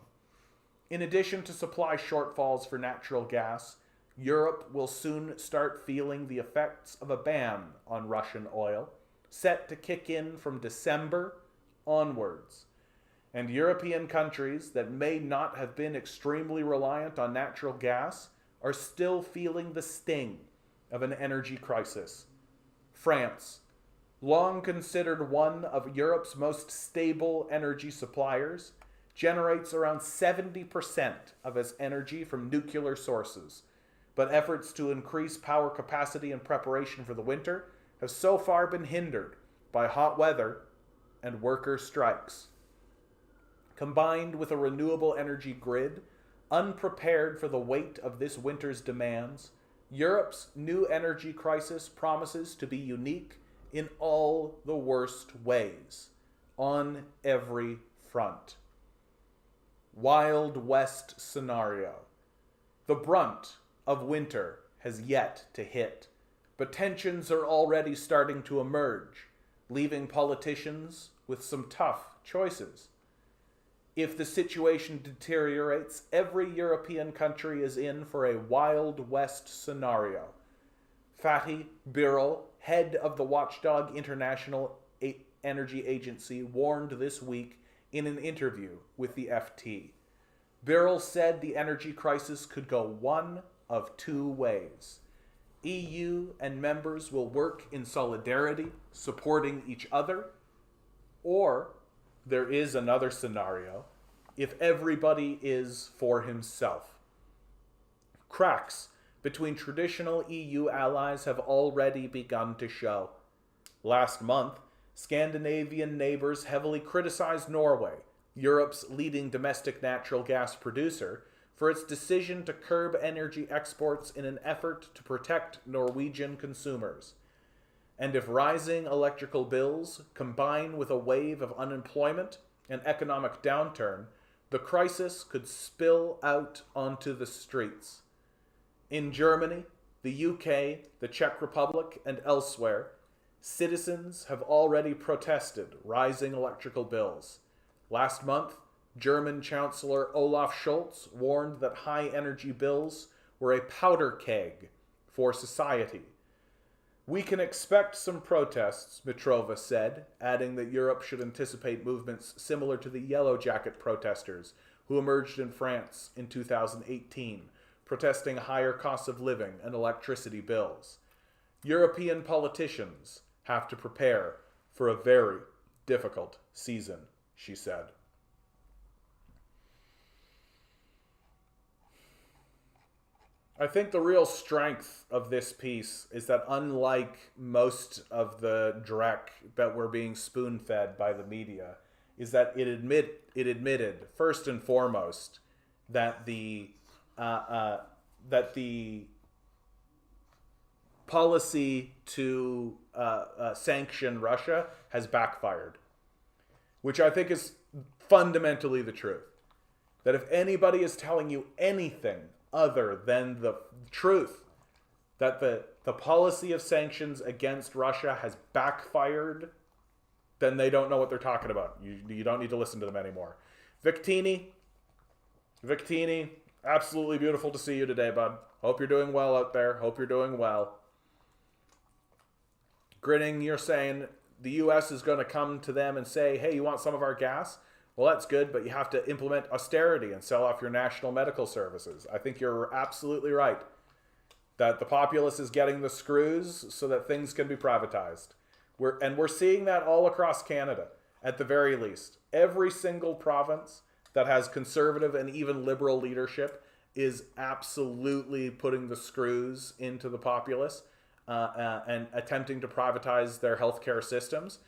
In addition to supply shortfalls for natural gas, Europe will soon start feeling the effects of a ban on Russian oil, set to kick in from December onwards. And European countries that may not have been extremely reliant on natural gas are still feeling the sting of an energy crisis. France, long considered one of Europe's most stable energy suppliers, generates around 70% of its energy from nuclear sources. But efforts to increase power capacity in preparation for the winter have so far been hindered by hot weather and worker strikes. Combined with a renewable energy grid, unprepared for the weight of this winter's demands, Europe's new energy crisis promises to be unique in all the worst ways, on every front. Wild West scenario. The brunt of winter has yet to hit, but tensions are already starting to emerge, leaving politicians with some tough choices. If the situation deteriorates, every European country is in for a Wild West scenario. Fatih Birol, head of the Watchdog International Energy Agency, warned this week in an interview with the FT. Birol said the energy crisis could go one of two ways. EU and members will work in solidarity, supporting each other, or there is another scenario if everybody is for himself. Cracks between traditional EU allies have already begun to show. Last month, Scandinavian neighbors heavily criticized Norway, Europe's leading domestic natural gas producer, for its decision to curb energy exports in an effort to protect Norwegian consumers. And if rising electrical bills combine with a wave of unemployment and economic downturn, the crisis could spill out onto the streets. In Germany, the UK, the Czech Republic, and elsewhere, citizens have already protested rising electrical bills. Last month, German Chancellor Olaf Scholz warned that high energy bills were a powder keg for society. We can expect some protests, Mitrova said, adding that Europe should anticipate movements similar to the Yellow Jacket protesters who emerged in France in 2018, protesting higher costs of living and electricity bills. European politicians have to prepare for a very difficult season, she said. I think the real strength of this piece is that unlike most of the dreck that we're being spoon-fed by the media, is that it admitted first and foremost that the policy to sanction Russia has backfired, which I think is fundamentally the truth. That if anybody is telling you anything other than the truth, that the policy of sanctions against Russia has backfired, then they don't know what they're talking about. You don't need to listen to them anymore. Victini, absolutely beautiful to see you today, bud. Hope you're doing well out there. Hope you're doing well. Grinning, you're saying the U.S. is going to come to them and say, hey, you want some of our gas? Well, that's good, but you have to implement austerity and sell off your national medical services. I think you're absolutely right that the populace is getting the screws so that things can be privatized. We're seeing that all across Canada, at the very least. Every single province that has conservative and even liberal leadership is absolutely putting the screws into the populace and attempting to privatize their healthcare systems.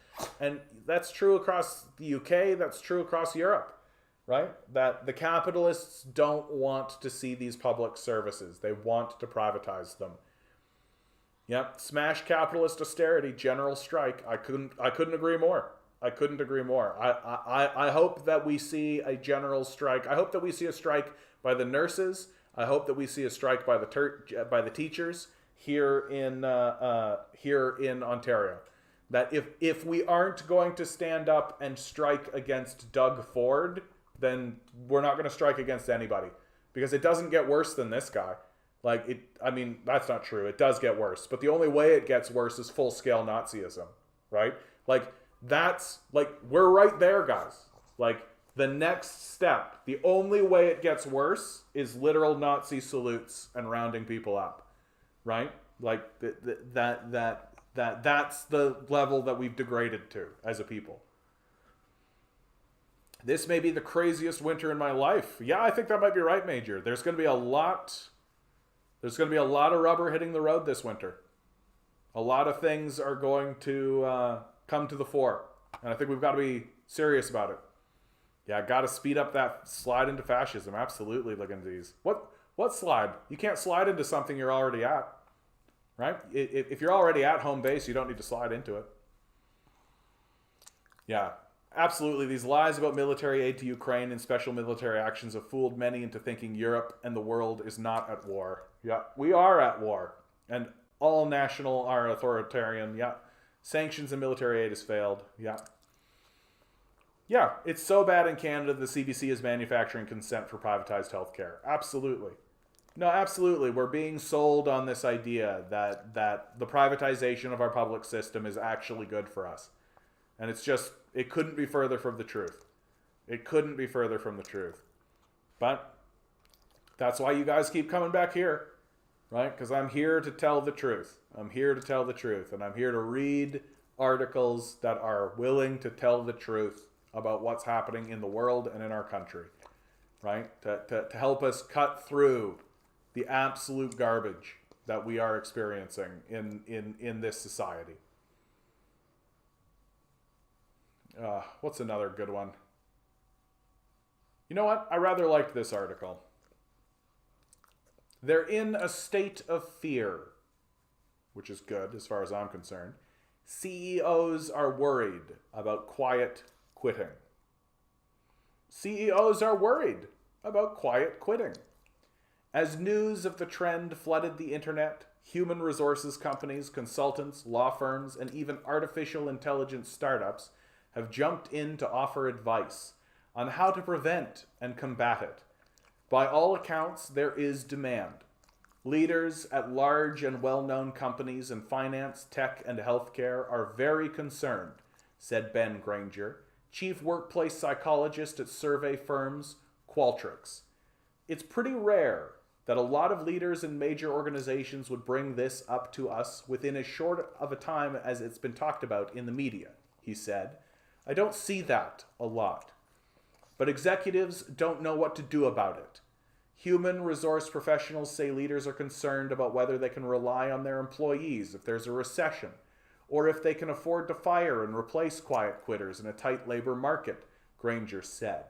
And that's true across the UK, that's true across Europe, right? That the capitalists don't want to see these public services. They want to privatize them. Yep, smash capitalist austerity, general strike. I couldn't agree more. I couldn't agree more. I hope that we see a general strike. I hope that we see a strike by the nurses. I hope that we see a strike by the teachers here in Ontario. That if we aren't going to stand up and strike against Doug Ford, then we're not going to strike against anybody, because it doesn't get worse than this guy. That's not true. It does get worse, but the only way it gets worse is full-scale Nazism, right? We're right there, guys. The next step, the only way it gets worse is literal Nazi salutes and rounding people up, right? That's the level that we've degraded to as a people. This may be the craziest winter in my life. Yeah, I think that might be right, Major. There's going to be a lot of rubber hitting the road this winter. A lot of things are going to come to the fore, and I think we've got to be serious about it. Yeah, got to speed up that slide into fascism. Absolutely. Look into these. What slide? You can't slide into something you're already at. Right? If you're already at home base, you don't need to slide into it. Yeah, absolutely. These lies about military aid to Ukraine and special military actions have fooled many into thinking Europe and the world is not at war. Yeah, we are at war. And all national are authoritarian. Yeah. Sanctions and military aid has failed. Yeah. Yeah, it's so bad in Canada the CBC is manufacturing consent for privatized healthcare. Absolutely. No, absolutely. We're being sold on this idea that the privatization of our public system is actually good for us. And it couldn't be further from the truth. It couldn't be further from the truth. But that's why you guys keep coming back here, right? Because I'm here to tell the truth. I'm here to tell the truth. And I'm here to read articles that are willing to tell the truth about what's happening in the world and in our country, right? To help us cut through the absolute garbage that we are experiencing in this society. What's another good one? You know what? I rather liked this article. They're in a state of fear, which is good as far as I'm concerned. CEOs are worried about quiet quitting. CEOs are worried about quiet quitting. As news of the trend flooded the internet, human resources companies, consultants, law firms, and even artificial intelligence startups have jumped in to offer advice on how to prevent and combat it. By all accounts, there is demand. Leaders at large and well-known companies in finance, tech, and healthcare are very concerned, said Ben Granger, chief workplace psychologist at survey firms Qualtrics. It's pretty rare that a lot of leaders in major organizations would bring this up to us within as short of a time as it's been talked about in the media, he said. I don't see that a lot. But executives don't know what to do about it. Human resource professionals say leaders are concerned about whether they can rely on their employees if there's a recession, or if they can afford to fire and replace quiet quitters in a tight labor market, Granger said.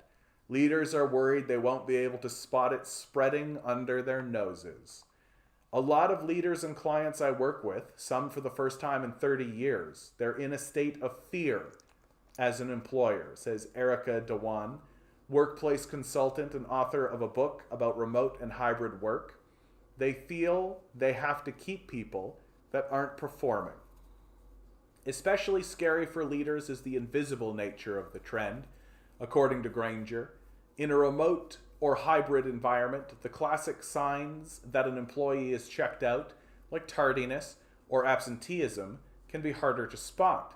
Leaders are worried they won't be able to spot it spreading under their noses. A lot of leaders and clients I work with, some for the first time in 30 years, they're in a state of fear as an employer, says Erica Dewan, workplace consultant and author of a book about remote and hybrid work. They feel they have to keep people that aren't performing. Especially scary for leaders is the invisible nature of the trend, according to Granger. In a remote or hybrid environment, the classic signs that an employee is checked out, like tardiness or absenteeism, can be harder to spot.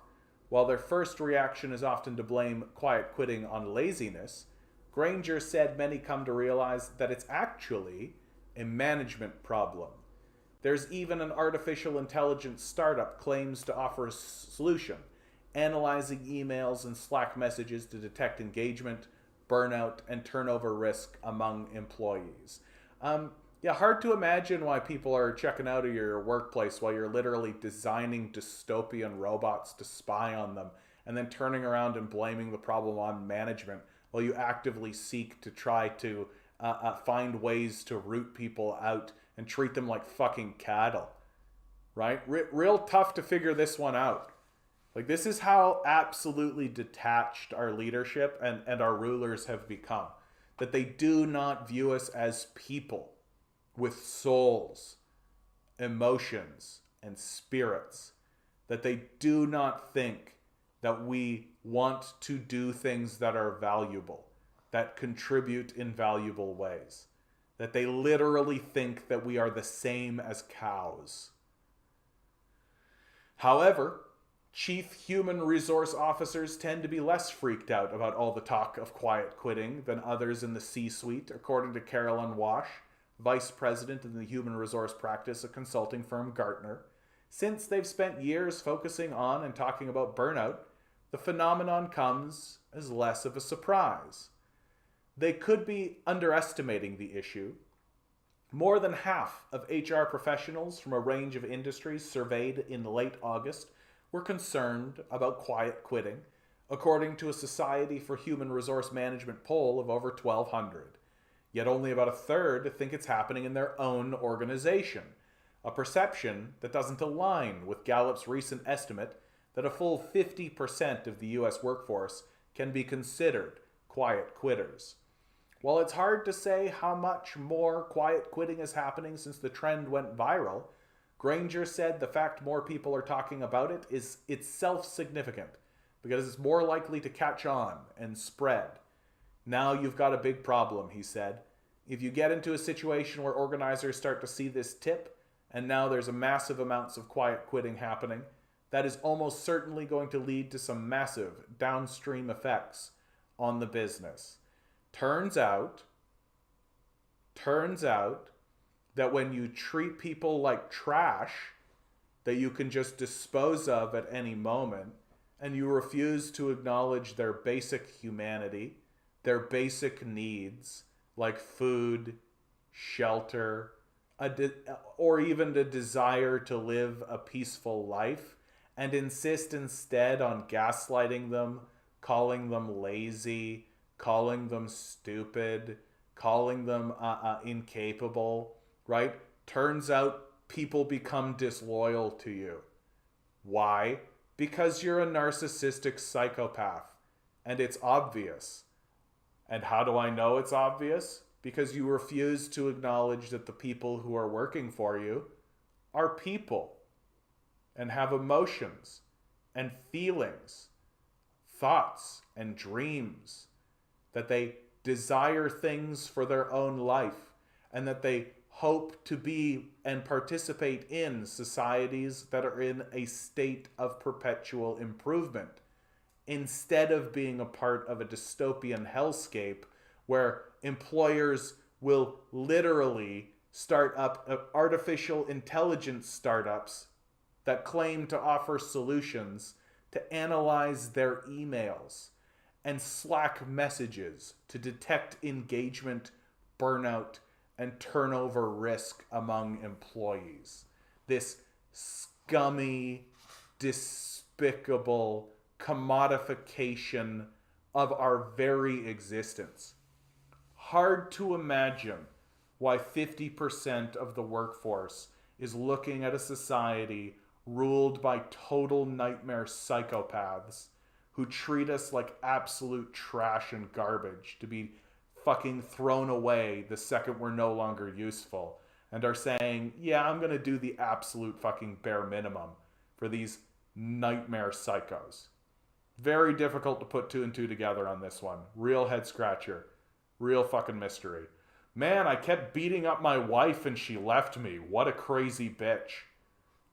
While their first reaction is often to blame quiet quitting on laziness, Granger said many come to realize that it's actually a management problem. There's even an artificial intelligence startup claims to offer a solution, analyzing emails and Slack messages to detect engagement, burnout, and turnover risk among employees. Hard to imagine why people are checking out of your workplace while you're literally designing dystopian robots to spy on them and then turning around and blaming the problem on management while you actively seek to try to find ways to root people out and treat them like fucking cattle, right? Real tough to figure this one out. Like, this is how absolutely detached our leadership and our rulers have become. That they do not view us as people with souls, emotions, and spirits. That they do not think that we want to do things that are valuable, that contribute in valuable ways. That they literally think that we are the same as cows. However, chief human resource officers tend to be less freaked out about all the talk of quiet quitting than others in the C-suite, according to Carolyn Wash, vice president in the human resource practice at consulting firm Gartner. Since they've spent years focusing on and talking about burnout, the phenomenon comes as less of a surprise. They could be underestimating the issue. More than half of HR professionals from a range of industries surveyed in late August were concerned about quiet quitting, according to a Society for Human Resource Management poll of over 1,200. Yet only about a third think it's happening in their own organization, a perception that doesn't align with Gallup's recent estimate that a full 50% of the US workforce can be considered quiet quitters. While it's hard to say how much more quiet quitting is happening since the trend went viral, Granger said the fact more people are talking about it is itself significant because it's more likely to catch on and spread. Now you've got a big problem, he said. If you get into a situation where organizers start to see this tip, and now there's a massive amounts of quiet quitting happening, that is almost certainly going to lead to some massive downstream effects on the business. Turns out that when you treat people like trash that you can just dispose of at any moment, and you refuse to acknowledge their basic humanity, their basic needs, like food, shelter, or even the desire to live a peaceful life, and insist instead on gaslighting them, calling them lazy, calling them stupid, calling them incapable, right? Turns out people become disloyal to you. Why? Because you're a narcissistic psychopath, and it's obvious. And how do I know it's obvious? Because you refuse to acknowledge that the people who are working for you are people and have emotions and feelings, thoughts and dreams, that they desire things for their own life, and that they hope to be and participate in societies that are in a state of perpetual improvement, instead of being a part of a dystopian hellscape where employers will literally start up artificial intelligence startups that claim to offer solutions to analyze their emails and Slack messages to detect engagement, burnout, and turnover risk among employees. This scummy, despicable commodification of our very existence. Hard to imagine why 50% of the workforce is looking at a society ruled by total nightmare psychopaths who treat us like absolute trash and garbage to be fucking thrown away the second we're no longer useful, and are saying, yeah, I'm going to do the absolute fucking bare minimum for these nightmare psychos. Very difficult to put two and two together on this one. Real head scratcher. Real fucking mystery. Man, I kept beating up my wife and she left me. What a crazy bitch.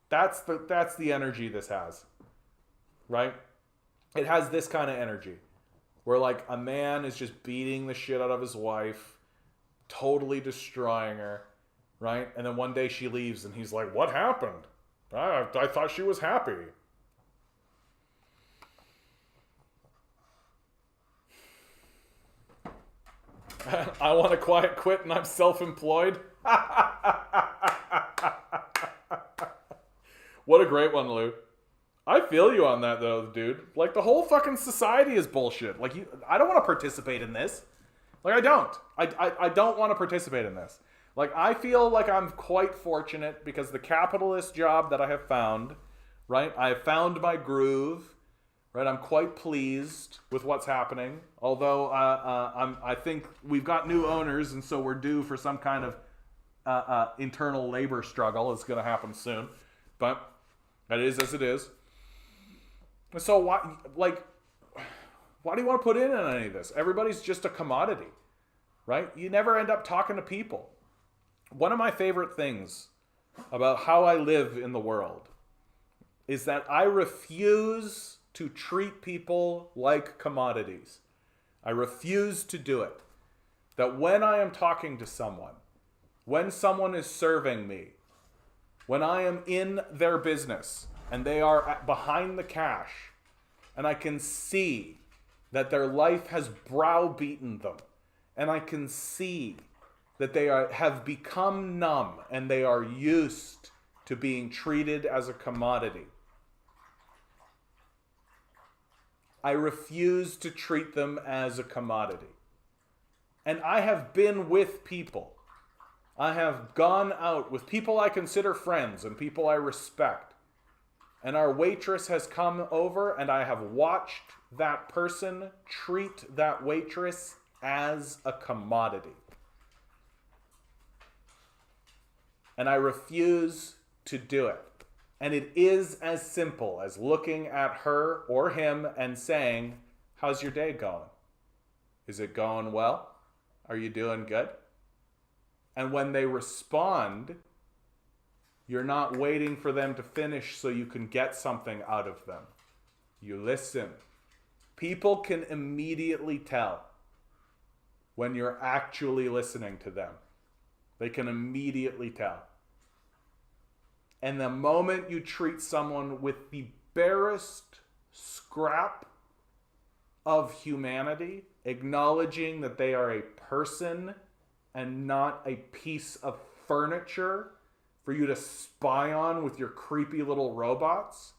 That's the energy this has. Right? It has this kind of energy. Where like a man is just beating the shit out of his wife. Totally destroying her. Right? And then one day she leaves and he's like, what happened? I thought she was happy. I want to quiet quit and I'm self-employed. What a great one, Lou. I feel you on that though, dude. Like the whole fucking society is bullshit. Like I don't want to participate in this. Like I don't. I don't want to participate in this. Like I feel like I'm quite fortunate because the capitalist job that I have found, right? I have found my groove. Right, I'm quite pleased with what's happening. Although I think we've got new owners, and so we're due for some kind of internal labor struggle. It's going to happen soon, but that is as it is. So why do you want to put in on any of this? Everybody's just a commodity, right? You never end up talking to people. One of my favorite things about how I live in the world is that I refuse to treat people like commodities. I refuse to do it. That when I am talking to someone, when someone is serving me, when I am in their business and they are behind the cash and I can see that their life has browbeaten them and I can see that they have become numb and they are used to being treated as a commodity, I refuse to treat them as a commodity. And I have been with people. I have gone out with people I consider friends and people I respect. And our waitress has come over and I have watched that person treat that waitress as a commodity. And I refuse to do it. And it is as simple as looking at her or him and saying, how's your day going? Is it going well? Are you doing good? And when they respond, you're not waiting for them to finish so you can get something out of them. You listen. People can immediately tell when you're actually listening to them. They can immediately tell. And the moment you treat someone with the barest scrap of humanity, acknowledging that they are a person and not a piece of furniture for you to spy on with your creepy little robots,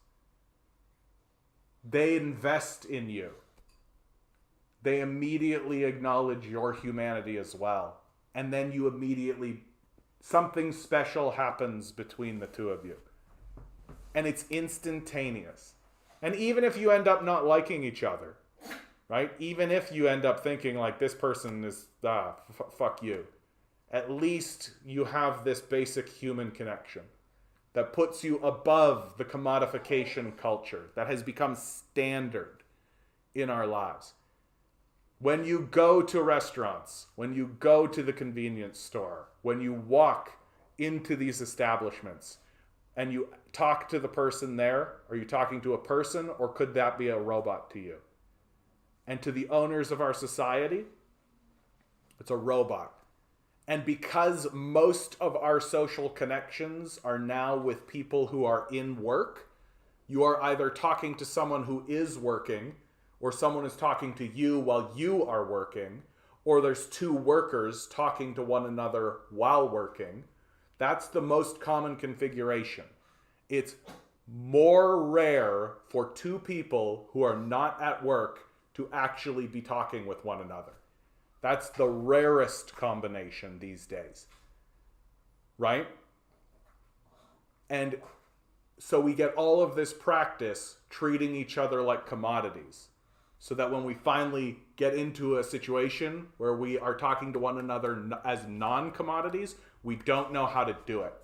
they invest in you. They immediately acknowledge your humanity as well. And then you immediately, something special happens between the two of you. And it's instantaneous. And even if you end up not liking each other, right? Even if you end up thinking like this person is, fuck you. At least you have this basic human connection that puts you above the commodification culture that has become standard in our lives. When you go to restaurants, when you go to the convenience store, when you walk into these establishments and you talk to the person there, are you talking to a person or could that be a robot to you? And to the owners of our society, it's a robot. And because most of our social connections are now with people who are in work, you are either talking to someone who is working or someone is talking to you while you are working, or there's two workers talking to one another while working. That's the most common configuration. It's more rare for two people who are not at work to actually be talking with one another. That's the rarest combination these days. Right? And so we get all of this practice treating each other like commodities. So that when we finally get into a situation where we are talking to one another as non-commodities, we don't know how to do it.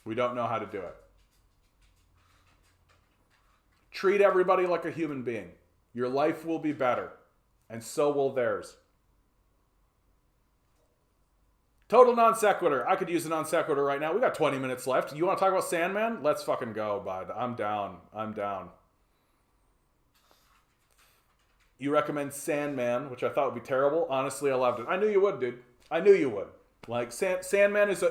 We don't know how to do it. Treat everybody like a human being. Your life will be better, and so will theirs. Total non sequitur. I could use a non sequitur right now. We got 20 minutes left. You want to talk about Sandman? Let's fucking go, bud. I'm down. You recommend Sandman, which I thought would be terrible. Honestly, I loved it. I knew you would, dude. I knew you would. Like Sandman is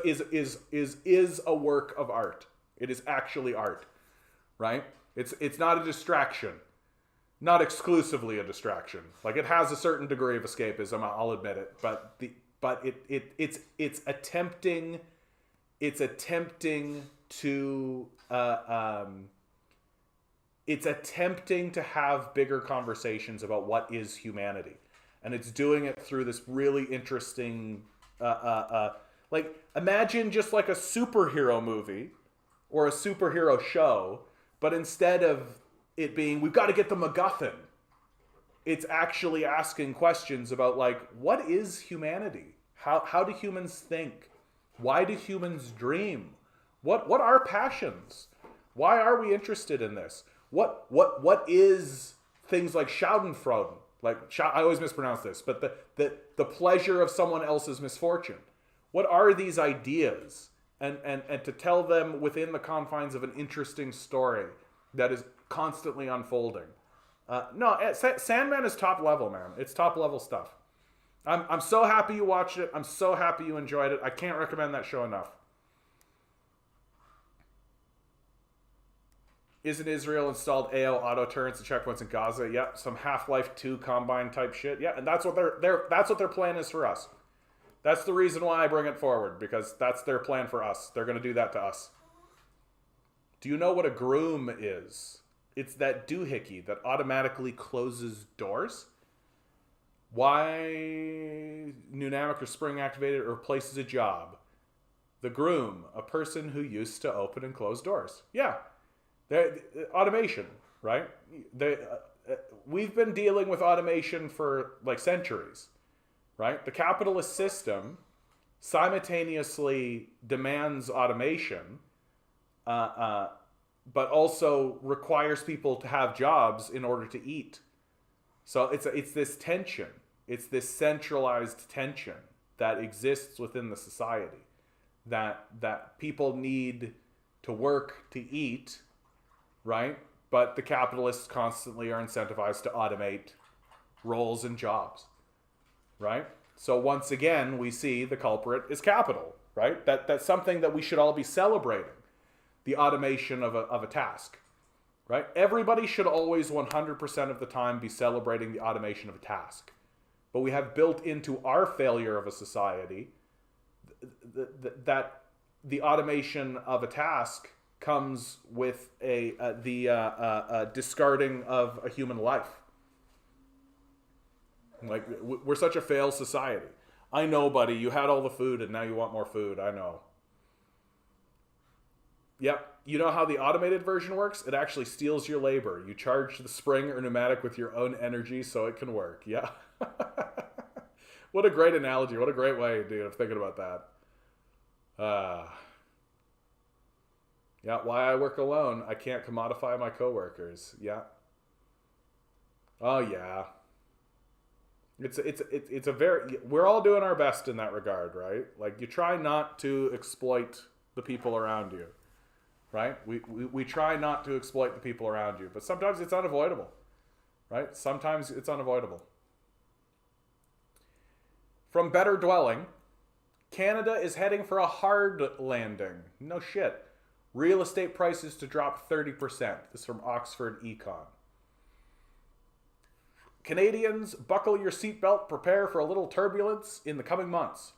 a work of art. It is actually art, right? It's not a distraction, not exclusively a distraction. Like it has a certain degree of escapism. I'll admit it, but it's attempting to have bigger conversations about what is humanity, and it's doing it through this really interesting. Like imagine just like a superhero movie or a superhero show, but instead of it being we've got to get the MacGuffin, it's actually asking questions about like what is humanity? How do humans think? Why do humans dream? What are passions? Why are we interested in this? What is things like Schadenfreude? Like I always mispronounce this, but the pleasure of someone else's misfortune. What are these ideas? And to tell them within the confines of an interesting story that is constantly unfolding. Sandman is top level, man. It's top level stuff. I'm so happy you watched it. I'm so happy you enjoyed it. I can't recommend that show enough. Isn't Israel installed AO auto turrets and checkpoints in Gaza? Yep, some Half-Life 2 Combine type shit. Yeah, and that's what their plan is for us. That's the reason why I bring it forward, because that's their plan for us. They're going to do that to us. Do you know what a groom is? It's that doohickey that automatically closes doors. Why pneumatic or spring activated or replaces a job? The groom, a person who used to open and close doors. Yeah. Automation, right? We've been dealing with automation for like centuries, right? The capitalist system simultaneously demands automation, but also requires people to have jobs in order to eat. So it's this tension. It's this centralized tension that exists within the society that people need to work to eat, right? But the capitalists constantly are incentivized to automate roles and jobs, right? So once again, we see the culprit is capital, right? That's something that we should all be celebrating, the automation of a task, right? Everybody should always 100% of the time be celebrating the automation of a task. But we have built into our failure of a society that the automation of a task comes with the discarding of a human life. Like, we're such a failed society. I know, buddy, you had all the food and now you want more food. I know. Yep. You know how the automated version works? It actually steals your labor. You charge the spring or pneumatic with your own energy so it can work. Yeah. What a great analogy. What a great way, dude, of thinking about that. Yeah, why I work alone. I can't commodify my coworkers. Yeah. Oh, yeah. It's a very... We're all doing our best in that regard, right? Like, you try not to exploit the people around you, right? We try not to exploit the people around you, but sometimes it's unavoidable, right? Sometimes it's unavoidable. From Better Dwelling, Canada is heading for a hard landing. No shit. Real estate prices to drop 30%. This is from Oxford Econ. Canadians, buckle your seatbelt, prepare for a little turbulence in the coming months.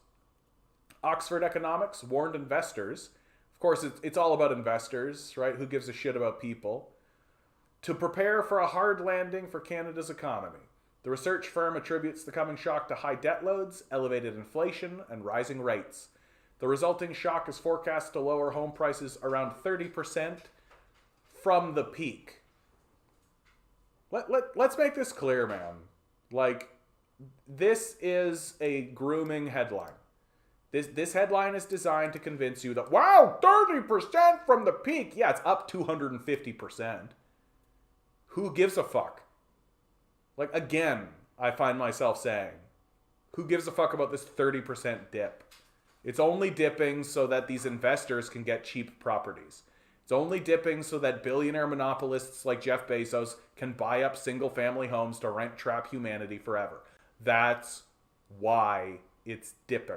Oxford Economics warned investors, of course it's all about investors, right? Who gives a shit about people? To prepare for a hard landing for Canada's economy. The research firm attributes the coming shock to high debt loads, elevated inflation, and rising rates. The resulting shock is forecast to lower home prices around 30% from the peak. Let's make this clear, man. Like, this is a grooming headline. This headline is designed to convince you that, wow, 30% from the peak. Yeah, it's up 250%. Who gives a fuck? Like, again, I find myself saying, who gives a fuck about this 30% dip? It's only dipping so that these investors can get cheap properties. It's only dipping so that billionaire monopolists like Jeff Bezos can buy up single-family homes to rent trap humanity forever. That's why it's dipping.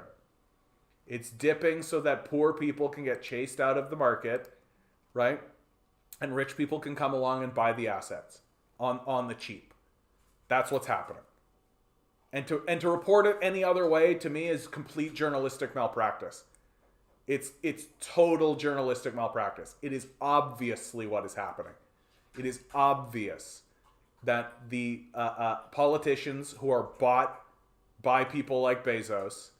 It's dipping so that poor people can get chased out of the market, right? And rich people can come along and buy the assets on the cheap. That's what's happening. And to report it any other way, to me, is complete journalistic malpractice. It's total journalistic malpractice. It is obviously what is happening. It is obvious that the politicians who are bought by people like Bezos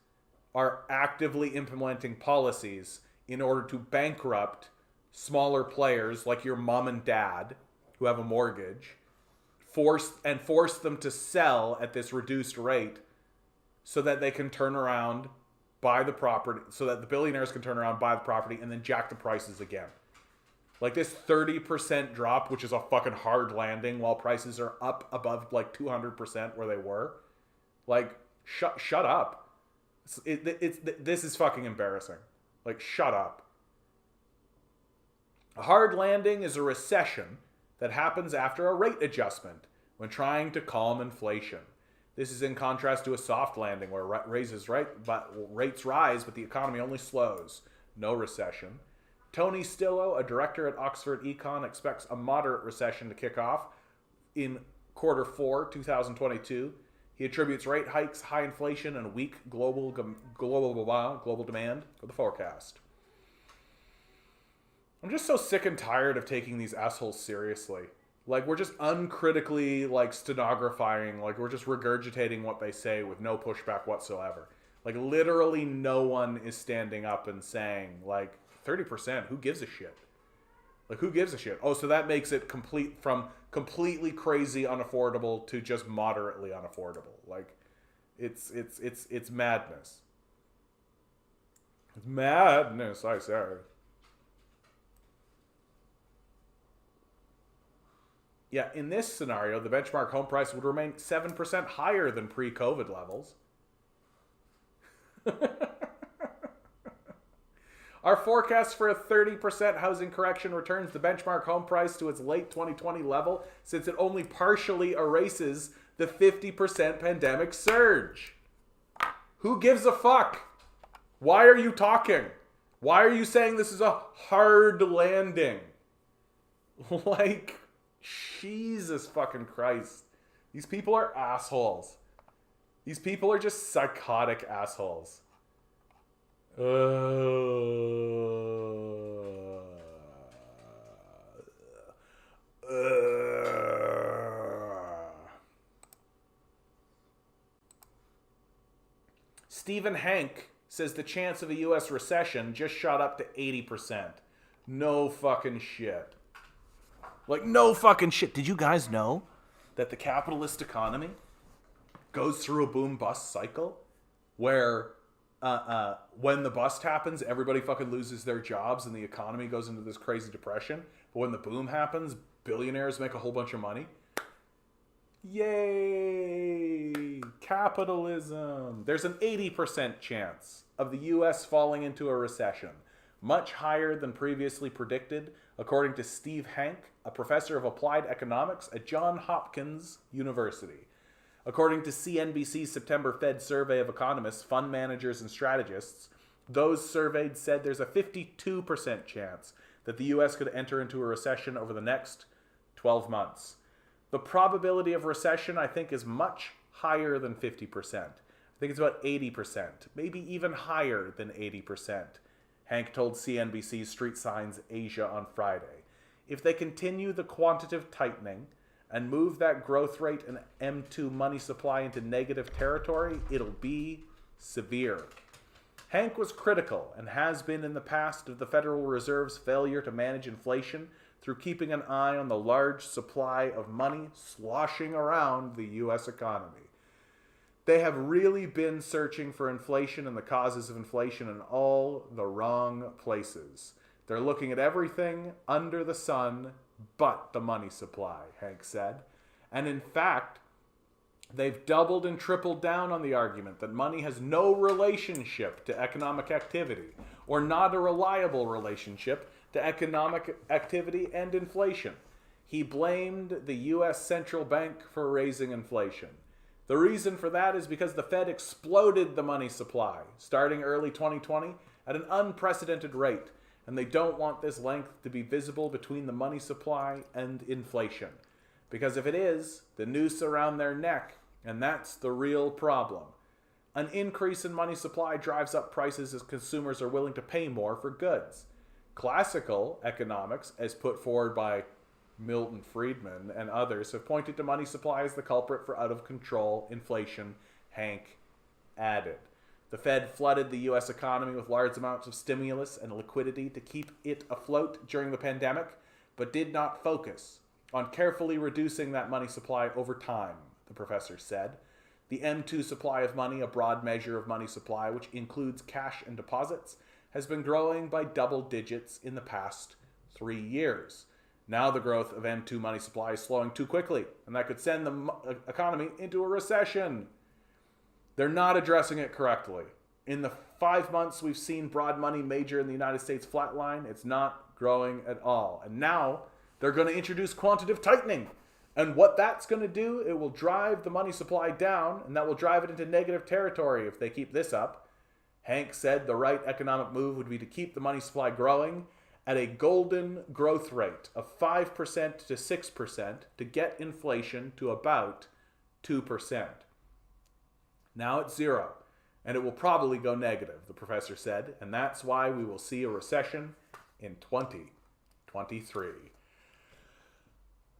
are actively implementing policies in order to bankrupt smaller players like your mom and dad who have a mortgage, force them to sell at this reduced rate so that they can turn around, buy the property, so that the billionaires can turn around, buy the property, and then jack the prices again. Like this 30% drop, which is a fucking hard landing while prices are up above like 200% where they were. Like, shut up. This is fucking embarrassing. Like, shut up. A hard landing is a recession that happens after a rate adjustment when trying to calm inflation. This is in contrast to a soft landing where rates rise, but the economy only slows. No recession. Tony Stillo, a director at Oxford Econ, expects a moderate recession to kick off in quarter 4, 2022. He attributes rate hikes, high inflation, and weak global demand for the forecast. I'm just so sick and tired of taking these assholes seriously. Like, we're just uncritically, like, stenographing. Like, we're just regurgitating what they say with no pushback whatsoever. Like, literally no one is standing up and saying, like, 30%, who gives a shit? Like, who gives a shit? Oh, so that makes it completely crazy unaffordable to just moderately unaffordable. Like, it's madness. It's madness, I say. Yeah, in this scenario, the benchmark home price would remain 7% higher than pre-COVID levels. Our forecast for a 30% housing correction returns the benchmark home price to its late 2020 level, since it only partially erases the 50% pandemic surge. Who gives a fuck? Why are you talking? Why are you saying this is a hard landing? Like, Jesus fucking Christ. These people are assholes. These people are just psychotic assholes. Stephen Hank says the chance of a U.S. recession just shot up to 80%. No fucking shit. Like, no fucking shit. Did you guys know that the capitalist economy goes through a boom-bust cycle where when the bust happens, everybody fucking loses their jobs and the economy goes into this crazy depression. But when the boom happens, billionaires make a whole bunch of money. Yay! Capitalism. There's an 80% chance of the U.S. falling into a recession, much higher than previously predicted, according to Steve Hank, a professor of applied economics at Johns Hopkins University. According to CNBC's September Fed survey of economists, fund managers, and strategists, those surveyed said there's a 52% chance that the U.S. could enter into a recession over the next 12 months. The probability of recession, I think, is much higher than 50%. I think it's about 80%, maybe even higher than 80%, Hank told CNBC's Street Signs Asia on Friday. If they continue the quantitative tightening and move that growth rate and M2 money supply into negative territory, it'll be severe. Hank was critical, and has been in the past, of the Federal Reserve's failure to manage inflation through keeping an eye on the large supply of money sloshing around the U.S. economy. They have really been searching for inflation and the causes of inflation in all the wrong places. They're looking at everything under the sun but the money supply, Hank said. And in fact, they've doubled and tripled down on the argument that money has no relationship to economic activity, or not a reliable relationship to economic activity and inflation. He blamed the U.S. central bank for raising inflation. The reason for that is because the Fed exploded the money supply, starting early 2020 at an unprecedented rate, and they don't want this length to be visible between the money supply and inflation. Because if it is, the noose around their neck, and that's the real problem. An increase in money supply drives up prices as consumers are willing to pay more for goods. Classical economics, as put forward by Milton Friedman and others, have pointed to money supply as the culprit for out-of-control inflation, Hank added. The Fed flooded the U.S. economy with large amounts of stimulus and liquidity to keep it afloat during the pandemic, but did not focus on carefully reducing that money supply over time, the professor said. The M2 supply of money, a broad measure of money supply which includes cash and deposits, has been growing by double digits in the past 3 years. Now the growth of M2 money supply is slowing too quickly, and that could send the economy into a recession. They're not addressing it correctly. In the 5 months we've seen broad money major in the United States flatline, it's not growing at all. And now they're going to introduce quantitative tightening. And what that's going to do, it will drive the money supply down, and that will drive it into negative territory if they keep this up. Hank said the right economic move would be to keep the money supply growing at a golden growth rate of 5% to 6% to get inflation to about 2%. Now it's 0, and it will probably go negative, the professor said, and that's why we will see a recession in 2023.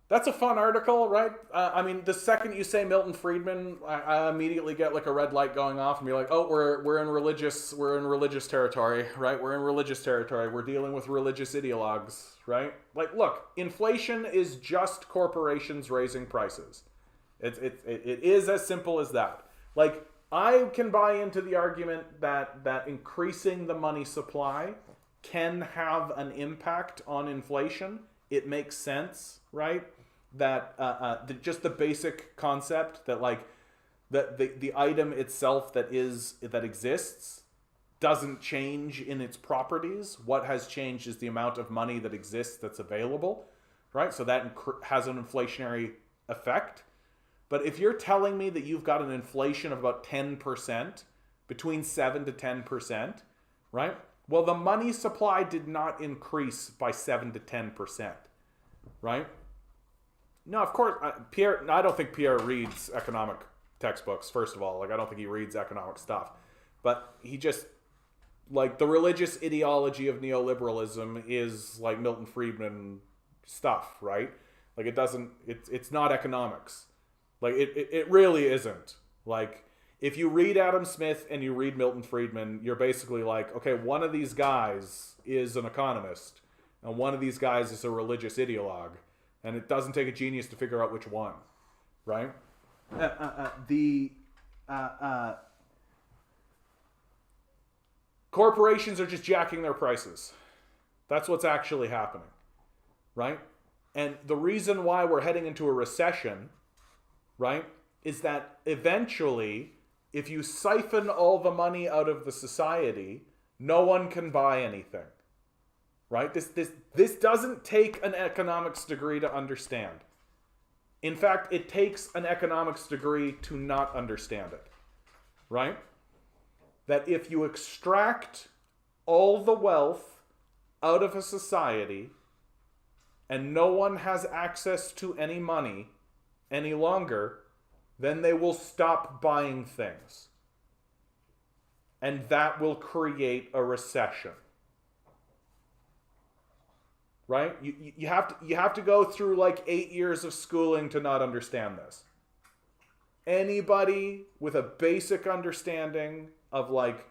That's a fun article, right? I mean, the second you say Milton Friedman, I immediately get like a red light going off and be like, oh, we're in religious territory, right? We're in religious territory. We're dealing with religious ideologues, right? Like, look, inflation is just corporations raising prices. It is as simple as that. Like, I can buy into the argument that increasing the money supply can have an impact on inflation. It makes sense, right? That just the basic concept that like that the item itself that exists doesn't change in its properties. What has changed is the amount of money that exists that's available, right? So that has an inflationary effect. But if you're telling me that you've got an inflation of about 10%, between 7 to 10%, right? Well, the money supply did not increase by 7 to 10%, right? No, of course, Pierre. I don't think Pierre reads economic textbooks. First of all, like I don't think he reads economic stuff, but he just like the religious ideology of neoliberalism is like Milton Friedman stuff, right? Like it doesn't. It's not economics. Like it really isn't. Like if you read Adam Smith and you read Milton Friedman, you're basically like, okay, one of these guys is an economist, and one of these guys is a religious ideologue. And it doesn't take a genius to figure out which one, right? Corporations are just jacking their prices. That's what's actually happening, right? And the reason why we're heading into a recession, right, is that eventually, if you siphon all the money out of the society, no one can buy anything. Right? This doesn't take an economics degree to understand. In fact, it takes an economics degree to not understand it. Right? That if you extract all the wealth out of a society and no one has access to any money, any longer, then they will stop buying things. And that will create a recession. Right? You have to go through like 8 years of schooling to not understand this. Anybody with a basic understanding of like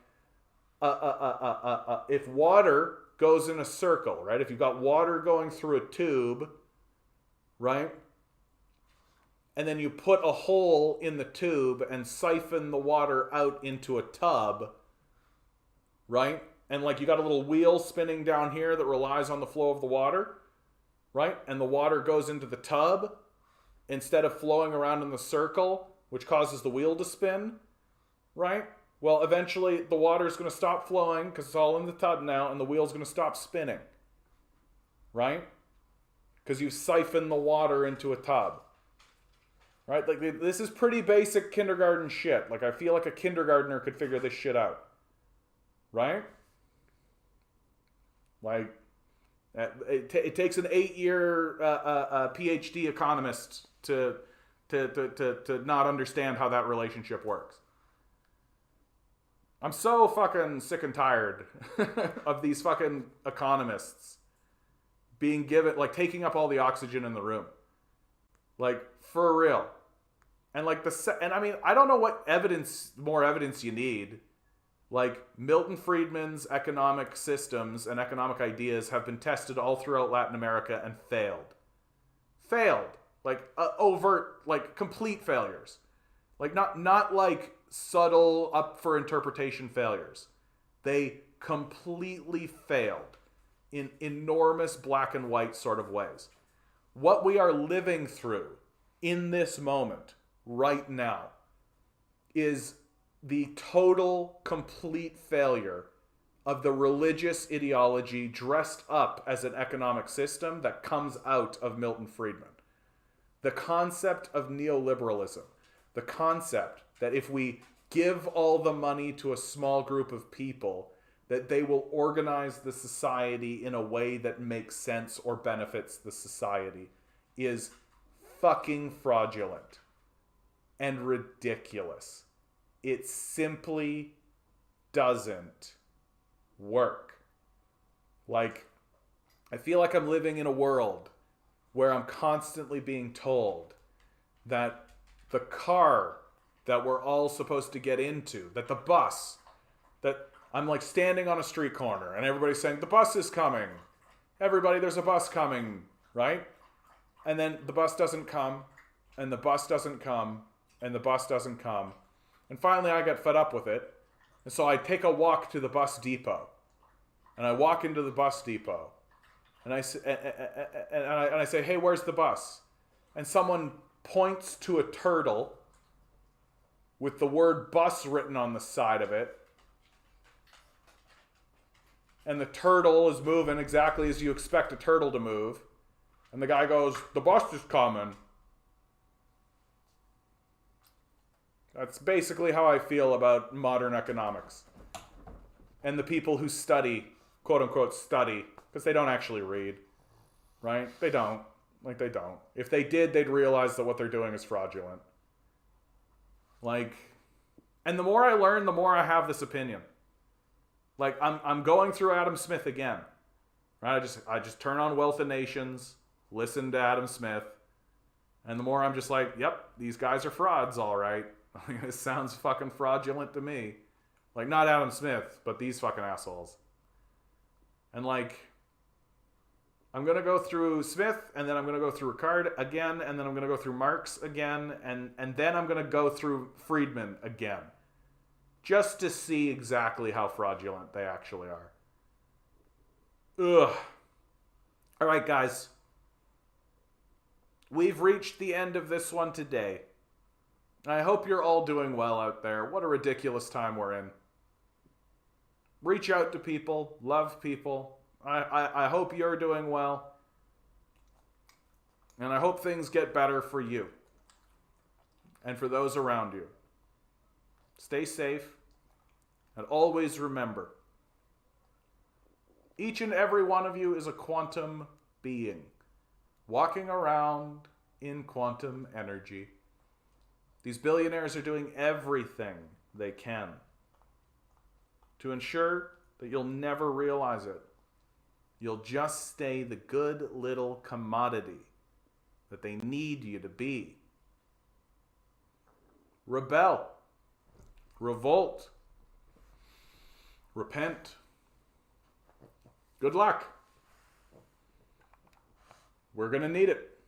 if water goes in a circle, right? If you've got water going through a tube, right? And then you put a hole in the tube and siphon the water out into a tub, right? And like you got a little wheel spinning down here that relies on the flow of the water, right? And the water goes into the tub instead of flowing around in the circle, which causes the wheel to spin, right? Well, eventually the water is going to stop flowing because it's all in the tub now, and the wheel's going to stop spinning, right? Because you've siphoned the water into a tub, right? Like this is pretty basic kindergarten shit. Like I feel like a kindergartner could figure this shit out, right? Like it takes an 8-year PhD economist to not understand how that relationship works. I'm so fucking sick and tired of these fucking economists being given, like, taking up all the oxygen in the room. Like, for real. And like and I mean, I don't know what more evidence you need. Like, Milton Friedman's economic systems and economic ideas have been tested all throughout Latin America and failed. Like, overt, like, complete failures. Like, not like subtle, up for interpretation failures. They completely failed in enormous black and white sort of ways. What we are living through in this moment, right now, is the total, complete failure of the religious ideology dressed up as an economic system that comes out of Milton Friedman. The concept of neoliberalism, the concept that if we give all the money to a small group of people, that they will organize the society in a way that makes sense or benefits the society, is fucking fraudulent and ridiculous. It simply doesn't work. Like, I feel like I'm living in a world where I'm constantly being told that the car that we're all supposed to get into, that the bus, that I'm like standing on a street corner and everybody's saying, the bus is coming. Everybody, there's a bus coming, right? And then the bus doesn't come, and the bus doesn't come, and the bus doesn't come. And finally I get fed up with it. And so I take a walk to the bus depot. And I walk into the bus depot. And I say, hey, where's the bus? And someone points to a turtle with the word bus written on the side of it. And the turtle is moving exactly as you expect a turtle to move. And the guy goes, the bus is coming. That's basically how I feel about modern economics. And the people who study, quote unquote study, because they don't actually read, right? They don't. Like, they don't. If they did, they'd realize that what they're doing is fraudulent. Like, and the more I learn, the more I have this opinion. Like, I'm going through Adam Smith again, right? I just turn on Wealth of Nations, listen to Adam Smith, and the more I'm just like, yep, these guys are frauds, all right. This sounds fucking fraudulent to me. Like, not Adam Smith, but these fucking assholes. And like, I'm going to go through Smith, and then I'm going to go through Ricard again, and then I'm going to go through Marx again, and then I'm going to go through Friedman again. Just to see exactly how fraudulent they actually are. Ugh. All right, guys. We've reached the end of this one today. I hope you're all doing well out there. What a ridiculous time we're in. Reach out to people. Love people. I hope you're doing well. And I hope things get better for you. And for those around you. Stay safe. And always remember, each and every one of you is a quantum being, walking around in quantum energy. These billionaires are doing everything they can to ensure that you'll never realize it. You'll just stay the good little commodity that they need you to be. Rebel. Revolt. Repent. Good luck. We're going to need it.